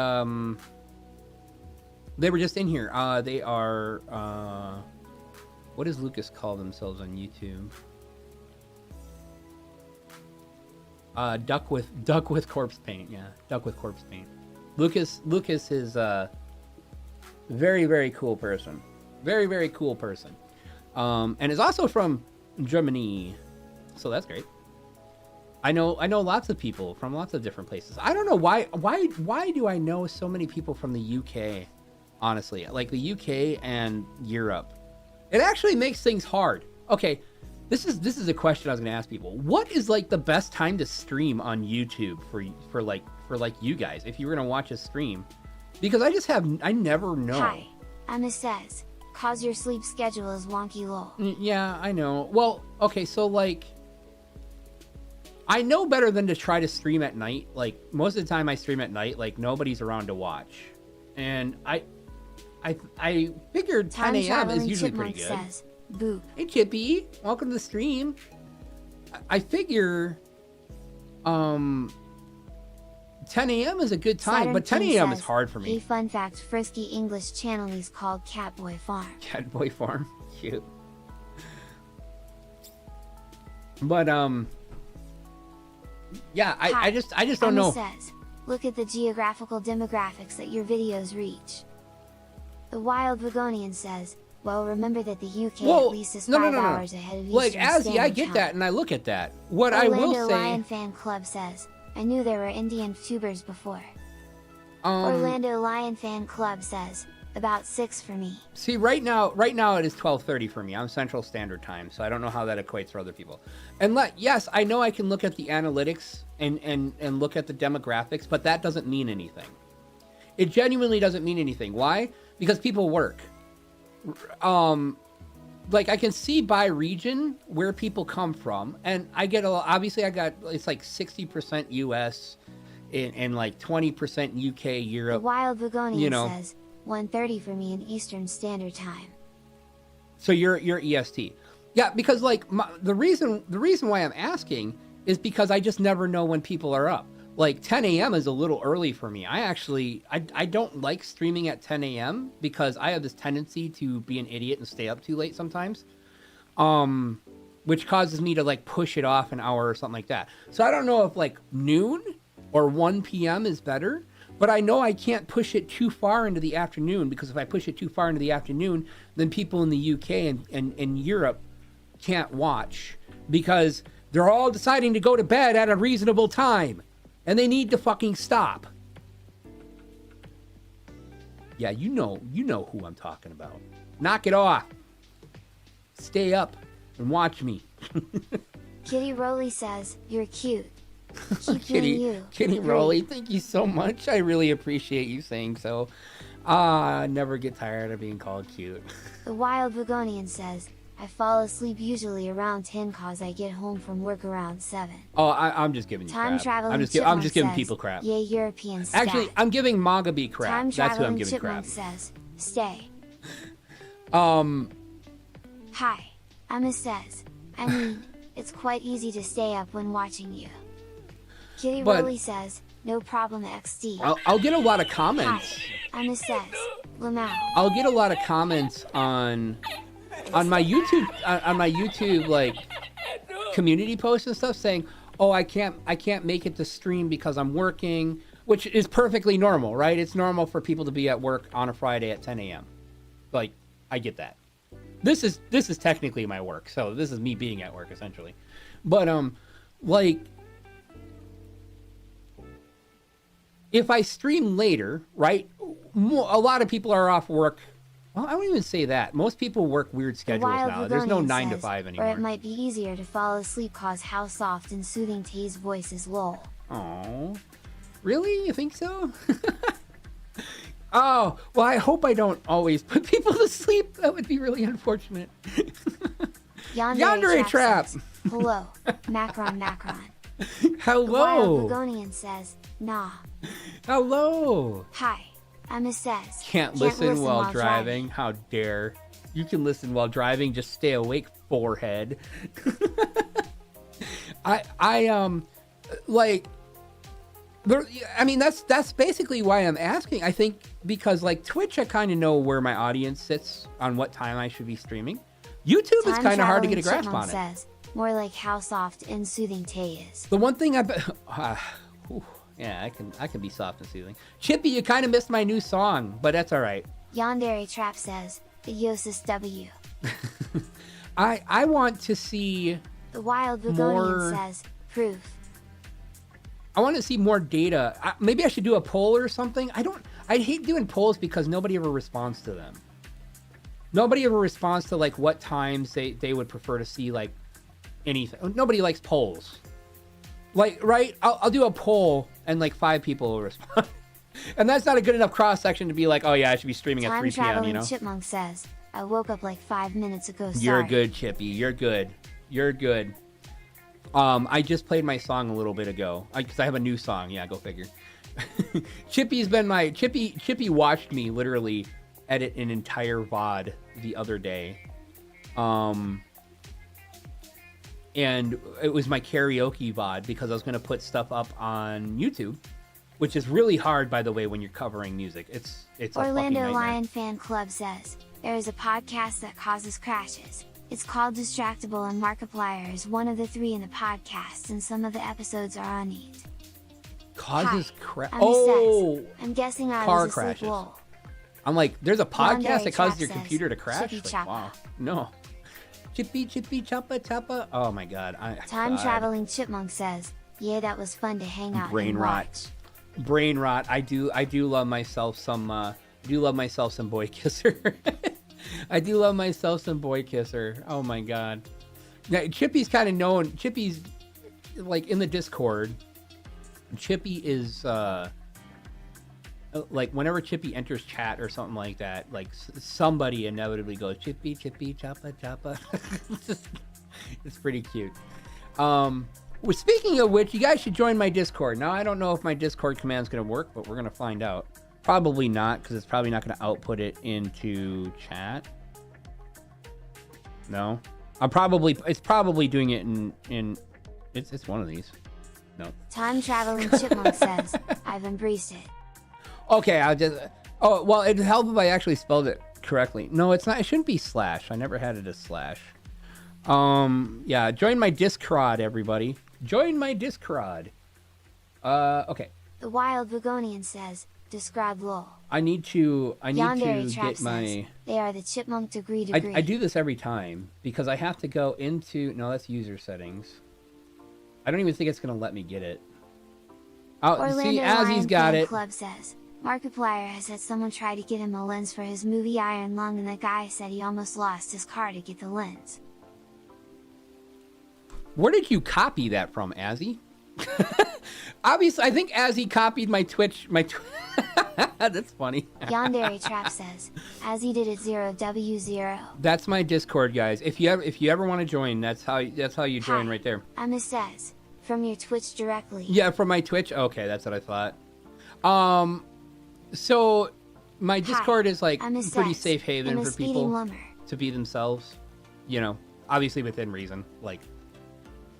they were just in here. They are what does Lucas call themselves on YouTube? Duck with corpse paint. Yeah, duck with corpse paint. Lucas is a very, very cool person. Very, very cool person. And is also from Germany. So that's great. I know lots of people from lots of different places. I don't know why do I know so many people from the UK? Honestly, like the UK and Europe. It actually makes things hard. Okay, this is a question I was going to ask people. What is like the best time to stream on YouTube for you guys if you were going to watch a stream? Because I never know. Hi, Emma says, cause your sleep schedule is wonky lol. Yeah, I know. Well, okay, so like I know better than to try to stream at night. Like most of the time I stream at night, like nobody's around to watch. And I figured 10 a.m. is usually pretty good. Says, boop. Hey Chippy, welcome to the stream. I figure 10 a.m. is a good time, Saturn but 10 King a.m. says, is hard for me. Hey, fun fact, Frisky English channel is called Catboy Farm. Catboy Farm, cute. But yeah, I just don't Emma know. Says, look at the geographical demographics that your videos reach. The Wild Vagonian says, well, remember that the UK at least is 5 hours ahead of Eastern Like, Azzy, I get Time. that, and I look at that. What Orlando I will say... Lion Fan Club says, I knew there were Indian tubers before. Orlando Lion Fan Club says, about 6 for me. See, right now it is 12:30 for me. I'm Central Standard Time, so I don't know how that equates for other people. And yes, I know I can look at the analytics and look at the demographics, but that doesn't mean anything. It genuinely doesn't mean anything. Why? Because people work. Like I can see by region where people come from, and I get it's like 60% US and like 20% UK, Europe. The Wild Vagonian says 1:30 for me in Eastern Standard Time. So you're EST. Yeah, because like the reason why I'm asking is because I just never know when people are up. Like 10 a.m. is a little early for me. I don't like streaming at 10 a.m. because I have this tendency to be an idiot and stay up too late sometimes. Which causes me to like push it off an hour or something like that. So I don't know if like noon or 1 p.m. is better, but I know I can't push it too far into the afternoon, because if I push it too far into the afternoon, then people in the UK and Europe can't watch because they're all deciding to go to bed at a reasonable time. And they need to fucking stop. Yeah, you know who I'm talking about. Knock it off. Stay up and watch me. Kitty Rowley says, you're cute. Keep doing you. Kitty Rowley, thank you so much. I really appreciate you saying so. I never get tired of being called cute. The Wild Vagonian says, I fall asleep usually around 10 cause I get home from work around 7. Oh, I'm just giving you Time crap. traveling I'm just Chipmunk giving says, people crap. Yay, European stat. Actually, I'm giving Magabi crap. Time That's who I'm traveling giving Chipmunk crap. says, stay. Hi, Emma says, I mean, it's quite easy to stay up when watching you. Kitty Rowley says, no problem XD. I'll get a lot of comments. Hi, Emma says, Lamau. I'll get a lot of comments on my YouTube like community posts and stuff saying, "Oh, I can't make it to stream because I'm working. which is perfectly normal, right? It's normal for people to be at work on a Friday at 10 a.m. Like, I get that. This is technically my work, so this is me being at work essentially. But like, if I stream later, right? A lot of people are off work. Well, I wouldn't even say that. Most people work weird schedules now. There's no 9 to 5 anymore. Or it might be easier to fall asleep cause how soft and soothing Tay's voice is, lol. Oh, really? You think so? Oh, well, I hope I don't always put people to sleep. That would be really unfortunate. Yandere Trap. says, hello, Macron. Hello. The Wild Bugonian says, nah. Hello. Hi, I'm says. Can't listen while driving. How dare. You can listen while driving. Just stay awake, forehead. I mean, that's basically why I'm asking. I think because like Twitch, I kind of know where my audience sits on what time I should be streaming. YouTube is kind of hard to get a grasp on it. Says, more like how soft and soothing Tay is. The one thing yeah, I can be soft and soothing. Chippy, you kind of missed my new song, but that's all right. Yandere Trap says, the Yosis W. I want to see. The Wild Bugonian says, proof. I want to see more data. Maybe I should do a poll or something. I hate doing polls because nobody ever responds to them. Nobody ever responds to like what times they would prefer to see like anything. Nobody likes polls. Like, right? I'll do a poll and like 5 people will respond. And that's not a good enough cross section to be like, oh yeah, I should be streaming at 3 p.m. You know? Chipmunk says, I woke up like 5 minutes ago. Sorry. You're good, Chippy. You're good. You're good. I just played my song a little bit ago because I have a new song. Yeah, go figure. Chippy's been my Chippy watched me literally edit an entire VOD the other day. And it was my karaoke VOD because I was going to put stuff up on YouTube, which is really hard, by the way, when you're covering music. It's Orlando Lion Fan Club says, there is a podcast that causes crashes. It's called Distractable, and Markiplier is one of the 3 in the podcast, and some of the episodes are unneat. Causes crash. Oh, I'm guessing I car was asleep. crashes. Lol. I'm like, there's a podcast Yandere that causes Trap your says, computer to crash. Chippy Like, wow, no. Chippy choppa. Oh my god. Time traveling chipmunk says, yeah, that was fun to hang out and watch. Brain rot. I do love myself some Boy Kisser. I do love myself some Boy Kisser. Oh my god. Now, Chippy's kind of known. Chippy's like in the Discord. Chippy is like whenever Chippy enters chat or something like that, like somebody inevitably goes Chippy choppa. It's pretty cute. Well, speaking of which, you guys should join my Discord. Now I don't know if my Discord command's gonna work, but we're gonna find out. Probably not, because it's probably not going to output it into chat. No, it's probably doing it in it's one of these. No. Time traveling chipmunk says, I've embraced it. Okay, oh well, it'd help if I actually spelled it correctly. No, it's not. It shouldn't be slash. I never had it as slash. Yeah, join my Discord, everybody. Join my Discord. Okay. The Wild Bugonian says, describe lol. I need to Yandere get my. Says, they are the chipmunk degree. I do this every time because I have to go into. No, that's user settings. I don't even think it's gonna let me get it. Oh, see, Azzy's got it. Club says, Markiplier has had someone try to get him a lens for his movie Iron Lung, and the guy said he almost lost his car to get the lens. Where did you copy that from, Azzy? Obviously, I think Azzy copied my Twitch. That's funny. Yandere Trap says, Azzy did it 0W0. That's my Discord, guys. If you ever want to join, that's how you join right there. Emma says, from your Twitch directly. Yeah, from my Twitch. Okay, that's what I thought. So my Discord is like pretty safe haven for people to be themselves. You know, obviously within reason. Like,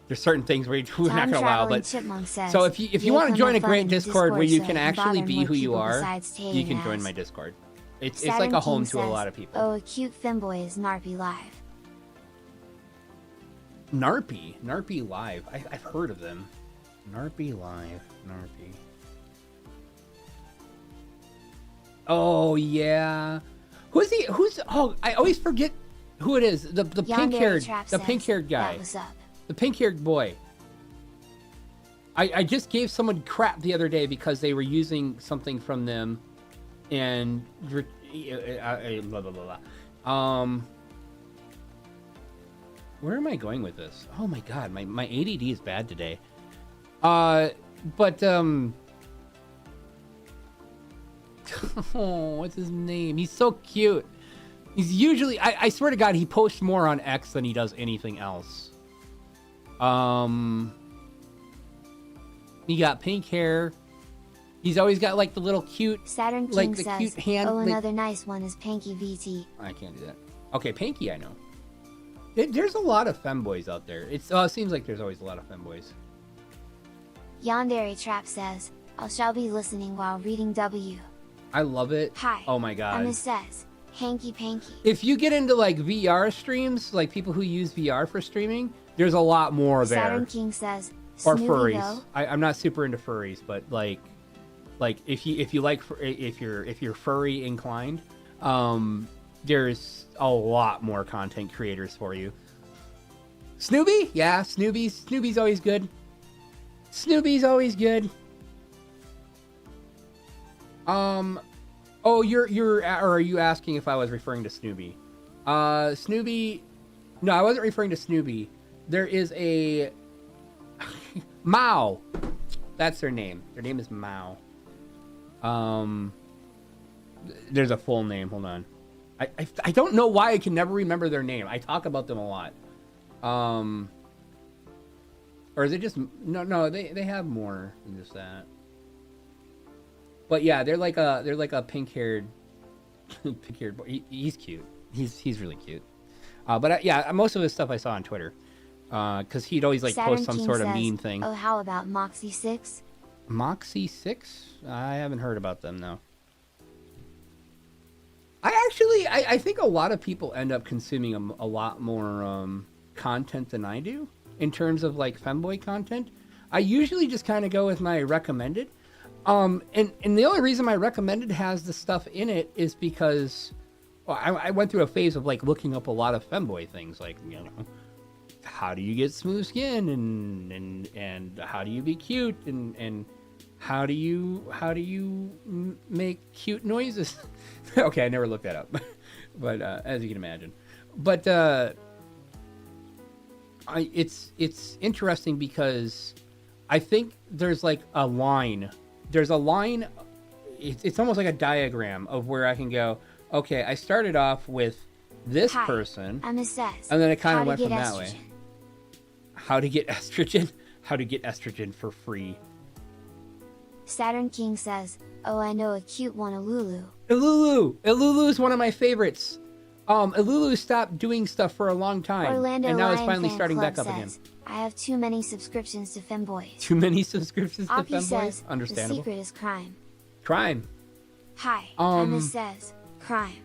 there's certain things where we're not gonna allow, but so if you want to join a great Discord where you can actually be who you are, you can join my Discord. It's like a home to a lot of people. Oh, a cute Femboy is Narpy Live. Narpy Live. I've heard of them. Narpy Live. Oh yeah. Who's he? Who's? Oh, I always forget who it is. The Yandere pink-haired Trap the says, pink-haired guy. That was up. The pink-haired boy. I just gave someone crap the other day because they were using something from them, and blah blah blah. Where am I going with this? Oh my god, my ADD is bad today. Oh, what's his name? He's so cute. He's usually, I swear to God, he posts more on X than he does anything else. He got pink hair. He's always got like the little cute, Saturn King like the says, cute hand. oh, like- another nice one is Panky VT. I can't do that. Okay, Panky, I know. There's a lot of femboys out there. It seems like there's always a lot of femboys. Yandere Trap says, I shall be listening while reading W. I love it. Hi. Oh my god. Emma says, Hanky Panky. If you get into like VR streams, like people who use VR for streaming, there's a lot more there. Saturn King says, Or Smoothie furries. though. I'm not super into furries, but like if you're furry inclined, there's a lot more content creators for you. Snoopy, yeah, Snoopy's always good. Snoopy's always good. Oh, or are you asking if I was referring to Snoopy? Snoopy, no, I wasn't referring to Snoopy. There is a Mao. That's their name. Their name is Mao. There's a full name. Hold on. I don't know why I can never remember their name. I talk about them a lot. Or is it just no? They have more than just that. But yeah, they're like a pink-haired boy. He's cute. He's really cute. But yeah, most of his stuff I saw on Twitter. Because he'd always like Saturn post some King sort of says, mean thing. Oh, how about Moxie 6? Moxie 6? I haven't heard about them, no. I think a lot of people end up consuming a lot more content than I do in terms of like femboy content. I usually just kind of go with my recommended. And the only reason my recommended has the stuff in it is because I went through a phase of like looking up a lot of femboy things, like, you know, how do you get smooth skin and how do you be cute and how do you make cute noises? Okay, I never looked that up, but as you can imagine, but it's interesting because I think there's like a line. There's a line. It's almost like a diagram of where I can go. Okay, I started off with this Hi, person, I'm Says. and then it kind How of to went get from that estrogen. way. How to get estrogen? How to get estrogen for free? Saturn King says, oh, I know a cute one, a Lulu. Ilulu is one of my favorites. Ilulu stopped doing stuff for a long time, Orlando and now it's Lion finally Fan starting Club back up again. says, I have too many subscriptions to Femboys. Too many subscriptions to Oppie Femboy? says, the Understandable. secret is crime. Crime. Hi, Emma says, crime.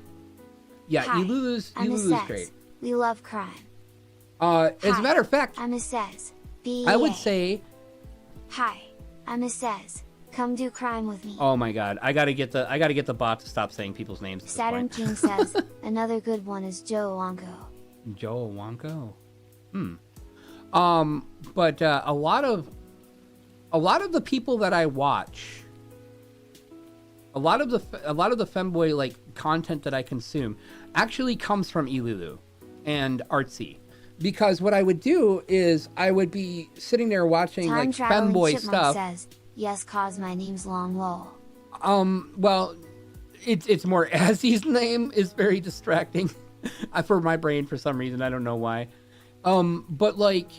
Yeah, Hi, Ilulu's Emma great. says, we love crime. As a Hi, matter of fact, Emma says, BEA. I would say, Hi, Emma says, come do crime with me. oh my god, I gotta get the bot to stop saying people's names. At this Saturn point. King says, another good one is Joe Wonko. Joe Wonko. But a lot of the people that I watch, a lot of the femboy like content that I consume actually comes from Ilulu and Artsy, because what I would do is I would be sitting there watching Time like traveling femboy chipmunk stuff. says, yes, cause my name's long lol. Well, it's more Azzy's name is very distracting for my brain for some reason. I don't know why. But like,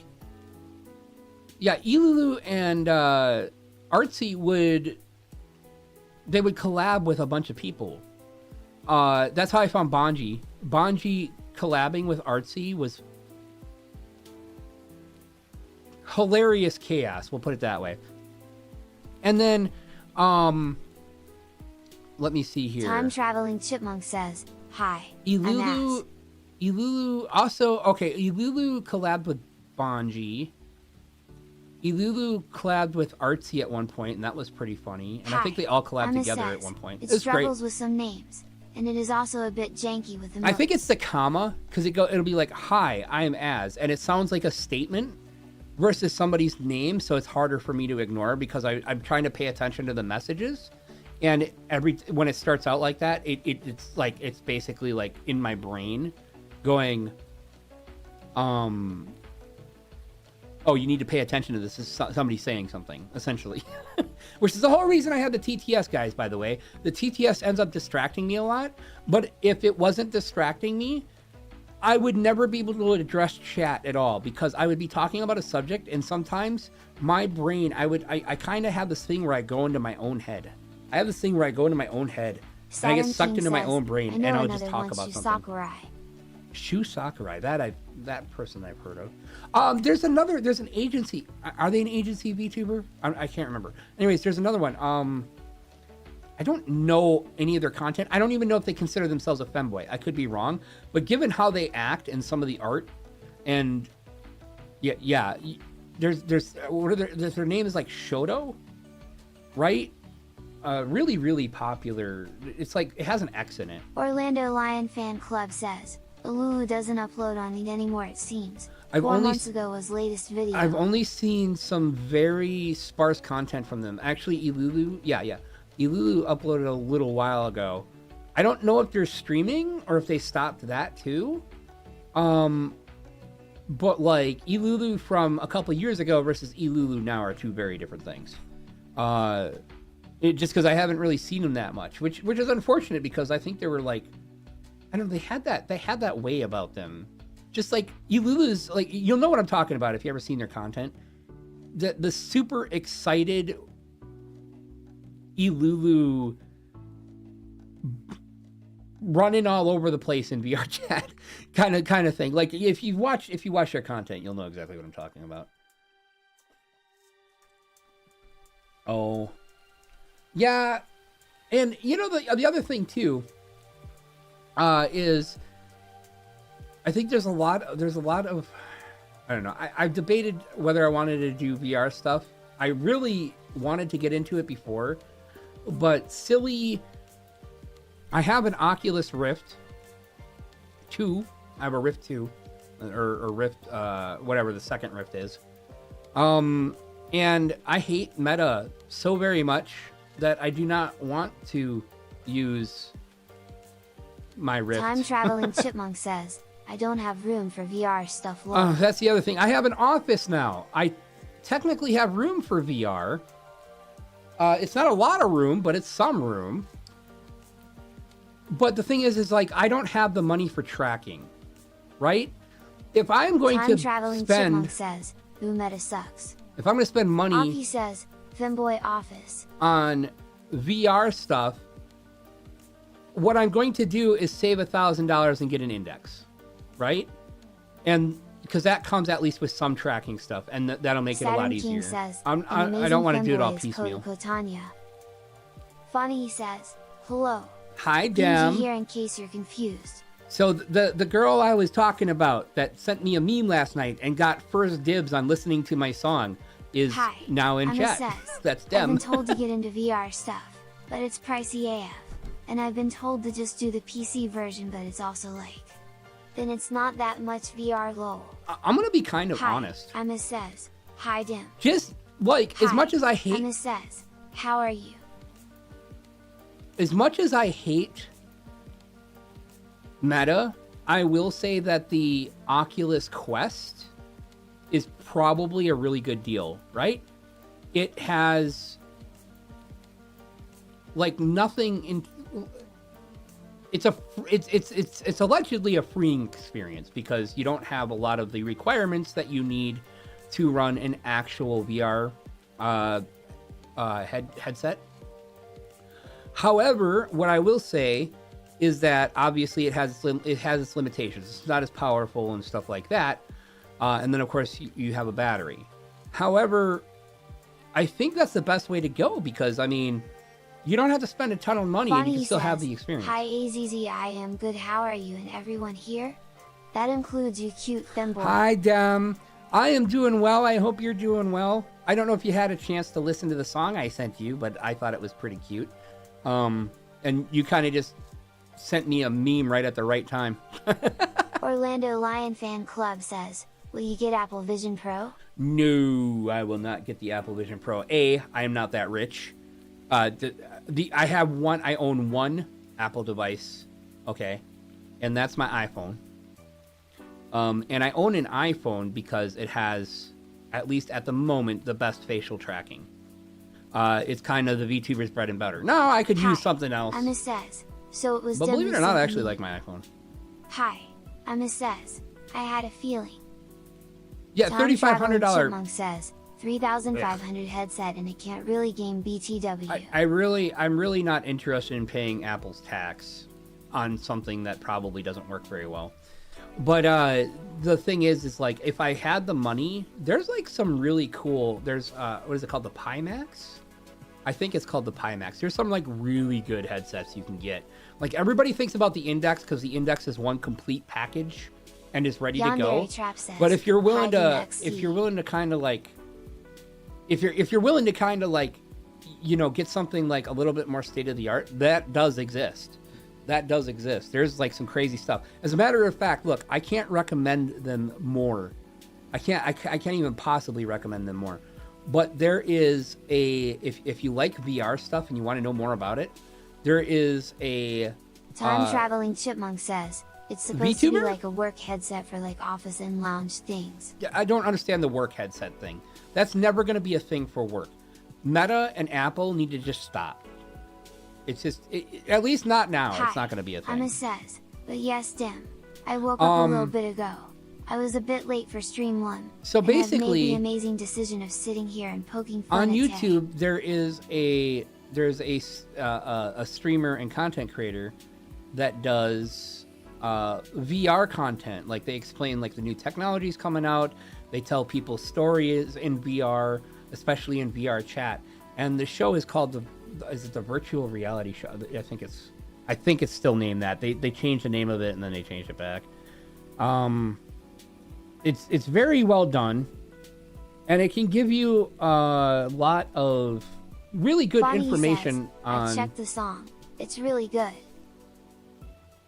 yeah, Ilulu and Artsy would collab with a bunch of people. That's how I found Bonji. Bonji collabing with Artsy was hilarious chaos. We'll put it that way. And then, let me see here. Time traveling chipmunk says, hi, I'm Ass. Ilulu also, okay, Ilulu collabed with Bonji. Ilulu collabed with Artsy at one point, and that was pretty funny. And I think they all collabed Emma together says, at one point. It was struggles great. with some names, and it is also a bit janky with the I think it's the comma, because it'll be like, "Hi, I am Az," and it sounds like a statement versus somebody's name, so it's harder for me to ignore because I'm trying to pay attention to the messages. And when it starts out like that, it's basically like in my brain going, oh, you need to pay attention to this. This is somebody saying something, essentially. Which is the whole reason I have the TTS, guys, by the way. The TTS ends up distracting me a lot, but if it wasn't distracting me, I would never be able to address chat at all because I would be talking about a subject, and sometimes my brain, I kind of have this thing where I go into my own head. I have this thing where I go into my own head, and I get sucked into my own brain, and I'll just talk about something. Sakurai. Shu Sakurai, that person I've heard of. There's an agency. Are they an agency VTuber? I can't remember. Anyways, there's another one. I don't know any of their content. I don't even know if they consider themselves a femboy. I could be wrong, but given how they act and some of the art, and yeah, there's what are their name is like Shoto, right? Really, really popular. It's like it has an X in it. Orlando Lion Fan Club says, Ilulu doesn't upload on it anymore, it seems. I've 4 only months ago was latest video. I've only seen some very sparse content from them. Actually, Ilulu, yeah. Ilulu uploaded a little while ago. I don't know if they're streaming or if they stopped that too. But like Ilulu from a couple years ago versus Ilulu now are two very different things. Just because I haven't really seen them that much, which is unfortunate because I think they were like, I don't know, they had that way about them. Just like Ilulu's, like, you'll know what I'm talking about if you ever seen their content. The super excited Ilulu running all over the place in VR chat kind of thing. Like if you watch their content, you'll know exactly what I'm talking about. Oh. Yeah. And you know the other thing too is I think there's a lot of I don't know. I've debated whether I wanted to do VR stuff. I really wanted to get into it before, but I have an Oculus Rift 2. I have a Rift 2 or Rift whatever the second Rift is. And I hate Meta so very much that I do not want to use my Rift. Time Traveling Chipmunk says, I don't have room for VR stuff. That's the other thing. I have an office now. I technically have room for VR. It's not a lot of room, but it's some room. But the thing is like, I don't have the money for tracking, right? If I'm going Time to Traveling spend... Chipmunk says, Ooh, Meta sucks. If I'm going to spend money... Aki says, Femboy Office. ...on VR stuff, what I'm going to do is save $1,000 and get an index, right? And because that comes at least with some tracking stuff, and that'll make it a lot Saturn easier. King says, I don't want to do it all Femboy is piecemeal. Coco Tanya. Funny says, hello. Hi, Benji Dem. here in case you're confused. So the girl I was talking about that sent me a meme last night and got first dibs on listening to my song is Hi, now in Emma chat. says, That's I've Dem. been told to get into VR stuff, but it's pricey AF. And I've been told to just do the PC version, but it's also like, then it's not that much VR lol. I'm going to be kind of Hi, honest. Emma says, hi Dim. Just like, Hi, as much as I hate... Emma says, how are you? As much as I hate Meta, I will say that the Oculus Quest is probably a really good deal, right? It has like nothing in it's allegedly a freeing experience because you don't have a lot of the requirements that you need to run an actual VR headset. However, what I will say is that obviously it has its limitations. It's not as powerful and stuff like that. And then of course you have a battery. However, I think that's the best way to go because I mean, you don't have to spend a ton of money and you can still have the experience. Hi AZZ, I am good. How are you and everyone here? That includes you, cute Femboy. Hi, Dem. I am doing well. I hope you're doing well. I don't know if you had a chance to listen to the song I sent you, but I thought it was pretty cute. And you kind of just sent me a meme right at the right time. Orlando Lion Fan Club says, will you get Apple Vision Pro? No, I will not get the Apple Vision Pro. I am not that rich. I own one Apple device, okay, and that's my iPhone. And I own an iPhone because it has, at least at the moment, the best facial tracking. It's kind of the VTuber's bread and butter. No, I could use something else. Emma says, so it was. But believe it or not, I actually like my iPhone. Hi, Emma says, I had a feeling. Yeah, $3,500. Chipmunk says, 3,500 headset and it can't really game BTW. I'm really not interested in paying Apple's tax on something that probably doesn't work very well. But the thing is like, if I had the money, there's like some really cool, there's, what is it called? The Pimax? I think it's called the Pimax. There's some like really good headsets you can get. Like everybody thinks about the Index because the Index is one complete package and is ready to go. Says, but if you're willing to kind of like, if you're willing to kind of like, you know, get something like a little bit more state of the art, that does exist. That does exist. There's like some crazy stuff. As a matter of fact, look, I can't recommend them more. I can't even possibly recommend them more. But there is if you like VR stuff and you want to know more about it, there is a Time Traveling Chipmunk says, it's supposed to be like a work headset for like office and lounge things. Yeah, I don't understand the work headset thing. That's never going to be a thing for work. Meta and Apple need to just stop. It's just, at least not now. Hi, it's not going to be a thing. Emma says, but yes, Dim. I woke up a little bit ago. I was a bit late for stream 1. So basically, I've made the amazing decision of sitting here and poking fun on at YouTube, Tay. there's a streamer and content creator that does VR content. Like they explain like the new technologies coming out. They tell people stories in VR, especially in VR chat. And the show is called the virtual reality show. I think it's still named that. They changed the name of it and then they changed it back. It's very well done, and it can give you a lot of really good Bonnie information says, on. I checked the song. It's really good.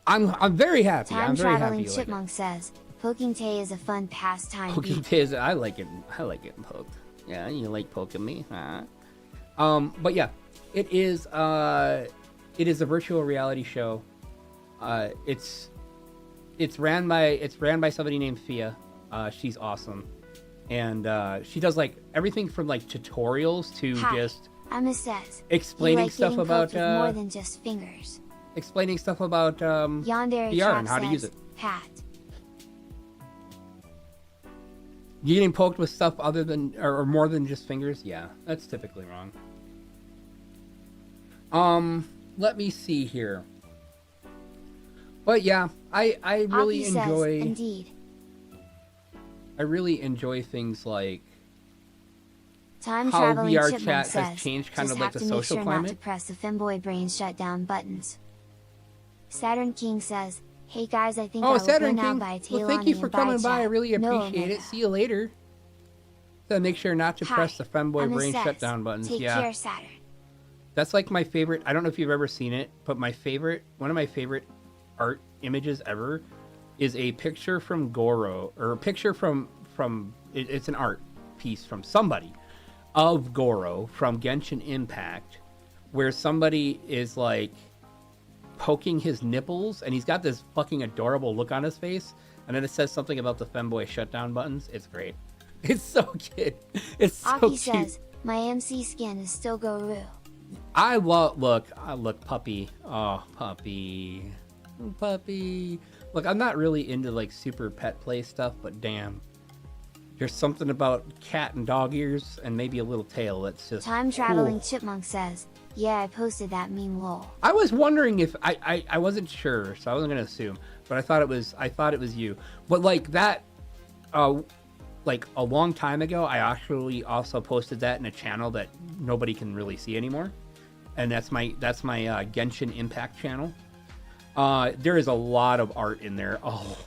I'm very happy. Time I'm very Traveling happy. Chipmunk says, poking Tay is a fun pastime. Poking Tay is, I like it. I like getting poked. Yeah, you like poking me, huh? But yeah, it is a virtual reality show. It's ran by somebody named Fia. She's awesome, and she does like everything from like tutorials to just Emma says, explaining stuff about more than just fingers. Explaining stuff about VR and how to use it. Pat. You getting poked with stuff other than or more than just fingers? Yeah, that's typically wrong. Let me see here. But yeah, I really enjoy. Says, indeed. I really enjoy things like Time how Traveling VR Chipmunk chat says, has changed kind just of like the have to make social sure climate. Not to press the Femboy brain shutdown buttons. Saturn King says, "Hey guys, I think I will Saturn go now King. by Well, thank you for coming by. I really appreciate it. See you later. So make sure not to press the Femboy brain shutdown buttons. Take care, Saturn. That's like my favorite. I don't know if you've ever seen it, but one of my favorite art images ever is a picture from Goro, or a picture from it's an art piece from somebody of Goro from Genshin Impact, where somebody is like poking his nipples and he's got this fucking adorable look on his face, and then it says something about the Femboy shutdown buttons. It's great. It's so cute. It's so Aki cute. says, my MC skin is still Guru. Look, puppy. Oh, puppy. Look, I'm not really into like super pet play stuff, but damn. There's something about cat and dog ears and maybe a little tail that's just Time Traveling cool. Chipmunk says, yeah, I posted that meme lol. I was wondering if I wasn't sure, so I wasn't gonna assume, but I thought it was you. But like that like a long time ago, I actually also posted that in a channel that nobody can really see anymore. And that's my Genshin Impact channel. There is a lot of art in there. Oh,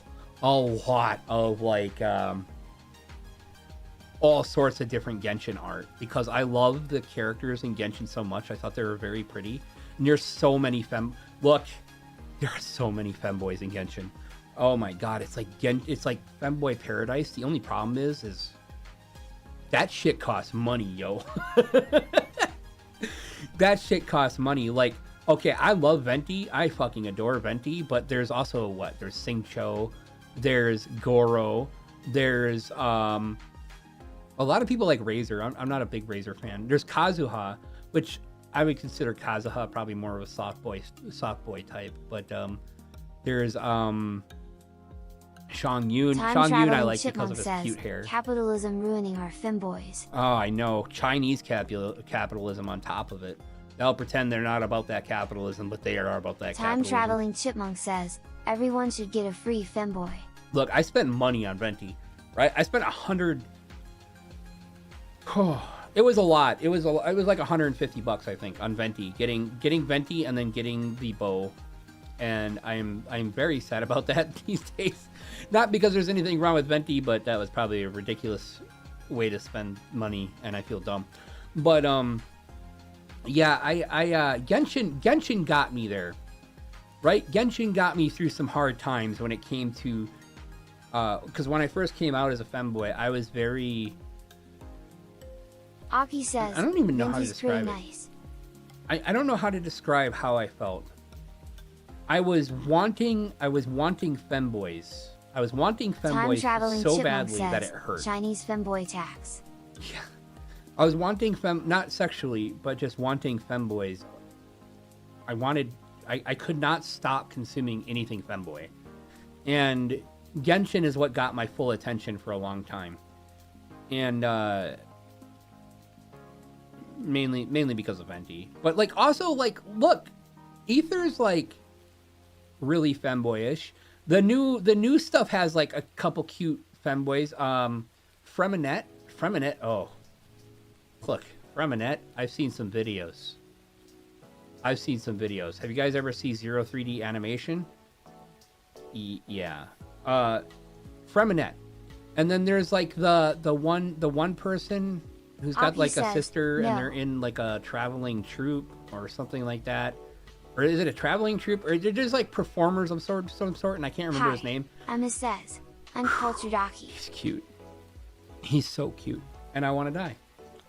a lot of like all sorts of different Genshin art because I love the characters in Genshin so much. I thought they were very pretty. And there's so many look, there are so many femboys in Genshin. Oh my god, it's like Femboy Paradise. The only problem is that shit costs money, yo. That shit costs money. Like, okay, I love Venti. I fucking adore Venti, but there's also what? There's Singcho, there's Goro, there's a lot of people like Razor. I'm not a big Razor fan. There's Kazuha, which I would consider Kazuha probably more of a soft boy type, but there's Shang Yun. Shang Yun I like because of his cute hair. Capitalism ruining our femboys. Oh, I know. Chinese capitalism on top of it. They'll pretend they're not about that capitalism, but they are about that capitalism. Time-traveling chipmunk says, everyone should get a free femboy. Look, I spent money on Venti, right? I spent 100... Oh, it was a lot. It was like 150 bucks, I think, on Venti. Getting Venti and then getting the bow. And I'm very sad about that these days. Not because there's anything wrong with Venti, but that was probably a ridiculous way to spend money, and I feel dumb. But yeah, Genshin got me there, right? Genshin got me through some hard times when it came to, because when I first came out as a femboy, I was very. Aki says, I don't even know how to describe it. Nice. I don't know how to describe how I felt. I was wanting femboys. I was wanting femboys so badly that it hurt. Chinese femboy tax. Yeah. I was wanting not sexually, but just wanting femboys. I could not stop consuming anything femboy. And Genshin is what got my full attention for a long time. And mainly because of Venti. But like also like look, Aether's like really femboyish. The new stuff has like a couple cute femboys. Freminette. Oh, look, Freminette. I've seen some videos. Have you guys ever seen 3D animation? Yeah. Freminette. And then there's like the one person who's got like a sister and they're in like a traveling troupe or something like that. Or is it a traveling troupe? Or they're just like performers of some sort, and I can't remember his name. I'm Says. I'm Cultured Aki. He's cute. He's so cute. And I want to die.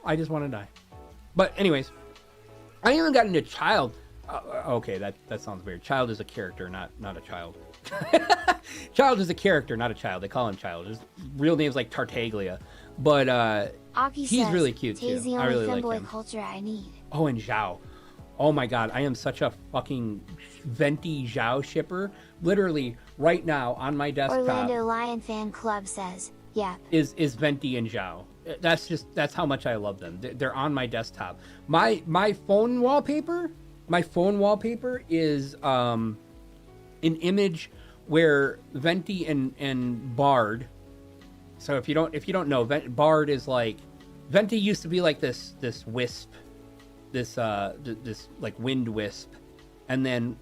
I just want to die. But anyways, I even got into Child. Okay, that sounds weird. Child is a character, not a child. Child is a character, not a child. They call him Child. His real name's like Tartaglia. But Aki he's says, really cute too. the I really only like femboy him. culture I need. Oh, and Zhao. Oh my god, I am such a fucking Venti Zhao shipper. Literally, right now on my desktop. Orlando Lion Fan Club says, yep. Is Venti and Zhao. That's how much I love them. They're on my desktop. My phone wallpaper is an image where Venti and Bard. So if you don't know, Bard is like, Venti used to be like this wisp. This like wind wisp, and then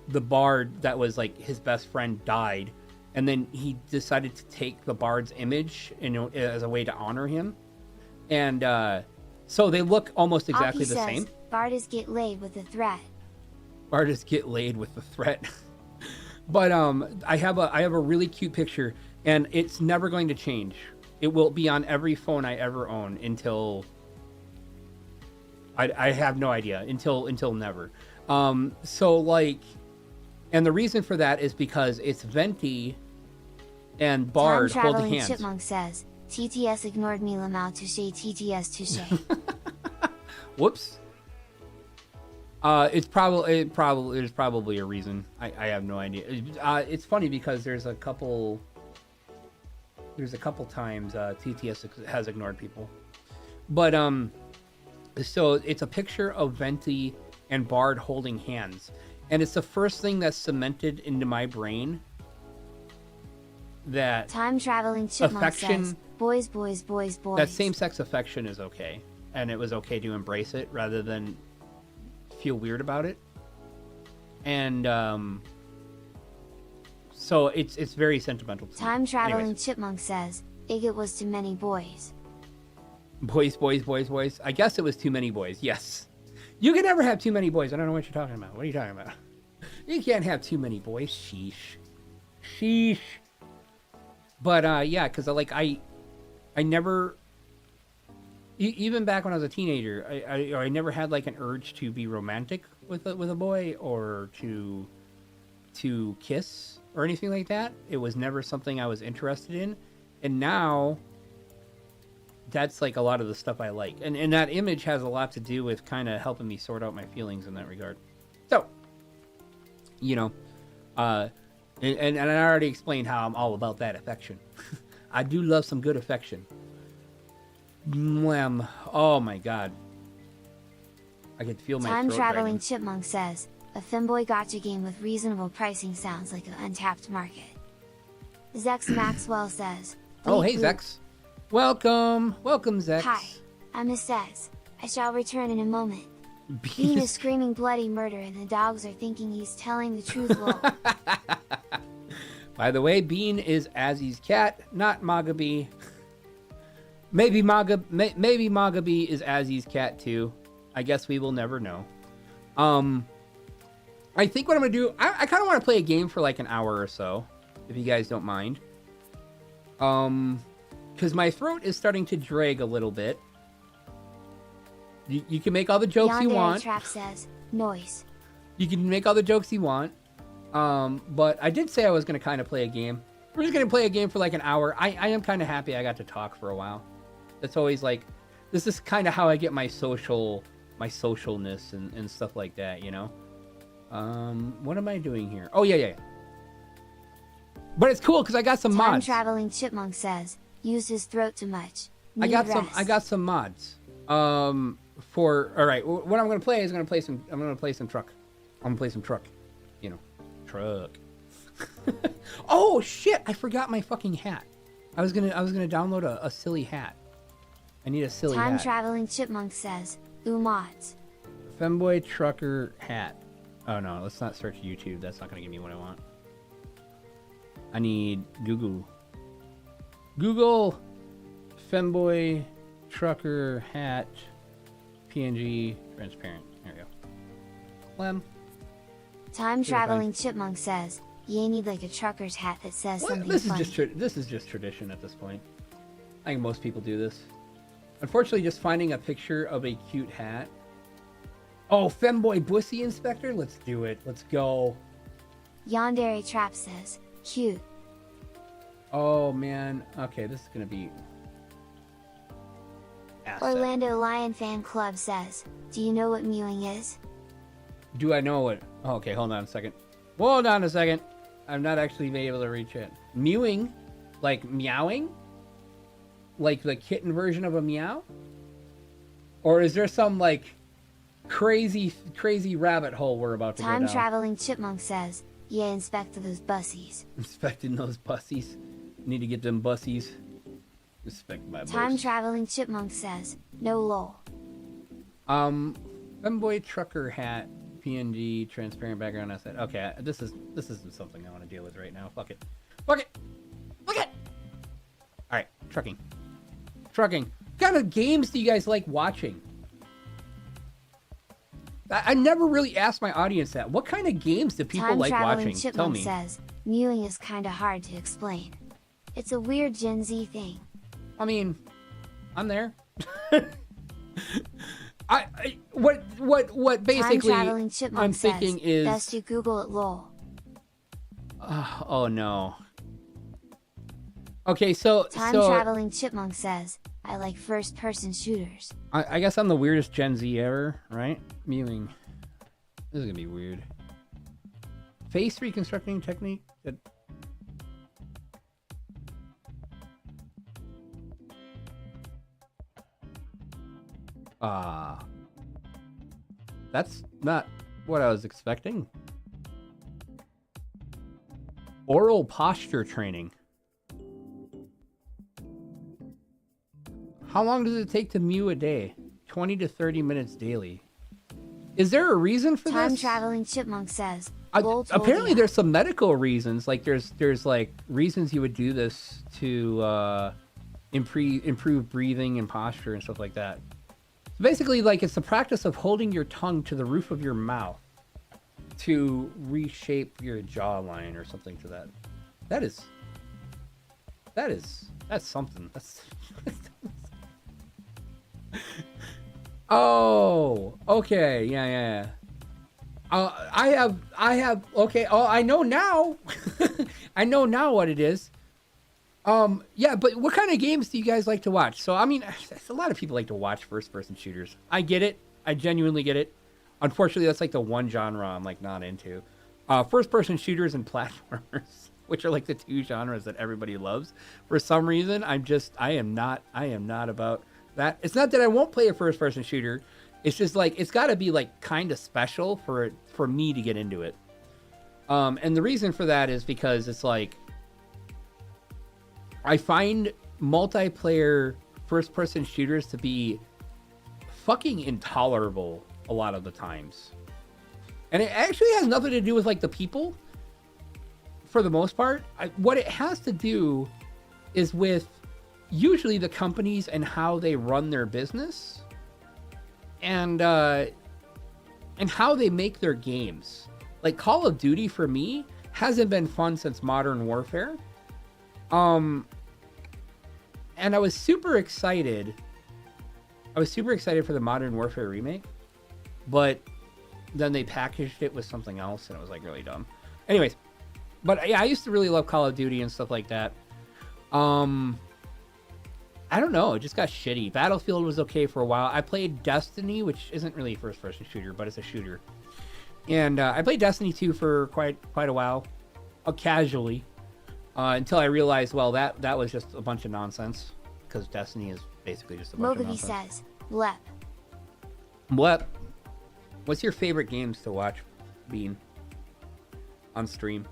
the bard that was like his best friend died, and then he decided to take the bard's image as a way to honor him, and so they look almost exactly the same. Bardas get laid with a threat. But I have a really cute picture, and it's never going to change. It will be on every phone I ever own until. I have no idea until never. So like, and the reason for that is because it's Venti and Bard holding hands. Chipmunk says, TTS ignored me, Lamau touche, TTS touche. Whoops. There's probably a reason. I have no idea. It's funny because there's a couple times TTS has ignored people, but so it's a picture of Venti and Bard holding hands, and it's the first thing that's cemented into my brain that time-traveling chipmunk says, boys. That same-sex affection is okay, and it was okay to embrace it rather than feel weird about it. And so it's very sentimental to me. Time-traveling chipmunk says, Igit was to many boys. Boys, boys, boys, boys. I guess it was too many boys. Yes. You can never have too many boys. I don't know what you're talking about. What are you talking about? You can't have too many boys. Sheesh. Sheesh. But, yeah, because, like, I never... Even back when I was a teenager, I never had, like, an urge to be romantic with a boy or to kiss or anything like that. It was never something I was interested in. And now... that's like a lot of the stuff I like. And that image has a lot to do with kind of helping me sort out my feelings in that regard. So, you know, and I already explained how I'm all about that affection. I do love some good affection. Mwah. Oh my God. I could feel my throat Time traveling right chipmunk says, a Femboy gacha game with reasonable pricing sounds like an untapped market. Zex Maxwell says, Oh, "Bleep hey, bloop. Zex. Welcome. Welcome, Zex. Hi, I'm Miss Zex. I shall return in a moment. Bean is screaming bloody murder and the dogs are thinking he's telling the truth. Lol." By the way, Bean is Azzy's cat, not Magaby. Maybe Magaby is Azzy's cat too. I guess we will never know. I think what I'm gonna do, I kind of want to play a game for like an hour or so, if you guys don't mind. Because my throat is starting to drag a little bit. You can make all the jokes you Yandere want. Trap says, noise. You can make all the jokes you want. But I did say I was going to kind of play a game. We're just going to play a game for like an hour. I am kind of happy I got to talk for a while. That's always like, this is kind of how I get my socialness and stuff like that, you know? What am I doing here? Oh, yeah. But it's cool because I got some Time mods. traveling chipmunk says, used his throat too much. I Need got rest. some mods. For all right, what I'm gonna play is I'm gonna play some truck. I'm gonna play some truck. You know, truck. Oh shit! I forgot my fucking hat. I was gonna download a silly hat. I need a silly Time hat. traveling chipmunk says, ooh mods. Femboy trucker hat. Oh no, let's not search YouTube. That's not gonna give me what I want. I need Google. Femboy trucker hat PNG transparent. There we go. Clem. Time traveling chipmunk says, you need like a trucker's hat that says Well, something this funny. is just tradition at this point. I think most people do this. Unfortunately, just finding a picture of a cute hat. Oh, Femboy Bussy Inspector? Let's do it. Let's go. Yandere Trap says, cute. Oh man. Okay, this is gonna be asset. Orlando Lion Fan Club says, do you know what mewing is? Do I know what? Oh, okay, hold on a second. Hold on a second. I'm not actually being able to reach it. Mewing? Like meowing? Like the kitten version of a meow? Or is there some like crazy rabbit hole we're about to go Time down? traveling chipmunk says, yeah, inspect those bussies. Inspecting those bussies. Need to get them bussies. Inspect my Time bussies. traveling chipmunk says, no lol. Femboy trucker hat, PNG, transparent background asset. Okay, this isn't something I want to deal with right now. Fuck it. Alright, trucking. What kind of games do you guys like watching? I never really asked my audience that. What kind of games do people Time like traveling watching? Tell chipmunk me. says, mewing is kinda hard to explain. It's a weird Gen Z thing. I mean, I'm there. What basically Time traveling chipmunk I'm says, thinking is best you Google it lol. oh no. Okay, so Time traveling chipmunk says, I like first person shooters. I guess I'm the weirdest Gen Z ever, right? Mewing. This is gonna be weird. Face reconstructing technique. That's not what I was expecting. Oral posture training. How long does it take to mew a day? 20 to 30 minutes daily. Is there a reason for Time this? traveling chipmunk says, Apparently there's some medical reasons. Like there's like reasons you would do this to improve breathing and posture and stuff like that. Basically, like, it's the practice of holding your tongue to the roof of your mouth to reshape your jawline or something to that. That's something. That's oh, okay, yeah. I have. Okay. Oh, I know now. I know now what it is. Yeah, but what kind of games do you guys like to watch? So, I mean, a lot of people like to watch first-person shooters. I get it. I genuinely get it. Unfortunately, that's like the one genre I'm like not into. First-person shooters and platformers, which are like the two genres that everybody loves. For some reason, I am not about that. It's not that I won't play a first-person shooter. It's just like it's got to be like kind of special for me to get into it. And the reason for that is because it's like I find multiplayer first-person shooters to be fucking intolerable a lot of the times. And it actually has nothing to do with like the people for the most part. What it has to do is with usually the companies and how they run their business and how they make their games. Like Call of Duty for me hasn't been fun since Modern Warfare. And I was super excited. For the Modern Warfare remake, but then they packaged it with something else, and it was like really dumb. Anyways, but yeah, I used to really love Call of Duty and stuff like that. I don't know, it just got shitty. Battlefield was okay for a while. I played Destiny, which isn't really a first-person shooter, but it's a shooter. And I played Destiny 2 for quite a while, casually. Until I realized, well, that was just a bunch of nonsense, because Destiny is basically just a bunch of nonsense. Mogavy says, Blep. Blep. What's your favorite games to watch, Bean? On stream?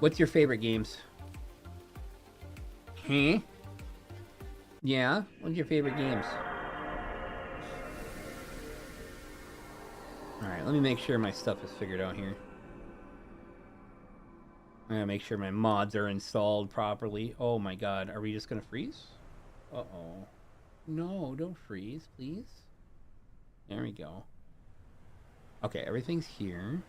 What's your favorite games? Huh? Yeah? What's your favorite games? Alright, let me make sure my stuff is figured out here. I'm gonna make sure my mods are installed properly. Oh my god, are we just gonna freeze? Uh-oh. No, don't freeze, please. There we go. Okay, everything's here.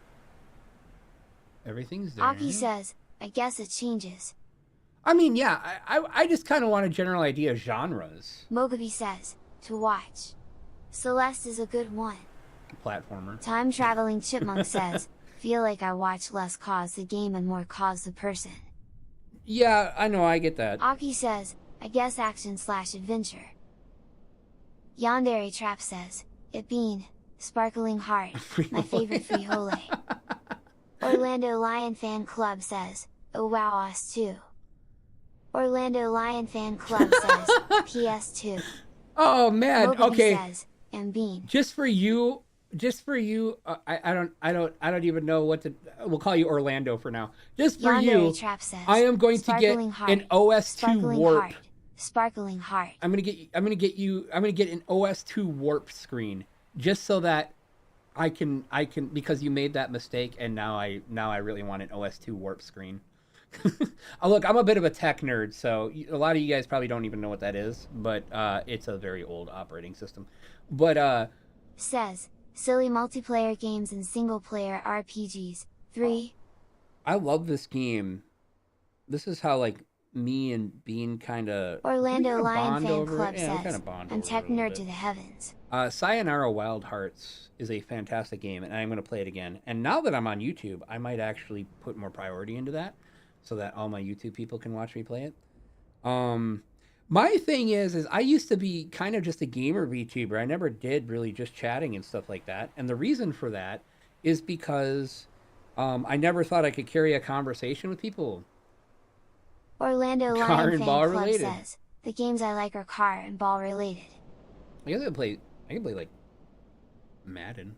Everything's there. Aki says, I guess it changes. I mean, yeah, I just kind of want a general idea of genres. Mogavy says, to watch. Celeste is a good one. Platformer. Time Traveling Chipmunk says, feel like I watch less cause the game and more cause the person. Yeah, I know, I get that. Aki says, I guess action/adventure. Yandere Trap says, it bean, sparkling heart, my favorite frijole. Orlando Lion Fan Club says, oh wow us too. Orlando Lion Fan Club says, PS2. Oh man, Mogavy okay. says, and bean. Just for you, I don't even know what to. We'll call you Orlando for now. Just for Yandere you, Trap says, I am going to get heart, an OS2 warp. Heart, sparkling heart. I'm gonna get an OS2 warp screen just so that I can because you made that mistake and now I really want an OS2 warp screen. Look, I'm a bit of a tech nerd, so a lot of you guys probably don't even know what that is, but it's a very old operating system. But says, silly multiplayer games and single player RPGs. 3. I love this game. This is how like me and Bean kind of Orlando Lion Fan Club says, I'm tech nerd to the heavens. Sayonara Wild Hearts is a fantastic game, and I'm going to play it again. And now that I'm on YouTube, I might actually put more priority into that so that all my YouTube people can watch me play it. My thing is I used to be kind of just a gamer VTuber. I never did really just chatting and stuff like that. And the reason for that is because I never thought I could carry a conversation with people. Orlando Car Lion and Fan ball Club related. says, the games I like are car and ball related. I can play like Madden.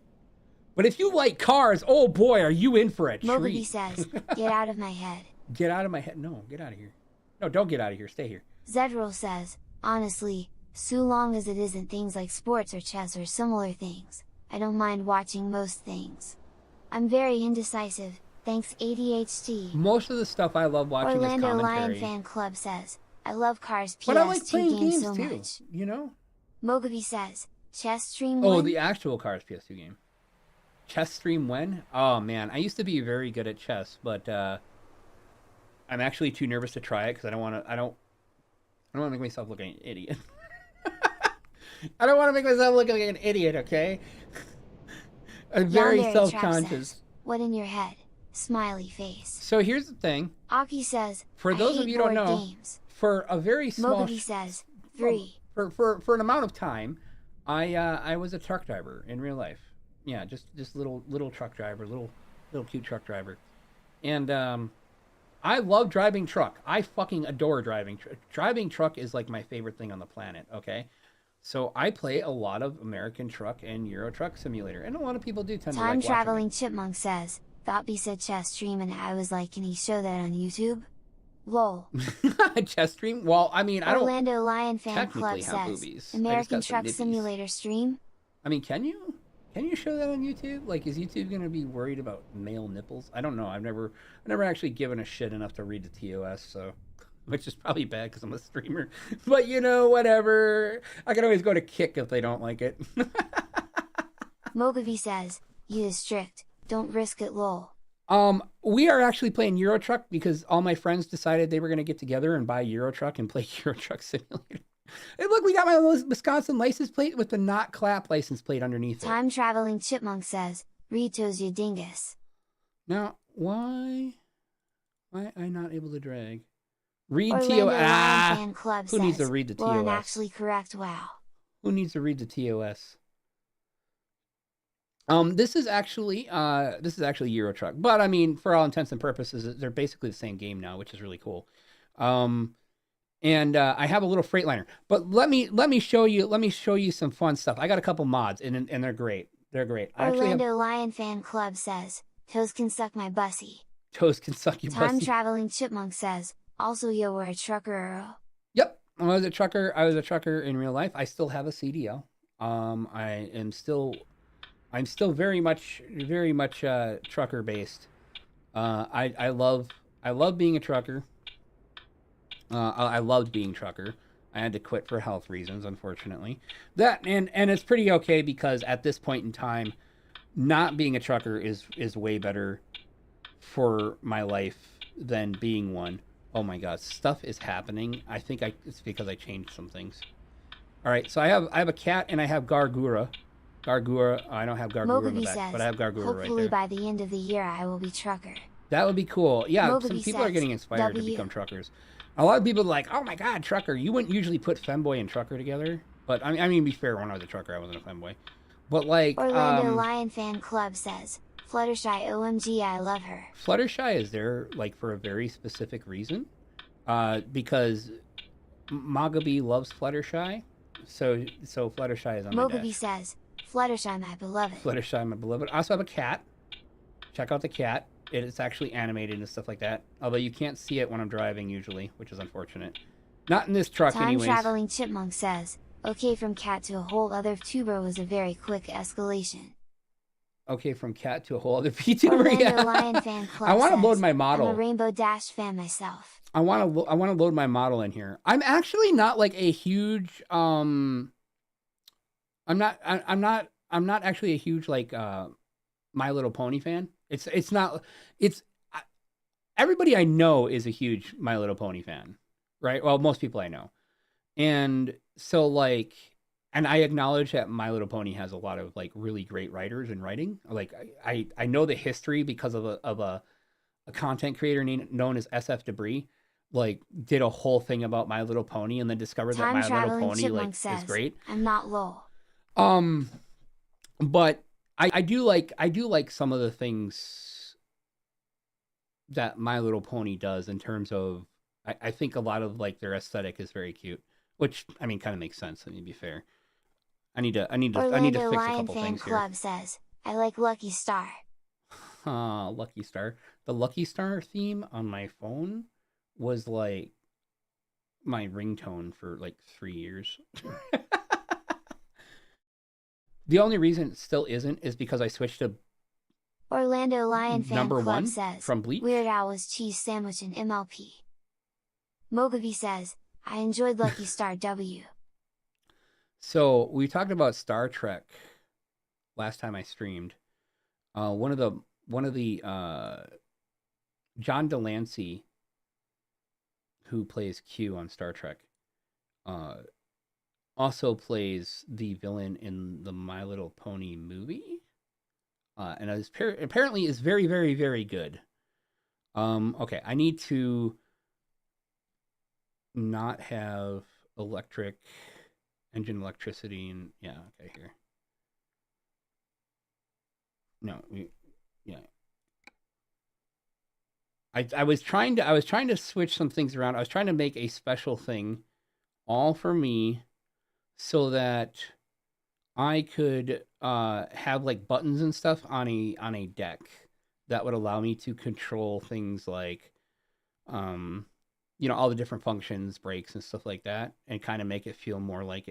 But if you like cars, oh boy, are you in for a treat. Mogavy says, get out of my head. Get out of my head. No, get out of here. No, don't get out of here. Stay here. Zedril says, honestly, so long as it isn't things like sports or chess or similar things, I don't mind watching most things. I'm very indecisive, thanks ADHD. Most of the stuff I love watching Orlando is commentary. Lion Fan Club says, I love Cars But I like PS2 playing games games so too. much. You know? Mogavy says, Chess Stream Oh, one? the actual Cars PS2 game. Chess stream when? Oh man, I used to be very good at chess, but I'm actually too nervous to try it because I don't want to make myself look like an idiot. I don't want to make myself look like an idiot, okay? I'm very Yandere Trap self-conscious. says, what in your head? Smiley face. So here's the thing. Aki says, For I those hate of you who don't board know, games. for a very small Mogavy says, 3. for an amount of time, I was a truck driver in real life. Yeah, just little truck driver, little cute truck driver, and I love driving truck. I fucking adore driving. Driving truck is like my favorite thing on the planet. Okay, so I play a lot of American Truck and Euro Truck Simulator, and a lot of people do tend to like Time watching Traveling Chipmunk says, Thoughtby said chess stream and I was like, can he show that on YouTube? Lol. Chess stream. Well, I mean, I don't Orlando Lion Fan Club technically have says, boobies. American got some Truck nippies. Simulator stream? I mean, can you? Can you show that on YouTube? Like, is YouTube gonna be worried about male nipples? I don't know. I've never actually given a shit enough to read the TOS, so which is probably bad because I'm a streamer. But you know, whatever. I can always go to Kick if they don't like it. Mogavy says, you is strict, don't risk it lol. We are actually playing Euro Truck because all my friends decided they were gonna get together and buy Euro Truck and play Euro Truck Simulator. Hey, look, we got my Wisconsin license plate with the not clap license plate underneath it. Time Traveling Chipmunk says, Ritos you dingus. Now, why I not able to drag? Read TOS. Orlando Lion Fan Club Who says, needs to read the well, I'm TOS? actually correct, wow. Who needs to read the TOS? This is actually Euro Truck, but I mean, for all intents and purposes, they're basically the same game now, which is really cool. And I have a little Freightliner, but let me show you some fun stuff. I got a couple mods, and they're great. They're great. I actually have, Orlando Lion Fan Club says, Toes can suck my bussy. Toes can suck your Time pussy. Traveling Chipmunk says, also yo, we're a trucker. Yep, I was a trucker in real life. I still have a CDL. I'm still very much trucker based. I love being a trucker. I loved being trucker. I had to quit for health reasons, unfortunately. That and it's pretty okay because at this point in time, not being a trucker is way better for my life than being one. Oh my God, stuff is happening. I think it's because I changed some things. All right, so I have a cat and I have Gargura. I don't have Gargura in the Mogavy back, says, but I have Gargura right hopefully there. by the end of the year I will be trucker. That would be cool. Yeah, Mogavy some people are says, getting inspired to W. become truckers. A lot of people are like, oh my God, trucker. You wouldn't usually put femboy and trucker together. But I mean, to be fair, when I was a trucker, I wasn't a femboy. But like, Orlando Lion Fan Club says, Fluttershy OMG, I love her. Fluttershy is there like for a very specific reason. Because Magaby loves Fluttershy. So Fluttershy is on my Mogavy dash. says, Fluttershy my beloved. Fluttershy, my beloved. I also have a cat. Check out the cat. It's actually animated and stuff like that. Although you can't see it when I'm driving usually, which is unfortunate. Not in this truck Time anyways. Traveling Chipmunk says, okay, from cat to a whole other tuber was a very quick escalation. Okay, from cat to a whole other VTuber. Orlando Yeah. Lion Fan Club I want to says, load my I'm model. a Rainbow Dash fan myself. I want to load my model in here. I'm actually not like a huge I'm not actually a huge like My Little Pony fan. Everybody I know is a huge My Little Pony fan, right? Well, most people I know. And so like, and I acknowledge that My Little Pony has a lot of like really great writers and writing. Like I know the history because of a content creator known as SF Debris, like did a whole thing about My Little Pony and then discovered that Time My Little Traveling Pony Chipmunk like says, is great. I'm not lol. But I do like some of the things that My Little Pony does in terms of I think a lot of like their aesthetic is very cute, which I mean kind of makes sense. I mean, to be fair, I need to Orlando fix a Lion couple Fan things Club says, I like Lucky Star. here. Lucky Star. The Lucky Star theme on my phone was like my ringtone for like 3 years. The only reason it still isn't is because I switched to Orlando Lion Fan number Club one says, from Bleach. Weird Al was cheese sandwich and MLP. Mogavy says, I enjoyed Lucky Star W. So we talked about Star Trek last time I streamed. One of the John Delancey, who plays Q on Star Trek, also plays the villain in the My Little Pony movie, and apparently is very, very, very good. Okay, I need to not have engine electricity, and yeah, okay, here. No, yeah. I was trying to switch some things around. I was trying to make a special thing all for me so that I could have like buttons and stuff on a deck that would allow me to control things like all the different functions, brakes and stuff like that, and kind of make it feel more like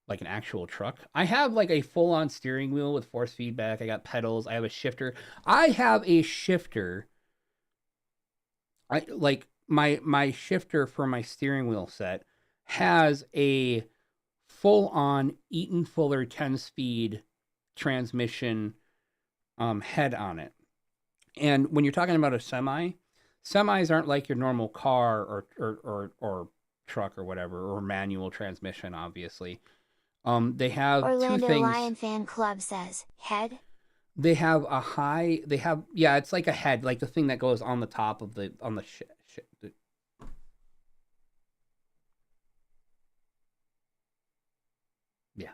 like an actual truck. I have like a full-on steering wheel with force feedback. I got pedals. I have a shifter. I have a shifter. I like my shifter for my steering wheel set has a full-on Eaton Fuller 10-speed transmission head on it. And when you're talking about a semis aren't like your normal car or truck or whatever, or manual transmission, obviously. They have Orlando two things. Lion Fan Club says, head? They have yeah, it's like a head, like the thing that goes on the top of yeah.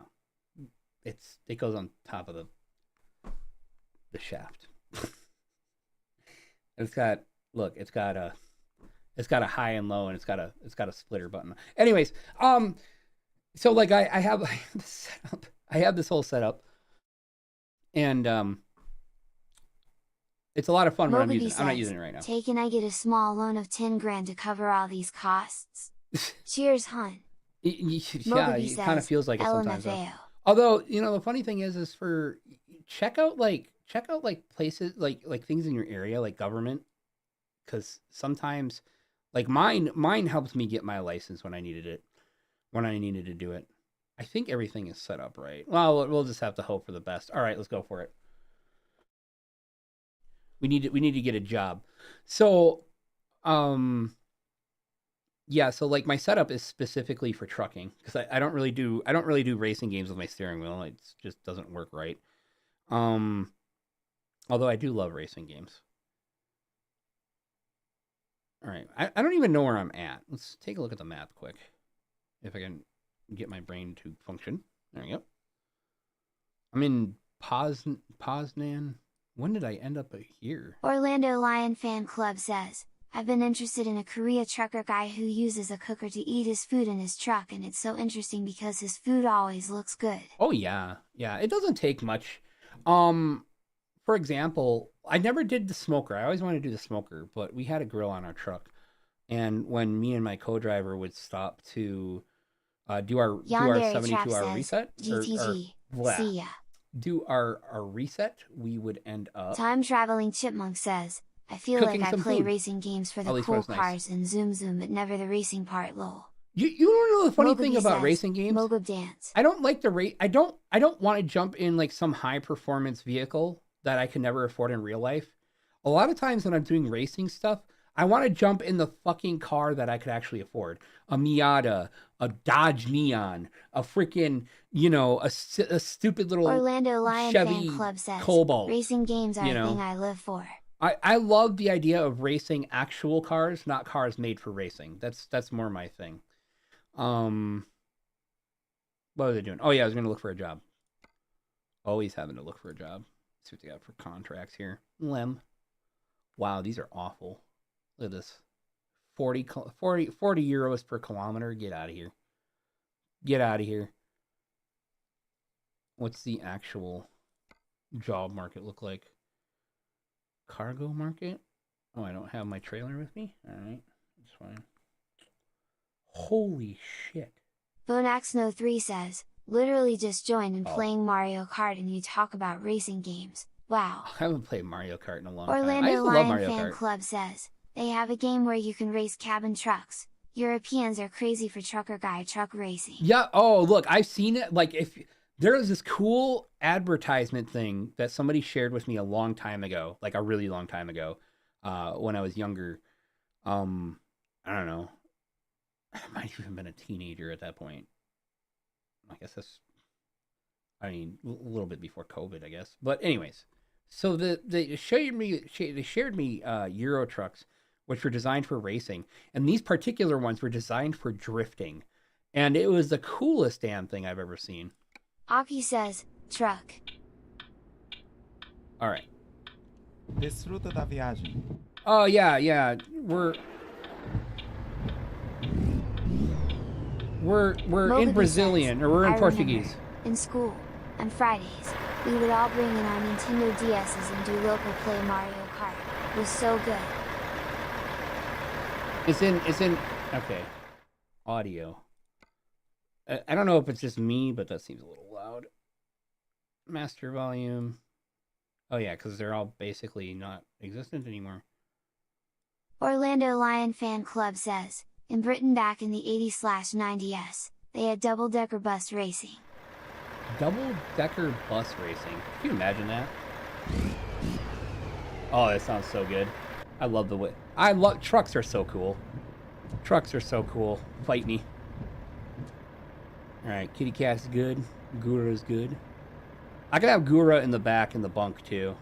It goes on top of the shaft. It's got a high and low, and it's got a splitter button. Anyways, so like I have this setup. I have this whole setup, and it's a lot of fun when I'm using it. I'm not using it right now. Tay, can I get a small loan of 10 grand to cover all these costs? Cheers, hun. Yeah, it kind of feels like it sometimes. Although, the funny thing is for check out places like things in your area, like government, because sometimes like mine helps me get my license when I needed to do it. I think everything is set up right. Well, we'll just have to hope for the best. All right, let's go for it. We need to get a job. So, yeah. So like my setup is specifically for trucking, because I don't really do racing games with my steering wheel. It just doesn't work right. Although I do love racing games. All right, I don't even know where I'm at. Let's take a look at the map quick, if I can get my brain to function. There we go. I'm in Poznan. When did I end up here? Orlando Lion Fan Club says, I've been interested in a Korea trucker guy who uses a cooker to eat his food in his truck, and it's so interesting because his food always looks good. Oh yeah. It doesn't take much. For example, I never did the smoker. I always wanted to do the smoker, but we had a grill on our truck, and when me and my co-driver would stop to do our 72-hour reset, GTG, see ya. Do our reset, we would end up. Time Traveling Chipmunk says, I feel like I play racing games for the cool cars and zoom, but never the racing part, lol. You don't know the funny thing about racing games? Mogab Dance. I don't like the rate. I don't want to jump in like some high performance vehicle that I can never afford in real life. A lot of times when I'm doing racing stuff, I want to jump in the fucking car that I could actually afford. A Miata, a Dodge Neon, a freaking, a stupid little Orlando Lion Chevy Fan Club says, Cobalt. Racing games are a thing I live for. I love the idea of racing actual cars, not cars made for racing. That's more my thing. What was I doing? Oh yeah, I was going to look for a job. Always having to look for a job. See what they got for contracts here. Wow, these are awful. Look at this. 40 euros per kilometer. Get out of here. Get out of here. What's the actual job market look like? Cargo market? Oh, I don't have my trailer with me? Alright, that's fine. Holy shit. Bonaxno3 says, literally just joined and playing Mario Kart, and you talk about racing games. Wow. I haven't played Mario Kart in a long time. I Orlando used to love Lion Mario Fan Kart. Club says, They have a game where you can race cabin trucks. Europeans are crazy for trucker guy truck racing. Yeah. Oh, look, I've seen it. Like, if there was this cool advertisement thing that somebody shared with me a long time ago, like a really long time ago, when I was younger. I don't know. I might have even been a teenager at that point. I guess a little bit before COVID, I guess. But anyways, so they shared me Euro trucks, which were designed for racing, and these particular ones were designed for drifting, and it was the coolest damn thing I've ever seen. Aki says, truck. All right. Desfruta da viagem. Oh yeah. We're in Brazilian, says, or we're in I Portuguese. remember, in school, on Fridays, we would all bring in our Nintendo DSs and do local play Mario Kart. It was so good. It's in. Okay. Audio. I don't know if it's just me, but that seems a little loud. Master volume. Oh yeah, because they're all basically not existent anymore. Orlando Lion Fan Club says, in Britain back in the 80s/90s, they had double-decker bus racing. Double-decker bus racing. Can you imagine that? Oh, that sounds so good. I love the way... trucks are so cool. Trucks are so cool. Fight me. Alright, Kitty Cat's good. Gura's good. I could have Gura in the back in the bunk, too.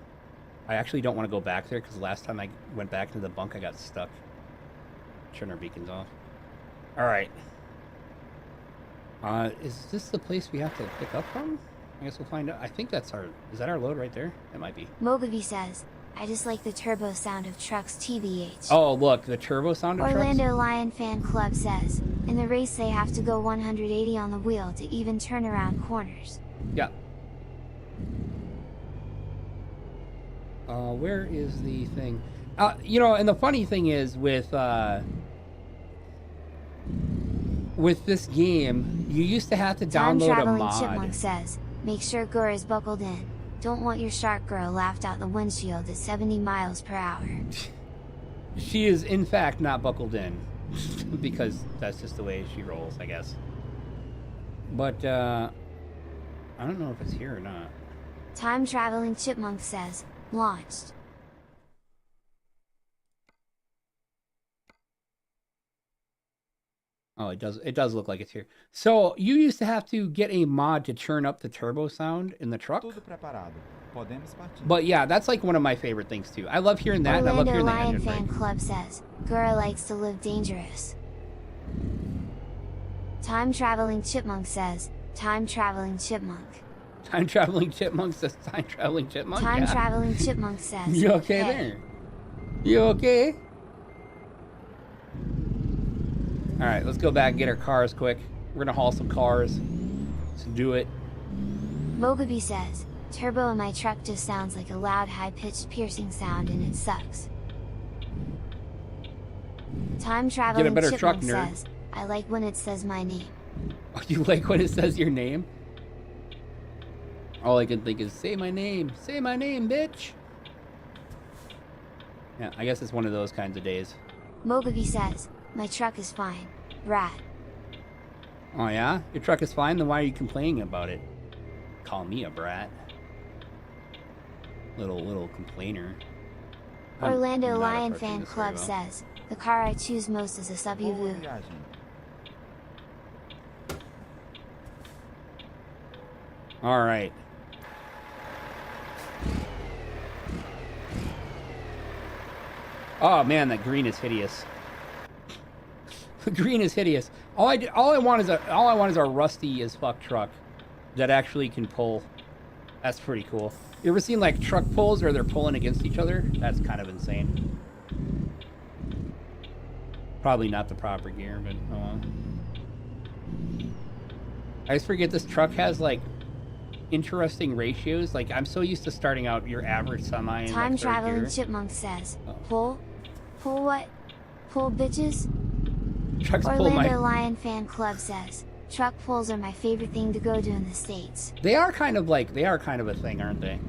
I actually don't want to go back there, because last time I went back into the bunk, I got stuck. Turn our beacons off. Alright. Is this the place we have to pick up from? I guess we'll find out. I think that's our... Is that our load right there? It might be. Mogavi says, I just like the turbo sound of trucks TBH. Oh, look, the turbo sound of Orlando trucks? Lion Fan Club says, in the race they have to go 180 on the wheel to even turn around corners. Yeah. Where is the thing? And the funny thing is with this game, you used to have to Time download a Traveling mod. Chipmunk says, make sure Gur is buckled in. Don't want your shark girl laughed out the windshield at 70 miles per hour. She is, in fact, not buckled in. Because that's just the way she rolls, I guess. But, I don't know if it's here or not. Time Traveling Chipmunk says, launched. Oh, it does look like it's here. So, you used to have to get a mod to turn up the turbo sound in the truck. Tudo preparado. Podemos partir. But yeah, that's like one of my favorite things too. I love hearing that, and I love Orlando hearing the Lion engine Fan brake. Club says, Gura likes to live dangerous. Time Traveling Chipmunk says, Time Traveling Chipmunk. Time Traveling Chipmunk says Time Traveling Chipmunk? Time Yeah. Traveling Chipmunk says, You okay hey. there? You okay? Alright, let's go back and get our cars quick. We're gonna haul some cars. Let's do it. Mogabi says, turbo in my truck just sounds like a loud high-pitched piercing sound and it sucks. Time Traveling better truck, Chipmunk nerd. says, I like when it says my name. Oh, you like when it says your name? All I can think is, say my name, bitch! Yeah, I guess it's one of those kinds of days. Mogavi says, my truck is fine, brat. Oh yeah? Your truck is fine, then why are you complaining about it? Call me a brat. Little complainer. I'm Orlando not Lion approaching Fan this Club very well. says, the car I choose most is a Boa SUV. viagem. Alright. Oh man, that green is hideous. The green is hideous. All I want is a rusty as fuck truck that actually can pull. That's pretty cool. You ever seen like truck pulls where they're pulling against each other? That's kind of insane. Probably not the proper gear, but oh well. I just forget this truck has like interesting ratios. Like I'm so used to starting out your average semi in Time like third Traveling gear. Chipmunk says, Oh. pull? Pull what? Pull bitches? Trucks pull Orlando my... Lion Fan Club says, truck pulls are my favorite thing to go to in the States. They are kind of a thing, aren't they?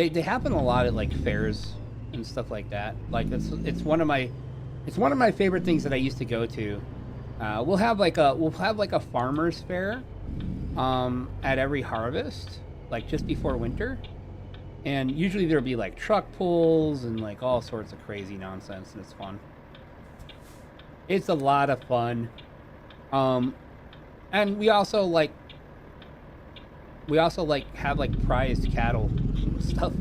They happen a lot at like fairs and stuff like that. Like it's one of my favorite things that I used to go to. We'll have like a farmer's fair at every harvest, like just before winter. And usually there'll be like truck pulls and like all sorts of crazy nonsense, and it's fun. It's a lot of fun. And we also like have like prized cattle and stuff.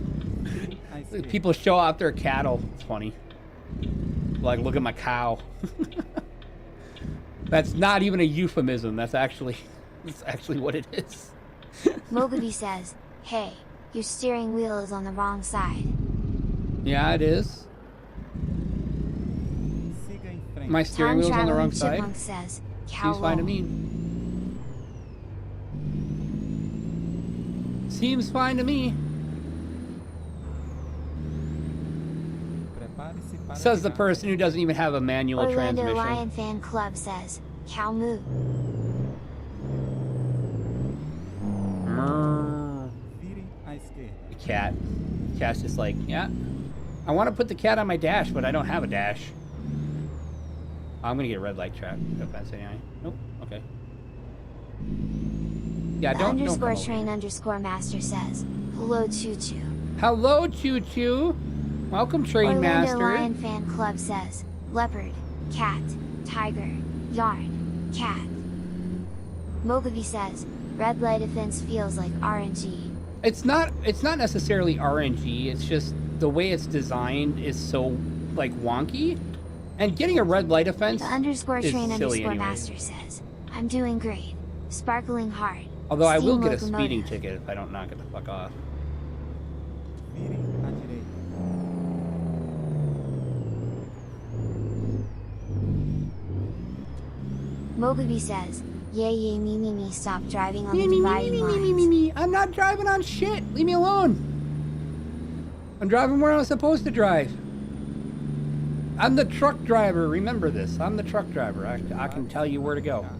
I see. People show off their cattle. It's funny. Like, look at my cow. That's not even a euphemism. That's actually what it is. Mogami says, hey, your steering wheel is on the wrong side. Yeah, it is. Siga em frente. My steering wheel's on the wrong side. Chipmunk says, cow Seems fine to low. me. Seems fine to me. Prepare-se para Says the chegar. person who doesn't even have a manual Orlando transmission. Lion Fan Club says, cow moo. Mrrr. Vire à esquerda. The cat. The cat's just like, yeah. I want to put the cat on my dash, but I don't have a dash. I'm gonna get a red light trap. If that's any. Nope. Okay. Yeah, The don't underscore come over train here. underscore master says, hello Choo Choo. Hello, Choo Choo. Welcome, Train Orlando Master. Lion Fan Club says, leopard, cat, tiger, yard, cat. Mogami says, red light offense feels like RNG. It's not necessarily RNG. It's just the way it's designed is so like wonky. And getting a red light offense The underscore is train silly underscore anyway. master says, I'm doing great. Sparkling hard. Although I will Steam get a locomotive. speeding ticket if I don't knock it the fuck off. Vire à direita. Mogami says, yay yay me, stop driving on Me, the me, me, dividing me, me, lines. me, me, me. I'm not driving on shit. Leave me alone. I'm driving where I'm supposed to drive. I'm the truck driver. Remember this. I'm the truck driver. I can tell you where to go. À direita.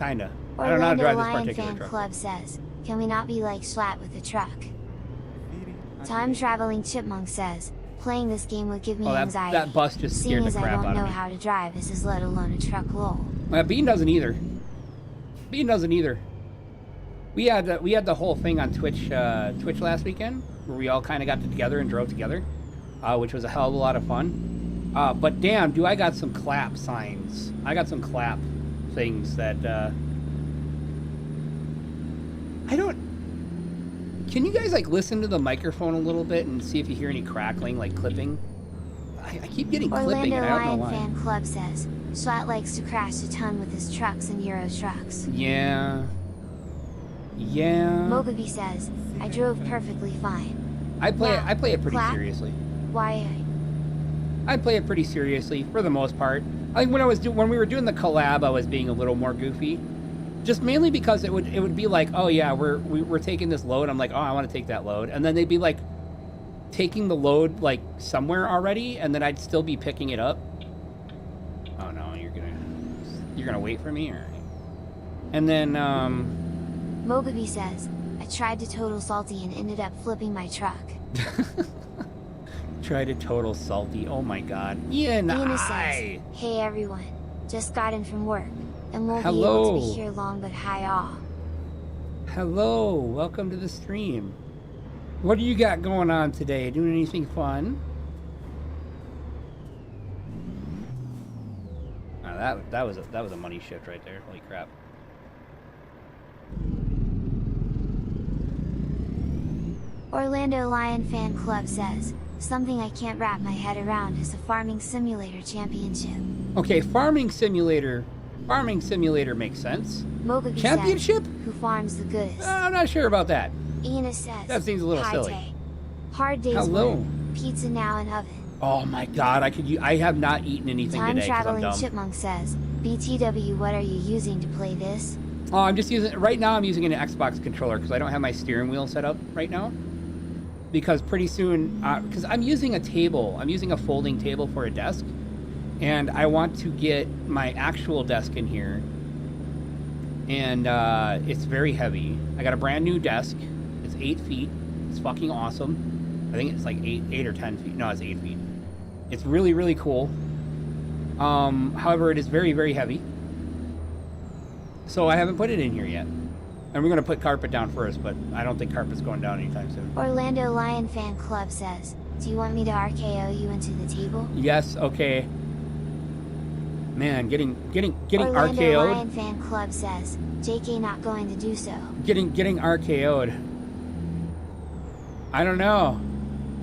Kinda. I don't know how to Orlando drive this Lion particular Fan truck. Club says, can we not be like Schlatt with the truck? Vire à Time direita. traveling chipmunk says, playing this game would give me Oh, anxiety. that bus just Seeing scared the as I crap don't out know of me. how to drive, this is let alone a truck lol. Bean doesn't either. Bean doesn't either. We had the whole thing on Twitch last weekend where we all kind of got together and drove together, which was a hell of a lot of fun. But damn, do I got some clap signs? I got some clap things that I don't. Can you guys like listen to the microphone a little bit and see if you hear any crackling, like clipping? I keep getting clipping, Orlando and I don't know Lion why. Fan Club says, Schlatt likes to crash a ton with his trucks and Euro trucks. Yeah. Yeah. Mogami says, I drove perfectly fine. I play it pretty Clap. seriously. Why? I play it pretty seriously for the most part. I think when we were doing the collab, I was being a little more goofy, just mainly because it would be like, oh yeah, we're taking this load. I'm like, oh, I want to take that load, and then they'd be like taking the load like somewhere already, and then I'd still be picking it up. Oh no, you're gonna wait for me, all right? And then Mogami says, I tried to total salty and ended up flipping my truck. try to total salty. Oh my god, Ian, Ian hi. says, hey everyone, just got in from work, and won't be able to Hello. be here long, but hi all. Hello, welcome to the stream. What do you got going on today? Doing anything fun? Oh, that was a money shift right there. Holy crap. Orlando Lion Fan Club says, something I can't wrap my head around is a farming simulator championship. Okay, farming simulator makes sense. Mogami Championship? says, who farms the goodest? I'm not sure about that. Ian says, That seems a little hi silly. Tay. Hard day's Hello. work, pizza now in oven. Oh my god, I have not eaten anything Time today because I'm traveling dumb. chipmunk says, BTW, what are you using to play this? Oh, I'm just using right now. I'm using an Xbox controller because I don't have my steering wheel set up right now. Because pretty soon, because I'm using a table, I'm using a folding table for a desk, and I want to get my actual desk in here. And it's very heavy. I got a brand new desk. It's 8 feet. It's fucking awesome. I think it's like 8 or 10 feet. No, it's 8 feet. It's really, really cool. However, it is very, very heavy. So I haven't put it in here yet. And we're going to put carpet down first, but I don't think carpet's going down anytime soon. Orlando Lion Fan Club says, do you want me to RKO you into the table? Yes, okay. Man, getting Orlando RKO'd. Lion Fan Club says, JK not going to do so. Getting RKO'd. I don't know.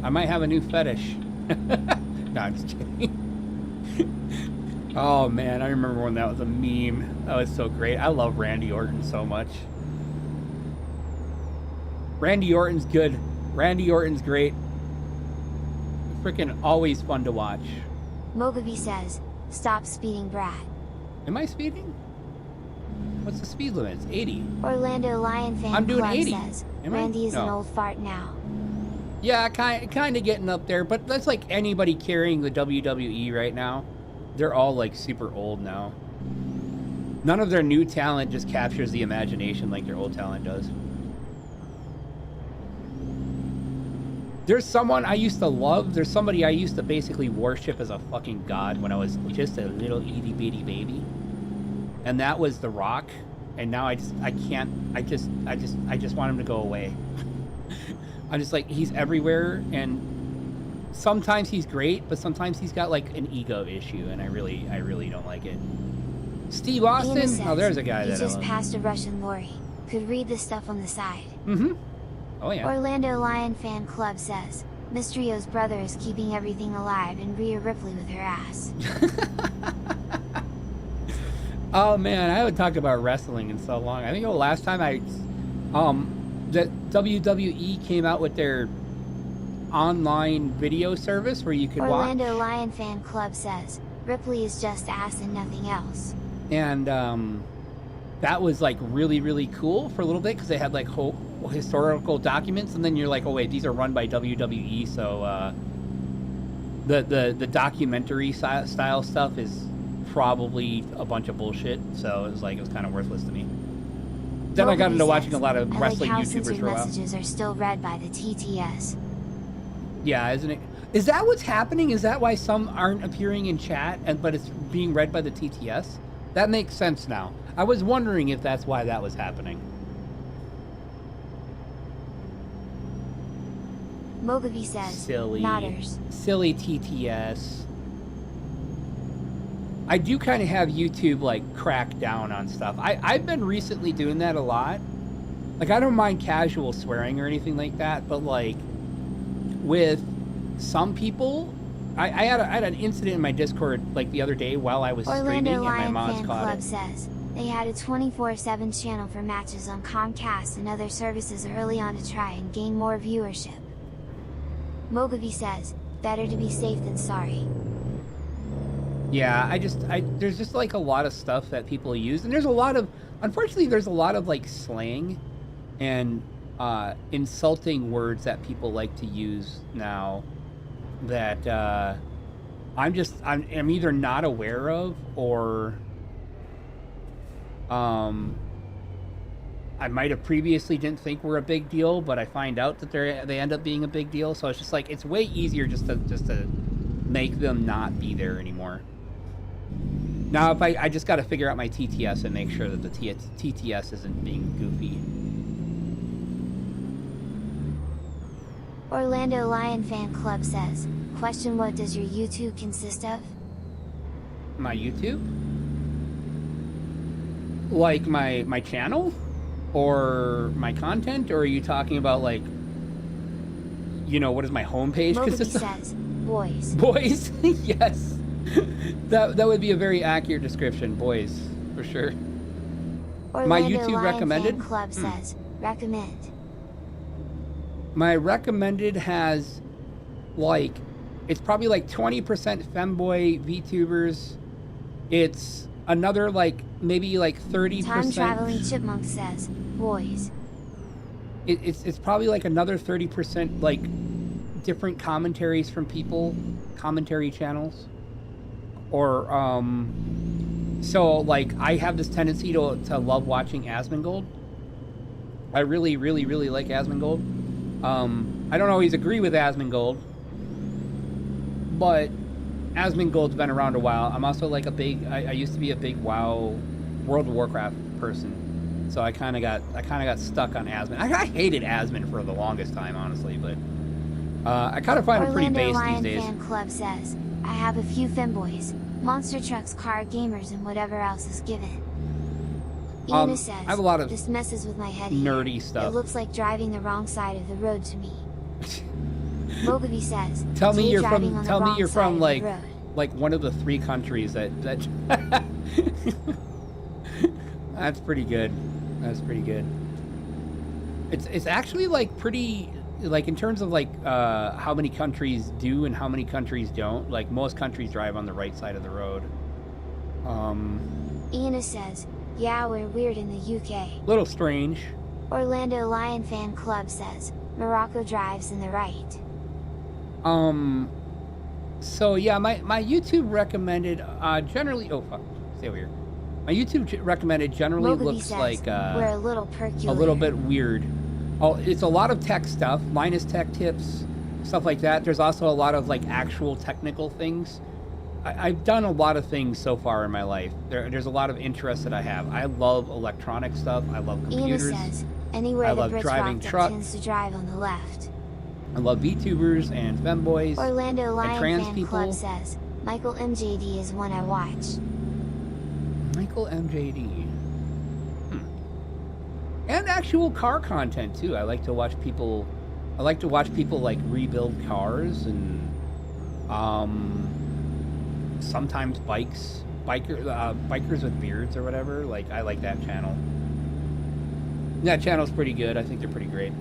I might have a new fetish. No, I'm just kidding. Oh man, I remember when that was a meme. That was so great. I love Randy Orton so much. Randy Orton's good. Randy Orton's great. Freaking always fun to watch. Mogavi says, stop speeding, Brad. Am I speeding? What's the speed limit? It's 80. Orlando Lion Fan I'm doing Club 80. says, Am I? Randy is an No. old fart now. Yeah, kind of getting up there, but that's like anybody carrying the WWE right now. They're all like super old now. None of their new talent just captures the imagination like their old talent does. There's someone I used to love. There's somebody I used to basically worship as a fucking god when I was just a little itty bitty baby. And that was The Rock. And now I just want him to go away. I'm just like, he's everywhere, and sometimes he's great, but sometimes he's got like an ego issue, and I really don't like it. Steve Austin? Ian says, Oh, there's a guy he that I just love. passed a Russian lorry. Could read the stuff on the side. Mm-hmm. Oh yeah. Orlando Lion Fan Club says, Mysterio's brother is keeping everything alive and Rhea Ripley with her ass. Oh man, I haven't talked about wrestling in so long. I think the last time that WWE came out with their online video service where you could Orlando watch. Lion Fan Club says, Ripley is just ass and nothing else. And that was like really, really cool for a little bit because they had like historical documents, and then you're like, oh wait, these are run by WWE, so the documentary style stuff is probably a bunch of bullshit. So it was kind of worthless to me. Then I got into watching a lot of wrestling I like how YouTubers censored for a while. messages are still read by the TTS. Yeah, isn't it? Is that what's happening? Is that why some aren't appearing in chat, but it's being read by the TTS? That makes sense now. I was wondering if that's why that was happening. Mogavi says, Silly. Nodders. Silly TTS. I do kind of have YouTube like crack down on stuff. I've been recently doing that a lot. Like, I don't mind casual swearing or anything like that, but like with some people, I had an incident in my Discord like the other day while I was streaming, Orlando and my Lion mods Fan caught Club it. says, they had a 24/7 channel for matches on Comcast and other services early on to try and gain more viewership. Mogavi says, better to be safe than sorry. Yeah, there's just like a lot of stuff that people use, and unfortunately there's a lot of like slang and insulting words that people like to use now that I'm either not aware of, or I might have previously didn't think were a big deal, but I find out that they end up being a big deal. So it's just like, it's way easier just to make them not be there anymore. Now, if I just got to figure out my TTS and make sure that the TTS isn't being goofy. Orlando Lion Fan Club says, question, what does your YouTube consist of? My YouTube? Like my channel? Or my content? Or are you talking about like, what is my homepage Mogavi consist of? says, boys. Boys? Yes. That would be a very accurate description. Boys, for sure. Orlando YouTube Lion recommended? Fan Club says, recommend. My recommended has like, it's probably like 20% Femboy VTubers. It's another like maybe like 30%. Time Traveling Chipmunk says, boys. It's probably like another 30% like different commentaries from people, commentary channels. Or so like I have this tendency to love watching Asmongold. I really like Asmongold. I don't always agree with Asmongold, but Asmongold's been around a while. I'm also like I used to be a big WoW, World of Warcraft person, so I kind of got stuck on Asmon. I hated Asmon for the longest time, honestly, but I kind of find it pretty base Lion these days. Fan Club says, I have a few femboys, monster trucks, car gamers, and whatever else is given. Ina says, I have a lot of this messes with my head nerdy here. stuff. It looks like driving the wrong side of the road to me. Mogavi says, Tell me "Jay you're driving from on the tell me wrong you're side from of the road." like one of the 3 countries that that's pretty good. That's pretty good. It's actually like pretty like in terms of like how many countries do and how many countries don't. Like most countries drive on the right side of the road. Ina says, yeah, we're weird in the UK. Little strange. Orlando Lion Fan Club says, Morocco drives in the right. So yeah, my YouTube recommended generally. Oh fuck, stay over here. My YouTube recommended generally Mogavi looks says, like we're a little peculiar. a little bit weird. Oh, it's a lot of tech stuff, minus tech tips, stuff like that. There's also a lot of like actual technical things. I've done a lot of things so far in my life. There's a lot of interests that I have. I love electronic stuff. I love computers. Ina says, anywhere I the love Brits driving rocked up trucks. tends to drive on the left. I love VTubers and femboys Orlando and Lion trans Fan people. Club says, Michael MJD is one I watch. Michael MJD. And actual car content too. I like to watch people. I like to watch people like rebuild cars and sometimes bikers with beards or whatever. Like I like that channel. That channel's pretty good. I think they're pretty great.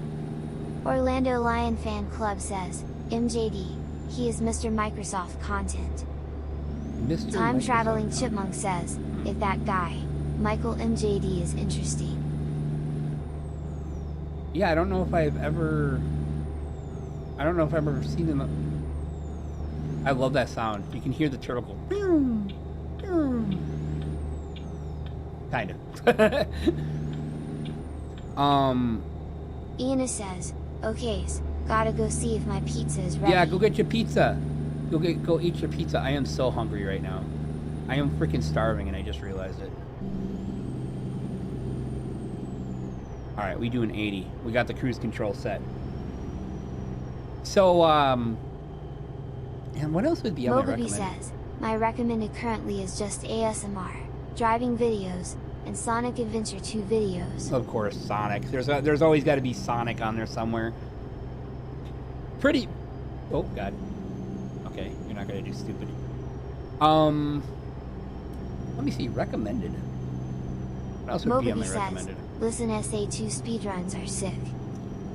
Orlando Lion Fan Club says, MJD, he is Mr. Microsoft content. Mr. Time Microsoft. Traveling Chipmunk says, if that guy, Michael MJD, is interesting. Yeah, I don't know if I've ever seen him. I love that sound. You can hear the turtle go. Kind of. Ina says, okays, gotta go see if my pizza is ready. Yeah, go get your pizza. Go eat your pizza. I am so hungry right now. I am freaking starving, and I just realized it. All right, we do an 80. We got the cruise control set. So, and what else would be on my Mogavi recommend? says, my recommended currently is just ASMR, driving videos, and Sonic Adventure 2 videos. Of course, Sonic. There's always got to be Sonic on there somewhere. Pretty. Oh God. Okay, you're not gonna do stupid. Let me see. Recommended. What else would be on Mogavi my says, recommended? listen, SA2 speedruns are sick.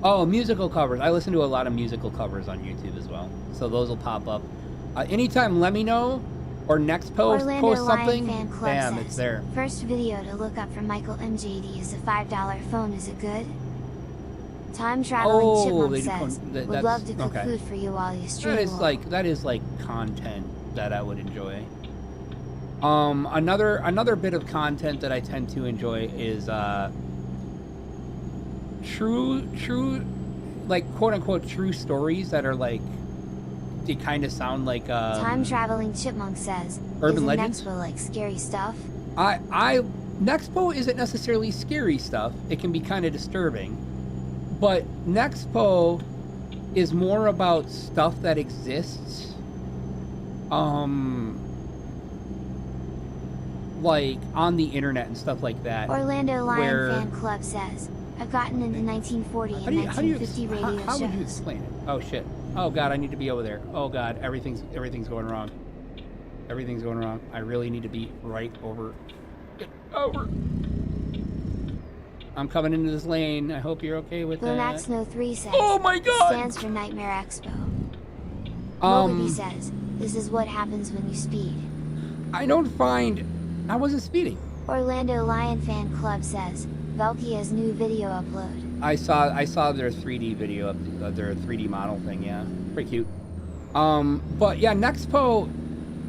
Oh, musical covers. I listen to a lot of musical covers on YouTube as well, so those will pop up. Anytime, let me know, or next post Orlando Lion something. Fan Club Bam, says, it's there. first video to look up for Michael MJD is a $5 phone. Is it good? Time Traveling Oh, Chipmunk they do says, that's- would love to cook okay. food for you while you stream. That is like content that I would enjoy. Another bit of content that I tend to enjoy is true like quote unquote true stories that are like they kind of sound like Time Traveling Chipmunk says, Urban isn't legends? Nexpo like scary stuff? Nexpo isn't necessarily scary stuff. It can be kind of disturbing. But Nexpo is more about stuff that exists. Like on the internet and stuff like that. Orlando Lion where- Fan Club says, I've gotten into 1940 and How 1950 radio how would you shows. explain it? Oh shit. Oh god, I need to be over there. Oh god, everything's going wrong. Everything's going wrong. I really need to be right over. Get over. I'm coming into this lane. I hope you're okay with that. Bonax No 3 says, Oh my god! stands for Nightmare Expo. Mogavi Um, says, this is what happens when you speed. I don't find. I wasn't speeding. Orlando Lion Fan Club says, Valkyria's new video upload. I saw their 3D video of their 3D model thing. Yeah, pretty cute. But yeah, Nexpo.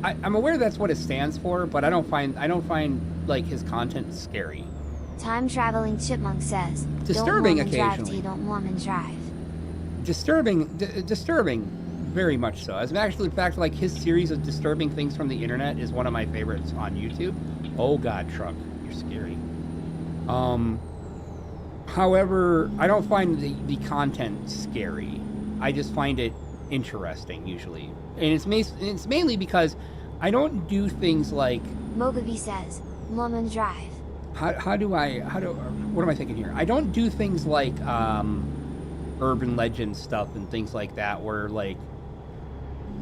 I'm aware that's what it stands for, but I don't find like his content scary. Time Traveling Chipmunk says, Disturbing don't woman drive till occasionally. you don't woman drive. disturbing, very much so. As a matter of fact, like his series of disturbing things from the internet is one of my favorites on YouTube. Oh God, truck, you're scary. However, I don't find the content scary. I just find it interesting usually, and it's mainly because I don't do things like. Mogavi says, Woman Drive. What am I thinking here? I don't do things like urban legend stuff and things like that where like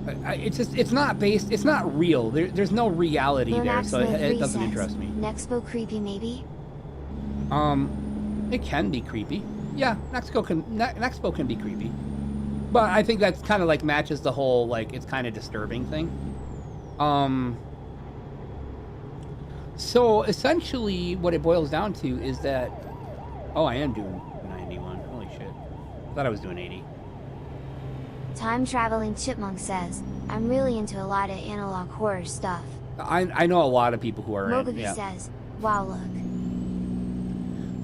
it's not real. There's no reality there, so it doesn't interest me. Nexpo creepy maybe? It can be creepy. Yeah, Nexpo can be creepy. But I think that's kind of like matches the whole like it's kind of disturbing thing. So essentially what it boils down to is that I am doing 91. Holy shit. Thought I was doing 80. Time traveling chipmunk says, I'm really into a lot of analog horror stuff. I know a lot of people who are Mogavi yeah. says, wow look.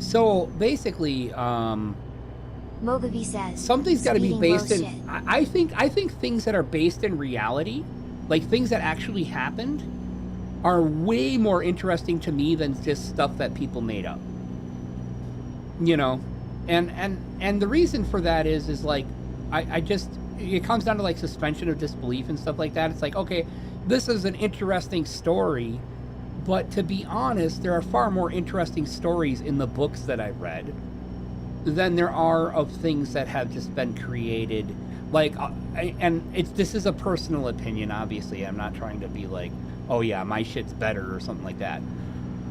So basically, Mogavi says something's got to be based in. Shit. I think things that are based in reality, like things that actually happened, are way more interesting to me than just stuff that people made up. You know, and the reason for that is like I just it comes down to like suspension of disbelief and stuff like that. It's like, okay, this is an interesting story, but to be honest, there are far more interesting stories in the books that I've read than there are of things that have just been created. Like, this is a personal opinion, obviously. I'm not trying to be like, oh yeah, my shit's better or something like that.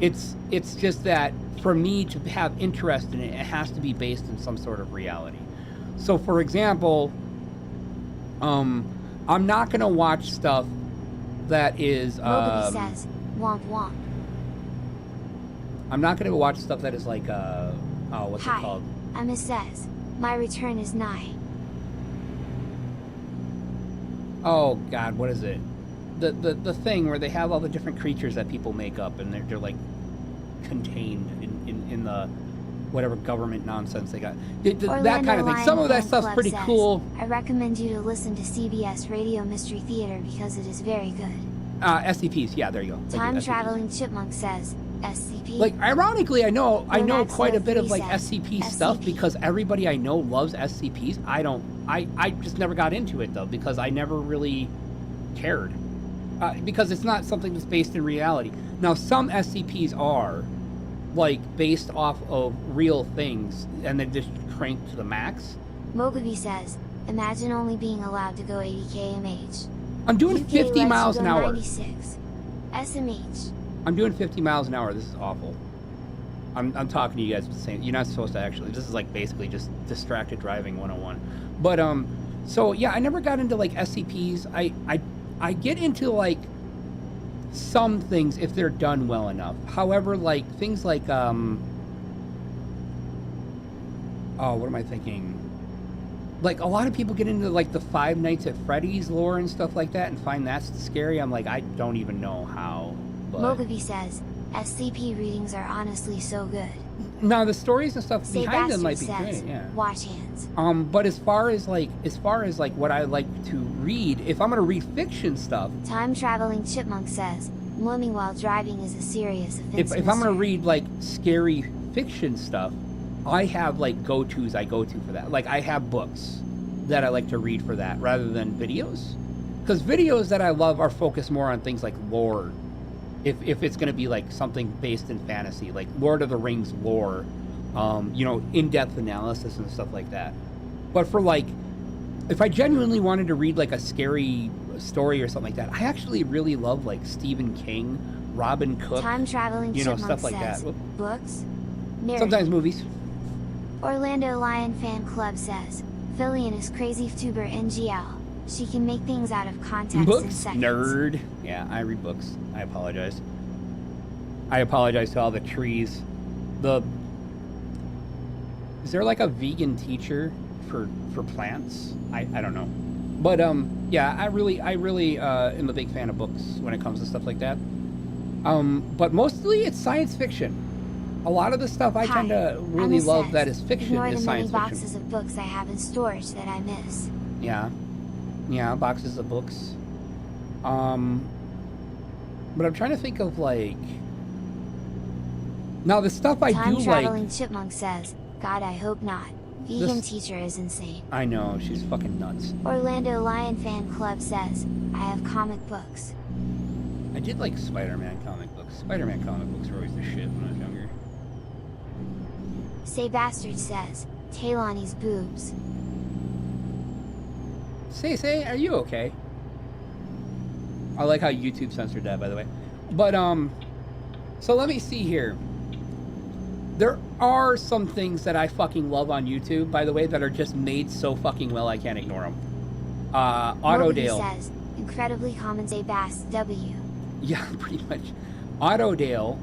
It's just that for me to have interest in it, it has to be based in some sort of reality. So, for example, I'm not gonna watch stuff that is. Nobody says womp womp. I'm not gonna watch stuff that is like what's Hi, it called? Emma says, my return is nigh. Oh God, what is it? The thing where they have all the different creatures that people make up, and they're like contained in the whatever government nonsense they got. That kind of thing. Some of that stuff's pretty cool. I recommend you to listen to CBS Radio Mystery Theater because it is very good. SCPs, yeah, there you go. Time traveling chipmunk says, SCP. Like, ironically, I know quite a bit of like says, SCP stuff because everybody I know loves SCPs. I just never got into it though because I never really cared. Because it's not something that's based in reality. Now, some SCPs are like based off of real things and then just cranked to the max. Mogavi says, imagine only being allowed to go 80 kmh. I'm doing UK 50 lets miles you an go hour. 96. SMH. I'm doing 50 miles an hour. This is awful. I'm talking to you guys saying you're not supposed to actually. This is like basically just distracted driving 101. But so yeah, I never got into like SCPs. I get into like some things if they're done well enough. However, like things like what am I thinking? Like a lot of people get into like the Five Nights at Freddy's lore and stuff like that and find that scary. I'm like, I don't even know how. But Mogavi says, SCP readings are honestly so good. now the stories and stuff Say behind them might Bastard be says, great, yeah. watch hands. But as far as like what I like to read, if I'm gonna read fiction stuff, Time traveling chipmunk says, looming while driving is a serious offense. if I'm gonna mister. read like scary fiction stuff, I have like go-tos I go to for that. Like I have books that I like to read for that rather than videos. Because videos that I love are focused more on things like lore. If it's gonna be like something based in fantasy, like Lord of the Rings lore, in-depth analysis and stuff like that. But for like, if I genuinely wanted to read like a scary story or something like that, I actually really love like Stephen King, Robin Cook, Time traveling chipmunk stuff like says, that. books? Narrative. Sometimes movies. Orlando Lion Fan Club says, Fillion is crazy tuber NGL. She can make things out of context in Books? seconds. Nerd. Yeah, I read books. I apologize. I apologize to all the trees. Is there like a vegan teacher for plants? I don't know. But yeah, I really am a big fan of books when it comes to stuff like that. But mostly it's science fiction. A lot of the stuff I tend to really Emma love says, that is fiction ignore is the many science fiction. boxes of books I have in storage that I miss. Yeah. Yeah, boxes of books. But I'm trying to think of, like... Now, the stuff I do Time like... traveling chipmunk says, God, I hope not. Vegan This- teacher is insane. I know, she's fucking nuts. Orlando Lion Fan Club says, I have comic books. I did like Spider-Man comic books. Spider-Man comic books were always the shit when I was younger. Say Bastard says, Taylani's boobs. Say, are you okay? I like how YouTube censored that, by the way. But, so let me see here. There are some things that I fucking love on YouTube, by the way, that are just made so fucking well I can't ignore them. Autodale. Moby says, incredibly common say Bass W. Yeah, pretty much. Autodale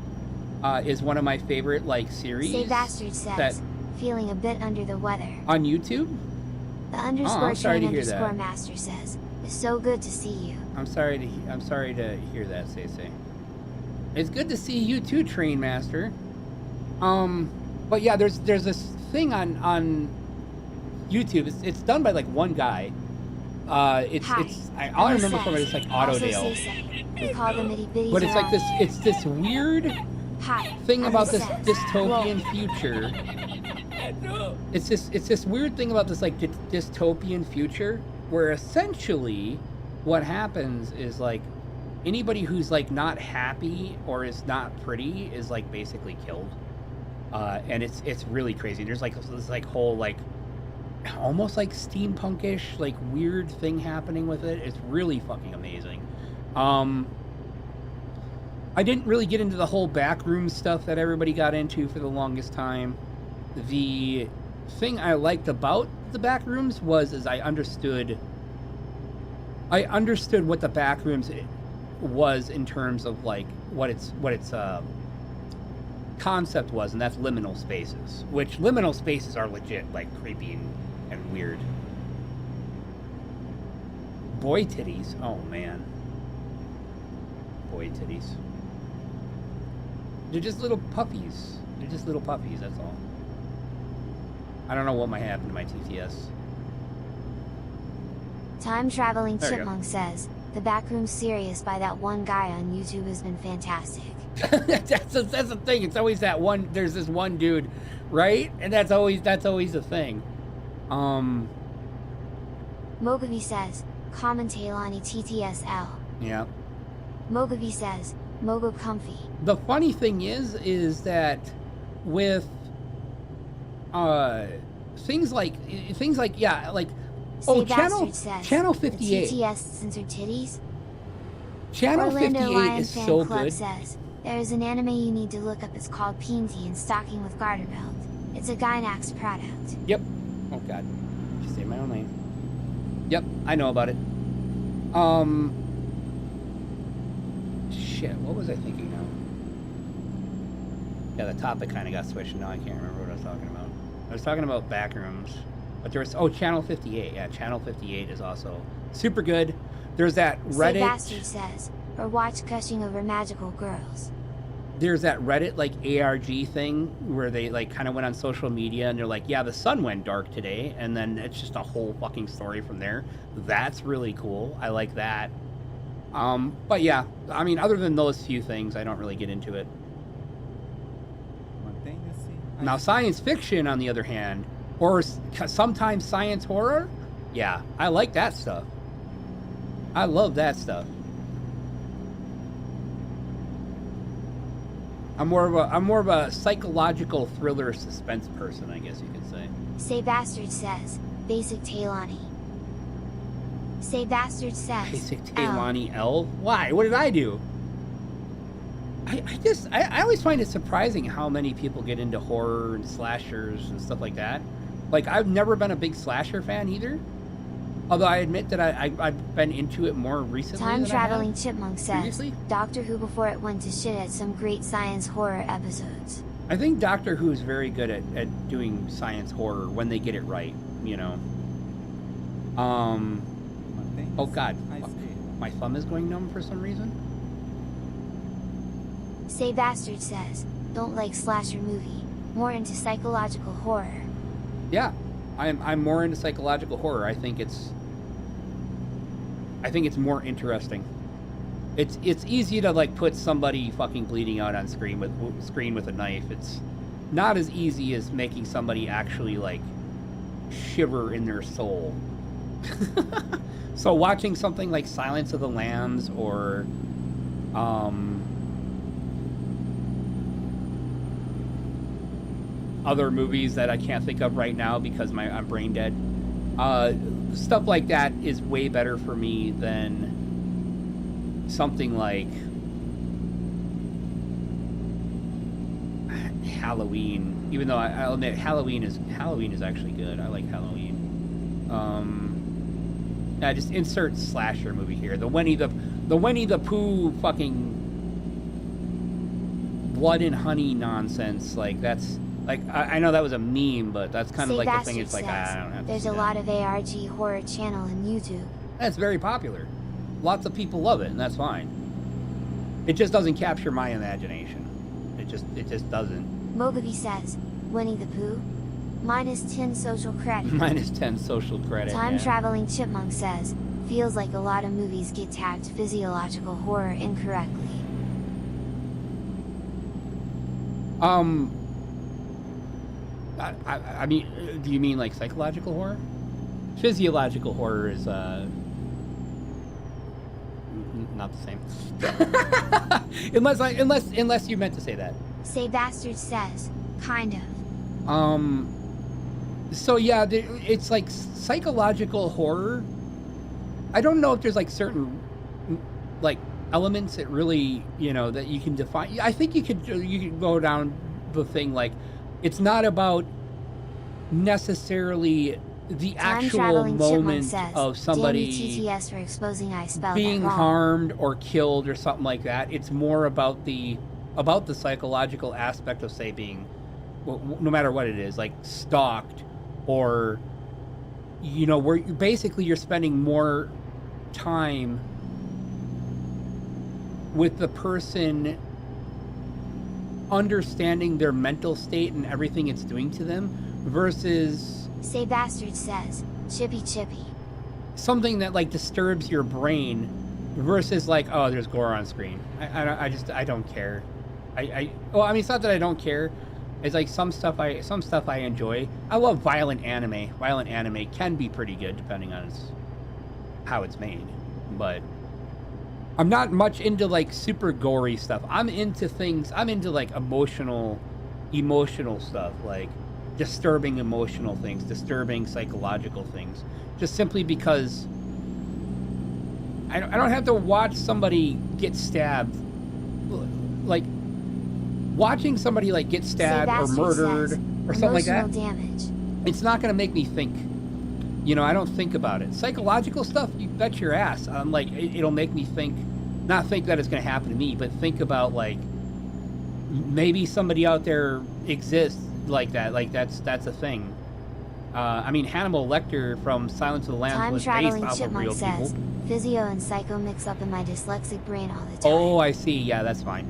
is one of my favorite, like, series. Say Bastard says, that feeling a bit under the weather. on YouTube. The underscore I'm sorry train to hear underscore that. master says, it's so good to see you. I'm sorry to hear that, Say. It's good to see you too, Train Master. But yeah, there's this thing on YouTube. It's done by like one guy. Hi. All I remember from it is like Also Autodale. say, we call them itty bitties But it's like around this. It's this weird here. Hi. thing about this says, dystopian "Whoa." future. It's this weird thing about this like dystopian future where essentially what happens is like anybody who's like not happy or is not pretty is like basically killed. And it's really crazy. There's like this like whole like almost like steampunkish like weird thing happening with it. It's really fucking amazing. I didn't really get into the whole backroom stuff that everybody got into for the longest time. The thing I liked about the backrooms was I understood what the backrooms was in terms of like what its concept was, and that's liminal spaces, which liminal spaces are legit like creepy and weird. Boy titties, oh man, boy titties. They're just little puppies. That's all. I don't know what might happen to my TTS. Time traveling There you go. chipmunk says, the backroom series by that one guy on YouTube has been fantastic. that's the thing. It's always that one. There's this one dude, right? And that's always the thing. Mogavi says, common Taylani TTSL. Yeah. Mogavi says, Mogo comfy. The funny thing is that with things like yeah, like Say channel Bastard says, channel the 58. TTS censored titties. Channel Orlando 58 Lion is Fan so Club good. says, there is an anime you need to look up. It's called Peensy and Stocking with Garter Belt. It's a Gynax product. Yep. Oh god. Just say my own name. Yep, I know about it. Shit, what was I thinking now? Yeah, the topic kind of got switched. Now I can't remember what I was talking about. I was talking about backrooms. But there was, Channel 58. Yeah, Channel 58 is also super good. There's that Say Reddit. Bastard says, or watch Gushing Over Magical Girls. There's that Reddit like ARG thing where they like kind of went on social media and they're like, yeah, the sun went dark today, and then it's just a whole fucking story from there. That's really cool. I like that. But yeah, I mean, other than those few things, I don't really get into it. Mantenha-se Now, science fiction, on the other hand, or sometimes science horror, yeah, I like that stuff. I love that stuff. I'm more of a psychological thriller suspense person, I guess you could say. Say Bastard says, Basic Taylani. Say Bastard says, Basic Taylani L. Why? What did I do? I always find it surprising how many people get into horror and slashers and stuff like that. Like, I've never been a big slasher fan either. Although I admit that I've been into it more recently. Time than Traveling I have Chipmunk says, previously. Doctor Who before it went to shit had some great science horror episodes. I think Doctor Who is very good at doing science horror when they get it right, you know. Oh god, fuck. My thumb is going numb for some reason. Say Bastard says, don't like slasher movie, more into psychological horror. Yeah, I'm more into psychological horror. I think it's more interesting. It's easy to like put somebody fucking bleeding out on screen with a knife. It's not as easy as making somebody actually like shiver in their soul. So watching something like Silence of the Lambs or other movies that I can't think of right now because I'm brain dead. Stuff like that is way better for me than something like Halloween. Even though I'll admit Halloween is actually good. I like Halloween. Yeah, just insert slasher movie here. The Winnie the Pooh fucking blood and honey nonsense. Like that's like I know that was a meme, but that's kind of like the thing. It's like I don't have to There's see a that. lot of ARG horror channel on YouTube. That's very popular. Lots of people love it, and that's fine. It just doesn't capture my imagination. It just doesn't. Mogaby says, Winnie the Pooh? -10 social credit. -10 social credit. Time yeah. traveling chipmunk says, feels like a lot of movies get tagged physiological horror incorrectly. I mean, do you mean like psychological horror? Physiological horror is not the same. unless you meant to say that. Say Bastard says, kind of. So yeah, it's like psychological horror. I don't know if there's like certain like elements that really, that you can define. I think you could go down the thing like it's not about necessarily the actual moment of somebody TTS for exposing I spelled being that wrong. harmed or killed or something like that. It's more about the psychological aspect of, say, being, no matter what it is, like stalked, or where you're spending more time with the person, understanding their mental state and everything it's doing to them, versus Say Bastard says, chippy chippy. something that like disturbs your brain, versus like, oh, there's gore on screen. I don't care. Well, I mean, it's not that I don't care. It's like some stuff I enjoy. I love violent anime. Violent anime can be pretty good depending on how it's made, but I'm not much into like super gory stuff. I'm into like emotional stuff, like disturbing emotional things, disturbing psychological things, just simply because I don't have to watch somebody get stabbed. Like watching somebody like get stabbed or murdered or something like that. Damage. It's not going to make me think. I don't think about it. Psychological stuff, you bet your ass. I'm like, it'll make me think, not think that it's going to happen to me, but think about like maybe somebody out there exists like that. Like that's a thing. I mean, Hannibal Lecter from Silence of the Lambs Time was based traveling off of chipmunk real says, people. physio and psycho mix up in my dyslexic brain all the time. Oh, I see. Yeah, that's fine.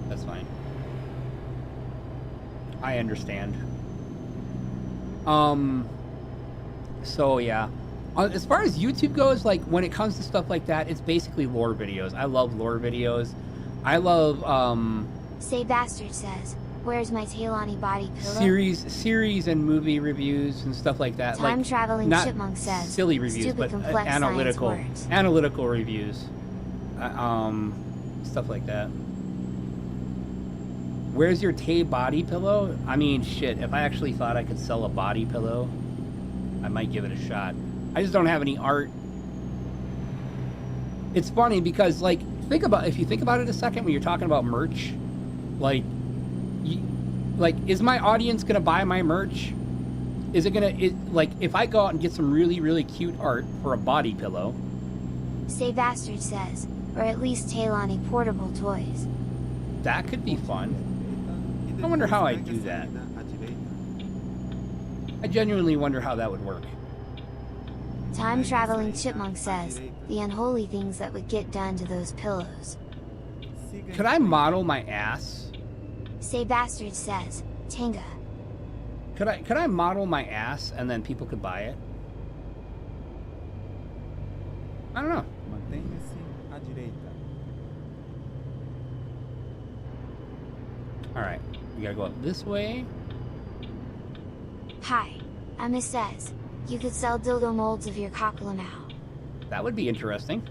That's fine. I understand. So yeah. As far as YouTube goes, like when it comes to stuff like that, it's basically lore videos. I love lore videos. I love Say Bastard says, where's my Tailani body pillow? series and movie reviews and stuff like that. Time like, traveling not chipmunk says, silly reviews, stupid but complex analytical science words. analytical reviews. Stuff like that. Where's your Tay body pillow? I mean, shit, if I actually thought I could sell a body pillow, I might give it a shot. I just don't have any art. It's funny because, like, if you think about it a second, when you're talking about merch, like, is my audience gonna buy my merch? Is it gonna, like, if I go out and get some really, really cute art for a body pillow? Say Bastard says, or at least Tailani portable toys. That could be fun. I wonder how I'd do that. I genuinely wonder how that would work. Time traveling chipmunk says, the unholy things that would get done to those pillows. Could I model my ass Say Bastard says, Tanga. Could I model my ass and then people could buy it? I don't know. Mantenha-se à direita. All right, we gotta go up this way. Hi, Emma says, you could sell dildo molds of your cocklamau. That would be interesting.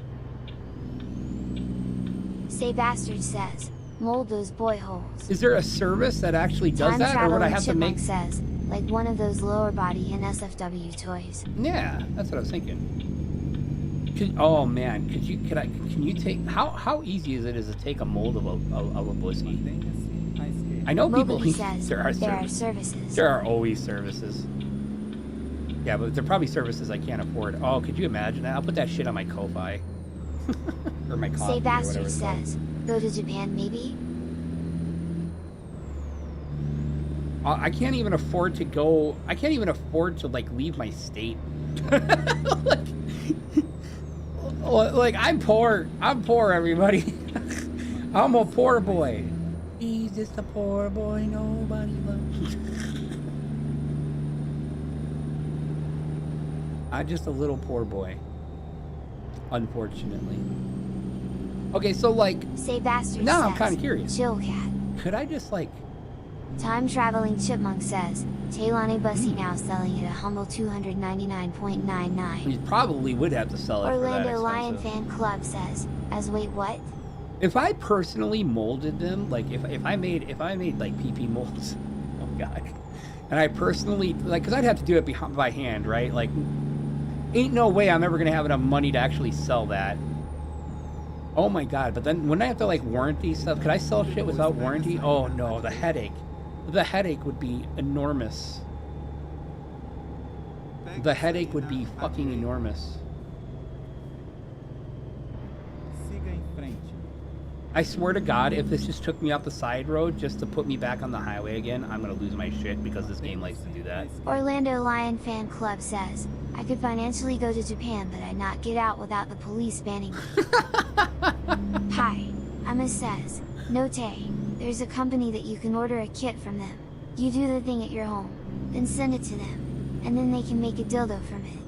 Say Bastard says, mold those boy holes. Is there a service that actually does Time that, or would I Traveling have to make? Chipmunk says, like one of those lower body and SFW toys. Yeah, that's what I was thinking. Oh man, can you take? How easy is it to take a mold of a pussy? Mantenha-se à esquerda. I know people. Mobley says, there are services. There are always services. Yeah, but they're probably services I can't afford. Oh, could you imagine that? I'll put that shit on my Ko-Fi. Or my coffee, Say or whatever Bastard it's called. says, go to Japan maybe? I can't even afford to go. I can't even afford to like leave my state. like I'm poor. I'm poor, everybody. I'm a poor boy. He's just a poor boy. Nobody loves. I'm just a little poor boy. Unfortunately. Okay, so like, Say Bastard now says, I'm kind of curious. Chill cat. Could I just like? Time Traveling Chipmunk says, Taylani Bussy now selling at a humble $299.99. You probably would have to sell it for that Orlando Lion expensive. Fan Club says, as wait what? If I personally molded them, like if I made like PP molds, oh god, and I personally like, because I'd have to do it by hand, right? Like, ain't no way I'm ever gonna have enough money to actually sell that. Oh my god! But then when I have to like warranty stuff, could I sell shit without warranty? Oh no, the headache. The headache would be enormous. The headache would be fucking enormous. Siga em frente. I swear to God, if this just took me off the side road just to put me back on the highway again, I'm gonna lose my shit because this game likes to do that. Orlando Lion Fan Club says, I could financially go to Japan, but I'd not get out without the police banning me. Hi, Emma says, Note, there's a company that you can order a kit from them. You do the thing at your home, then send it to them, and then they can make a dildo from it.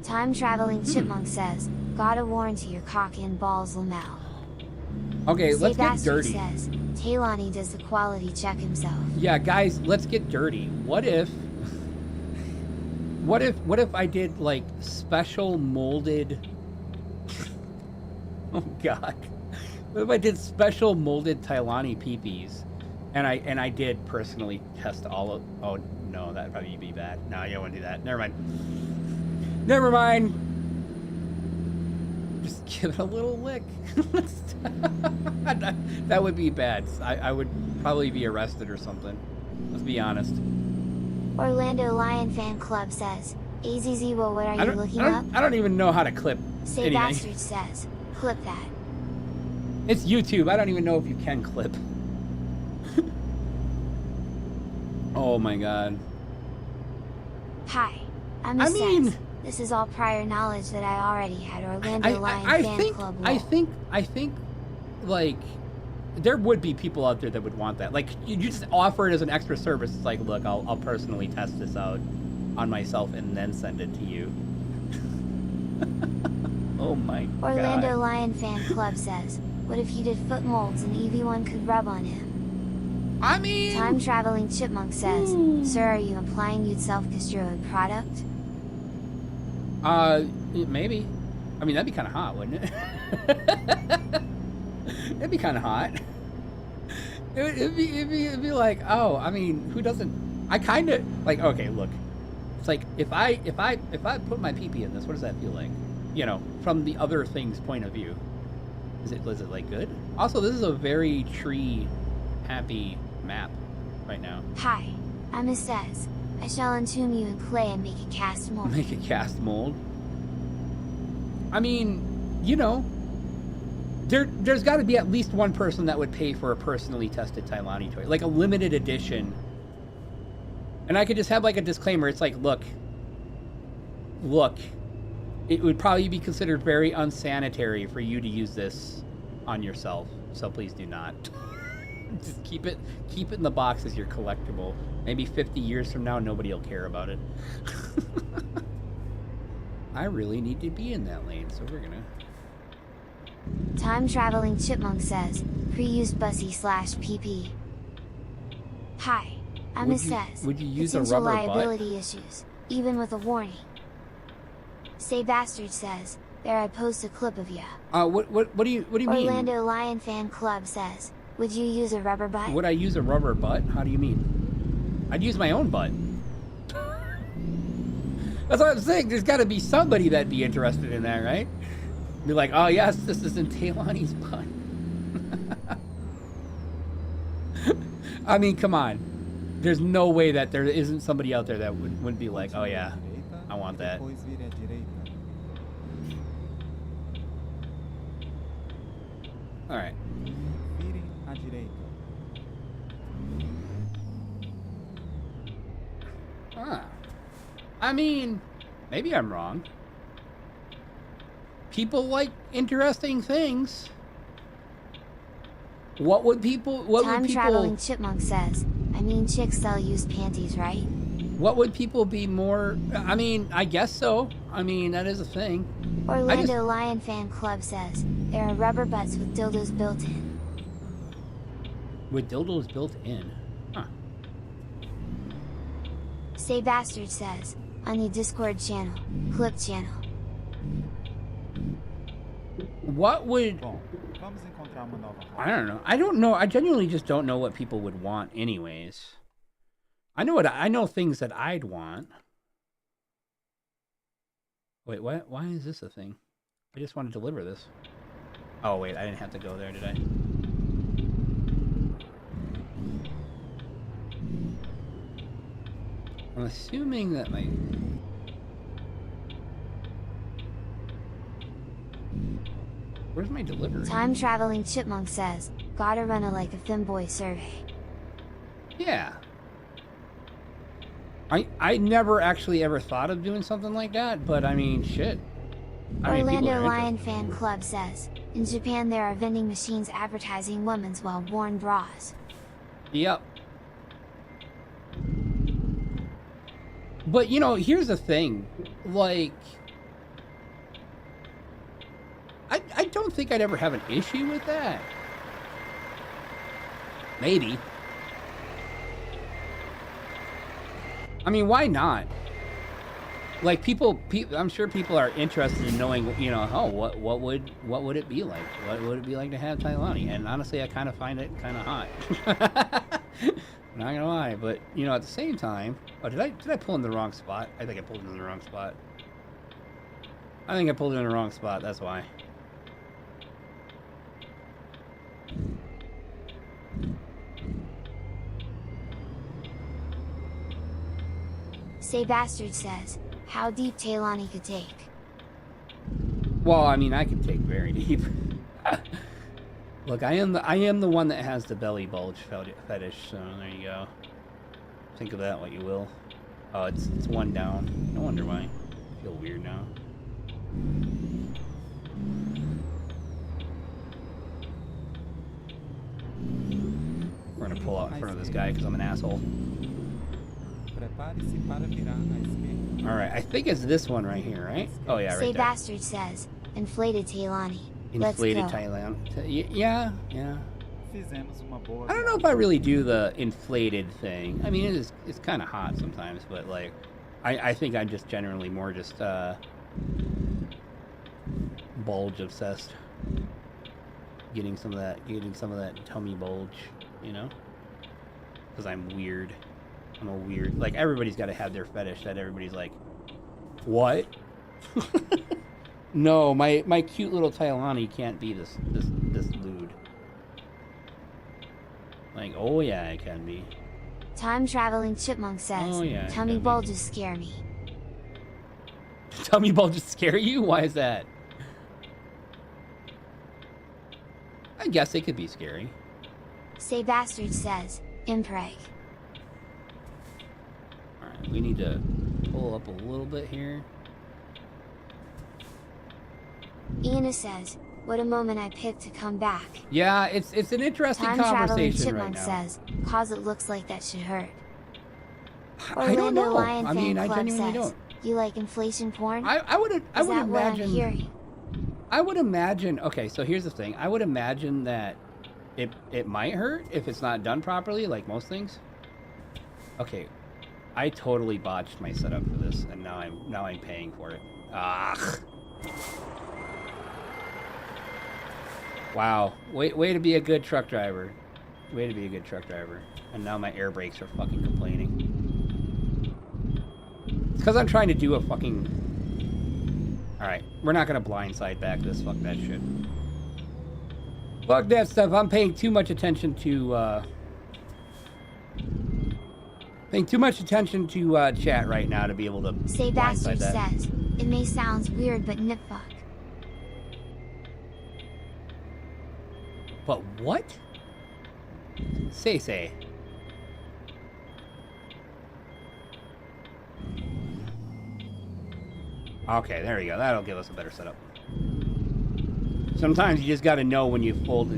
Time Traveling Chipmunk says, got a warranty your cock and balls lamau. Okay, Say let's get Bastard dirty. says, Taylani does the quality check himself. Yeah, guys, let's get dirty. What if I did like special molded? Oh God! What if I did special molded Tailani peepees, and I did personally test all of? Oh no, that'd probably be bad. No, you don't want to do that. Never mind. Never mind. Just give it a little lick. That would be bad. I would probably be arrested or something. Let's be honest. Orlando Lion Fan Club says, AZZ, well, what are you looking up? I don't even know how to clip Say anything. Bastard says, clip that. It's YouTube. I don't even know if you can clip. Oh my god. Hi, Emma I mean- says, this is all prior knowledge that I already had. Orlando Lion Fan Club. I lol. think, like, there would be people out there that would want that. Like, you just offer it as an extra service. It's like, look, I'll personally test this out on myself and then send it to you. Oh my Orlando god. Lion Fan Club says, what if you did foot molds and EV1 could rub on him? I mean, Time Traveling Chipmunk says, sir, are you implying you'd self-kiss your own product? maybe. I mean, that'd be kind of hot, wouldn't it? It'd be kind of hot. It'd be like, oh, I mean, who doesn't? I kind of like. Okay, look, it's like if I put my pee-pee in this, what does that feel like? You know, from the other thing's point of view, is it like good? Also, this is a very tree happy map right now. Hi, Emma says, I shall entomb you in clay and make a cast mold. Make a cast mold. I mean, you know, there's got to be at least one person that would pay for a personally tested Tailani toy, like a limited edition. And I could just have like a disclaimer. It's like, look, it would probably be considered very unsanitary for you to use this on yourself. So please do not. Just keep it in the box as your collectible. Maybe 50 years from now, nobody will care about it. I really need to be in that lane, so we're gonna. Time traveling chipmunk says, pre-used bussy/pp. Hi, Emma says, would you use a potential rubber butt? liability issues, even with a warning. Say Bastard says, there I post a clip of ya. What do you mean? Orlando Lion Fan Club says, would you use a rubber butt? Would I use a rubber butt? How do you mean? I'd use my own butt. That's what I'm saying. There's got to be somebody that'd be interested in that, right? Be like, oh yes, this is in Taylani's butt. I mean, come on. There's no way that there isn't somebody out there that wouldn't be like, oh yeah, I want that. Depois vire à direita. All right. Vire à direita. Huh. I mean, maybe I'm wrong. People like interesting things. What would people? Time traveling chipmunk says, I mean chicks sell used panties, right? What would people be more? I mean, I guess so. I mean, that is a thing. Orlando Lion Fan Club says, there are rubber butts with dildos built in. With dildos built in. Huh. Say Bastard says, on the Discord channel, clip channel. What would? Bom, vamos encontrar uma nova I rota. don't know. I don't know. I genuinely just don't know what people would want, anyways. I know things that I'd want. Wait, what? Why is this a thing? I just want to deliver this. Oh wait, I didn't have to go there, did I? I'm assuming that my... Where's my delivery? Time traveling chipmunk says, gotta run a like a Femboy survey. Yeah. I never actually ever thought of doing something like that, but I mean, shit. I mean, people Orlando are Lion interested. Fan Club says, in Japan there are vending machines advertising women's well-worn bras. Yep. But, you know, here's the thing. Like, I don't think I'd ever have an issue with that. Maybe. I mean, why not? Like, people, I'm sure people are interested in knowing, you know, oh, what would it be like? What would it be like to have Tailani? And honestly, I kind of find it kind of hot. Not gonna lie, but you know, at the same time, oh, did I pull in the wrong spot? I think I pulled in the wrong spot. I think I pulled in the wrong spot. That's why. Say Bastard says, how deep Tailani could take. Well, I mean, I can take very deep. Look, I am the one that has the belly bulge fetish. So there you go. Think of that what you will. Oh, it's one down. No wonder why. I feel weird now. We're gonna pull out in front of this guy because I'm an asshole. Prepare-se para virar à esquerda. All right, I think it's this one right here, right? Oh yeah, Say right there. Bastard says, inflated Tailani. Inflated Let's go. Thailand. Yeah. Fizemos uma boa I don't know if I really do the inflated thing. I mean, it's kind of hot sometimes, but like, I think I'm just generally more just bulge obsessed. Getting some of that tummy bulge, you know? Because I'm weird. I'm a weird. Like everybody's got to have their fetish that everybody's like, what? No, my cute little Tailani can't be this lewd. Like, oh yeah, it can be. Time traveling chipmunk says, Oh, yeah, tummy can be. bulges scare me. Tummy bulges scare you? Why is that? I guess it could be scary. Say Bastard says, impreg. Alright, we need to pull up a little bit here. Iana says, what a moment I picked to come back. Yeah, it's an interesting Time traveling conversation right chipmunk now. says, cause it looks like that should hurt. I don't Orlando know. Lion I Fan mean, I Club genuinely says, don't. you like inflation porn? I would Is that what I'm imagine. hearing? I would imagine. Okay, so here's the thing. I would imagine that it might hurt if it's not done properly, like most things. Okay, I totally botched my setup for this, and now I'm paying for it. Ah. Wow. Way to be a good truck driver. Way to be a good truck driver. And now my air brakes are fucking complaining. It's because I'm trying to do a fucking... Alright, we're not going to blindside back this. Fuck that shit. Fuck that stuff. I'm paying too much attention to, chat right now to be able to Say blindside Bastard that. says, it may sound weird but nip fuck. But what? Say. Okay, there you go. That'll give us a better setup. Sometimes you just got to know when you fold.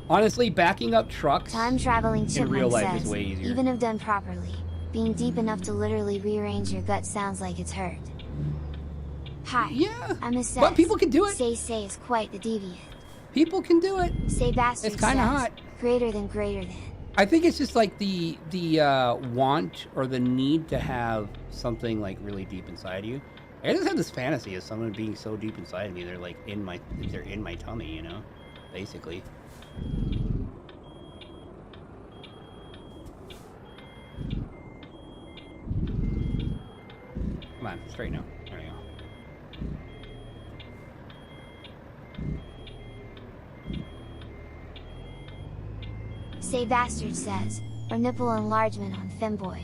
Honestly, backing up trucks Time traveling in chipmunk real life says, is way easier. even if done properly, being deep enough to literally rearrange your gut sounds like it's hurt. Hi, Yeah, I'm a but people can do it. Say is quite the deviant. People can do it. Say Bastard It's kinda says, hot. greater than. I think it's just like the want or the need to have something like really deep inside you. I just have this fantasy of someone being so deep inside of me, they're like in my tummy, you know, basically. Come on, straighten out. There you go. Say Bastard says, or nipple enlargement on Femboy.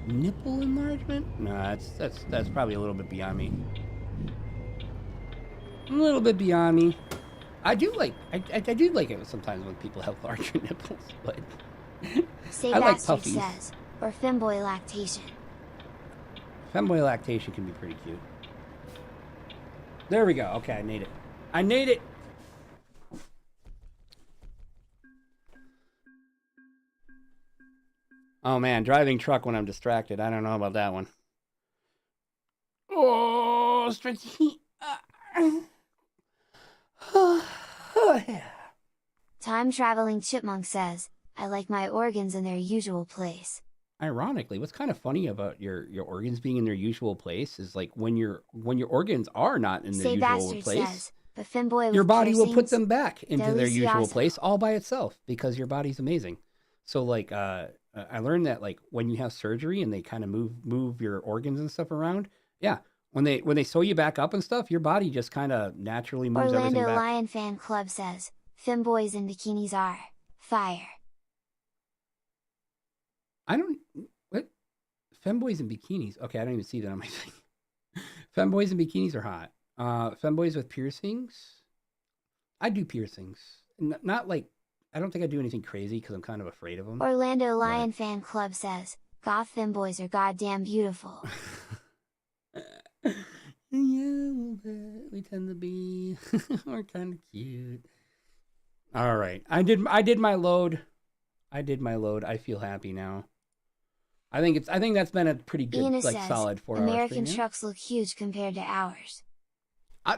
Nipple enlargement? No, that's probably a little bit beyond me. A little bit beyond me. I do like it sometimes when people have larger nipples, but Say I like Bastard puppies. says, or Femboy lactation. Femboy lactation can be pretty cute. There we go. Okay, I made it. I made it. Oh man, driving truck when I'm distracted. I don't know about that one. Oh, stretch heat. Time traveling chipmunk says, I like my organs in their usual place. Ironically, what's kind of funny about your organs being in their usual place is like when your organs are not in their Say usual Bastard place, says, but Femboy your with body will put piercings, them back into their usual delicioso. place all by itself because your body's amazing. So like I learned that like when you have surgery and they kind of move your organs and stuff around, yeah, when they sew you back up and stuff, your body just kind of naturally moves everything Orlando back. Lion Fan Club says, Femboys in bikinis are fire. I don't what femboys in bikinis. Okay, I don't even see that on my thing. Femboys in bikinis are hot. Femboys with piercings. I do piercings. Not like I don't think I do anything crazy because I'm kind of afraid of them. Orlando Lion Fan Club says, goth femboys are goddamn beautiful. Yeah, a little bit. We tend to be. We're kind of cute. All right, I did my load. I feel happy now. I think that's been a pretty good, Ian like says, solid 4 hours. American trucks look huge compared to ours.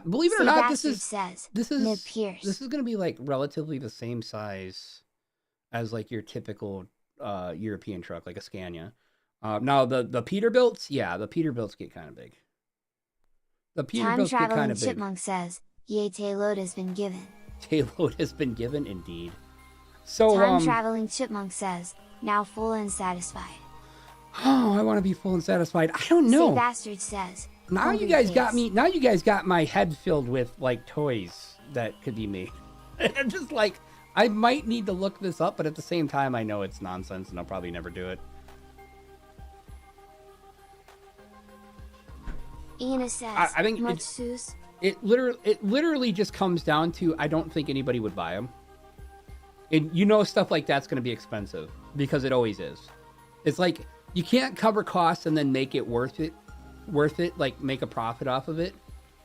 Believe it or not, this Sebastian is says, Nib Pierce. this is going to be like relatively the same size as like your typical European truck, like a Scania. Now the Peterbilts, yeah, the Peterbilts get kind of big. The Time Peterbilts get kind traveling of big. chipmunk says, yay, payload has been given. Payload has been given, indeed. So Time traveling chipmunk says, now full and satisfied. oh, I want to be full and satisfied. I don't know. Say Bastard says, Now hungry you guys face. got me. Now you guys got my head filled with like toys that could be made. I'm just like, I might need to look this up, but at the same time, I know it's nonsense, and I'll probably never do it. Ian says, I think much it's- Seuss. It literally just comes down to I don't think anybody would buy them. And you know stuff like that's going to be expensive because it always is. It's like you can't cover costs and then make it worth it, like make a profit off of it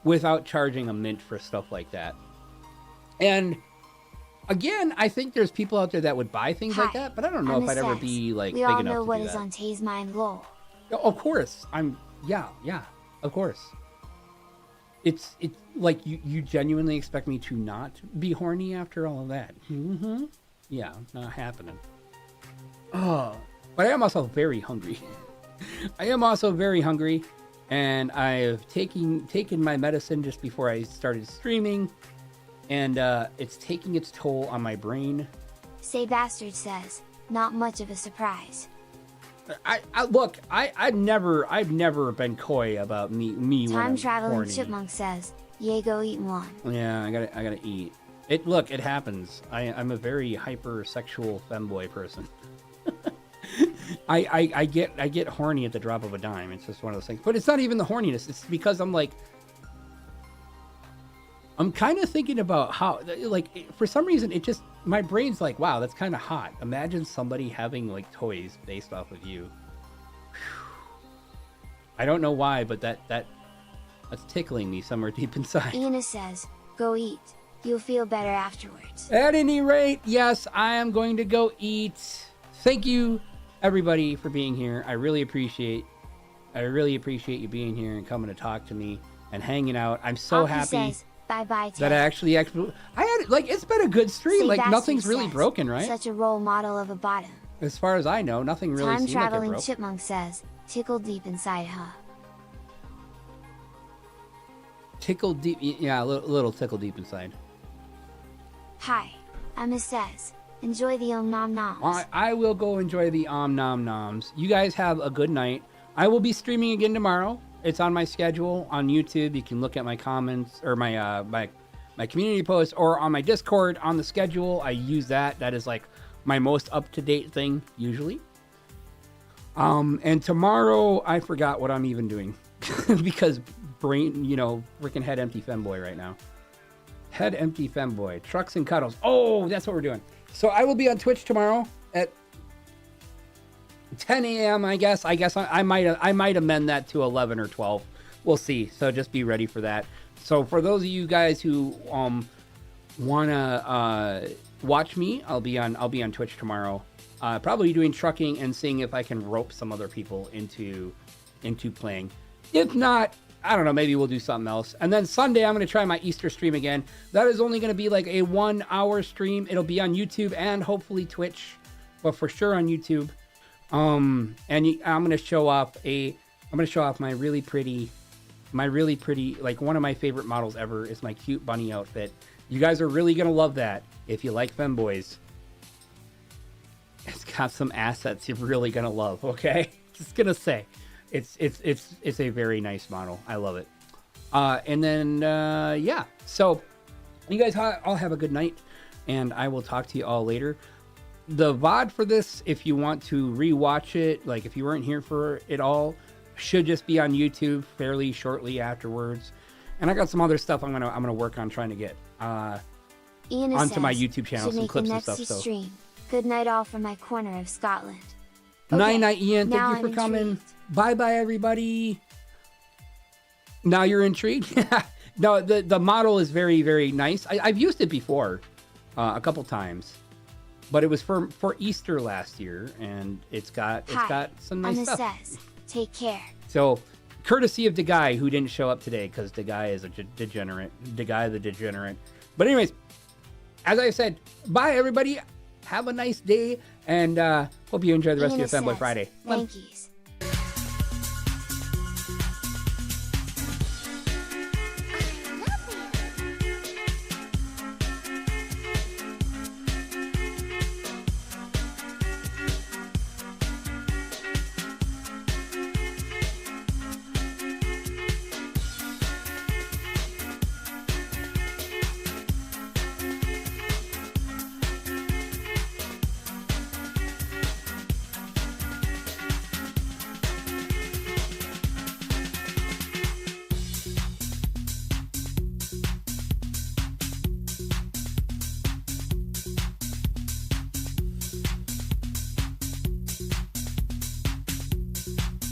without charging a mint for stuff like that. And again, I think there's people out there that would buy things like that, but I don't know if I'd ever be like we big all enough know to what do is that. on Tay's mind, lol. Of course, yeah, of course. It's like you genuinely expect me to not be horny after all of that. Mm-hmm. Yeah, not happening. Oh, but I am also very hungry. And I've taken my medicine just before I started streaming, and it's taking its toll on my brain. Say Bastard says, not much of a surprise. I've never been coy about me when Time I'm traveling horny. chipmunk says, "Yay, go eat one." Yeah, I gotta eat. It happens. I'm a very hypersexual femboy person. I get horny at the drop of a dime. It's just one of those things. But it's not even the horniness. It's because I'm kind of thinking about how, like, for some reason, my brain's like, wow, that's kind of hot. Imagine somebody having like toys based off of you. I don't know why, but that's tickling me somewhere deep inside. Iana says, "Go eat. You'll feel better afterwards." At any rate, yes, I am going to go eat. Thank you, everybody, for being here. I really appreciate you being here and coming to talk to me and hanging out. I'm so Aki happy says, "Bye-bye, Tay." that I had, like, it's been a good stream. Say Like, Bastard nothing's really says, broken, right? Such a role model of a bottom. As far as I know, nothing really Time seemed like it traveling broke. chipmunk says, "Tickle deep inside, huh?" Tickle deep, yeah, a little tickle deep inside. Hi, Emma says, "Enjoy the nom noms." I will go enjoy the nom noms. You guys have a good night. I will be streaming again tomorrow. It's on my schedule on YouTube. You can look at my comments or my my community post, or on my Discord on the schedule. I use that. That is like my most up-to-date thing usually. And tomorrow I forgot what I'm even doing because brain, freaking head empty femboy right now. Head empty femboy, trucks and cuddles. Oh, that's what we're doing. So I will be on Twitch tomorrow at 10 a.m. I guess I might amend that to 11 or 12. We'll see. So just be ready for that. So for those of you guys who wanna watch me, I'll be on Twitch tomorrow. Probably doing trucking and seeing if I can rope some other people into playing. If not, I don't know, maybe we'll do something else. And then Sunday, I'm going to try my Easter stream again. That is only going to be like a 1 hour stream. It'll be on YouTube and hopefully Twitch, but for sure on YouTube. And I'm going to show off my really pretty, like one of my favorite models ever is my cute bunny outfit. You guys are really going to love that if you like femboys. It's got some assets you're really going to love, okay? Just going to say. It's a very nice model. I love it. And then, yeah. So you guys all have a good night, and I will talk to you all later. The VOD for this, if you want to rewatch it, like if you weren't here for it all, should just be on YouTube fairly shortly afterwards. And I got some other stuff I'm gonna work on trying to get onto my YouTube channel, some clips and stuff. So stream. Good night, all from my corner of Scotland. Night, Ian. now Thank you I'm for coming. intrigued. Bye, everybody. Now you're intrigued? No, the model is very, very nice. I've used it before a couple times, but it was for Easter last year, and it's got some nice Emma stuff. says, "Take care." So, courtesy of the guy who didn't show up today, because the guy is a degenerate. The guy, the degenerate. But anyways, as I said, bye, everybody. Have a nice day, and hope you enjoy the rest of your Iana Femboy says, Friday. "Thankies."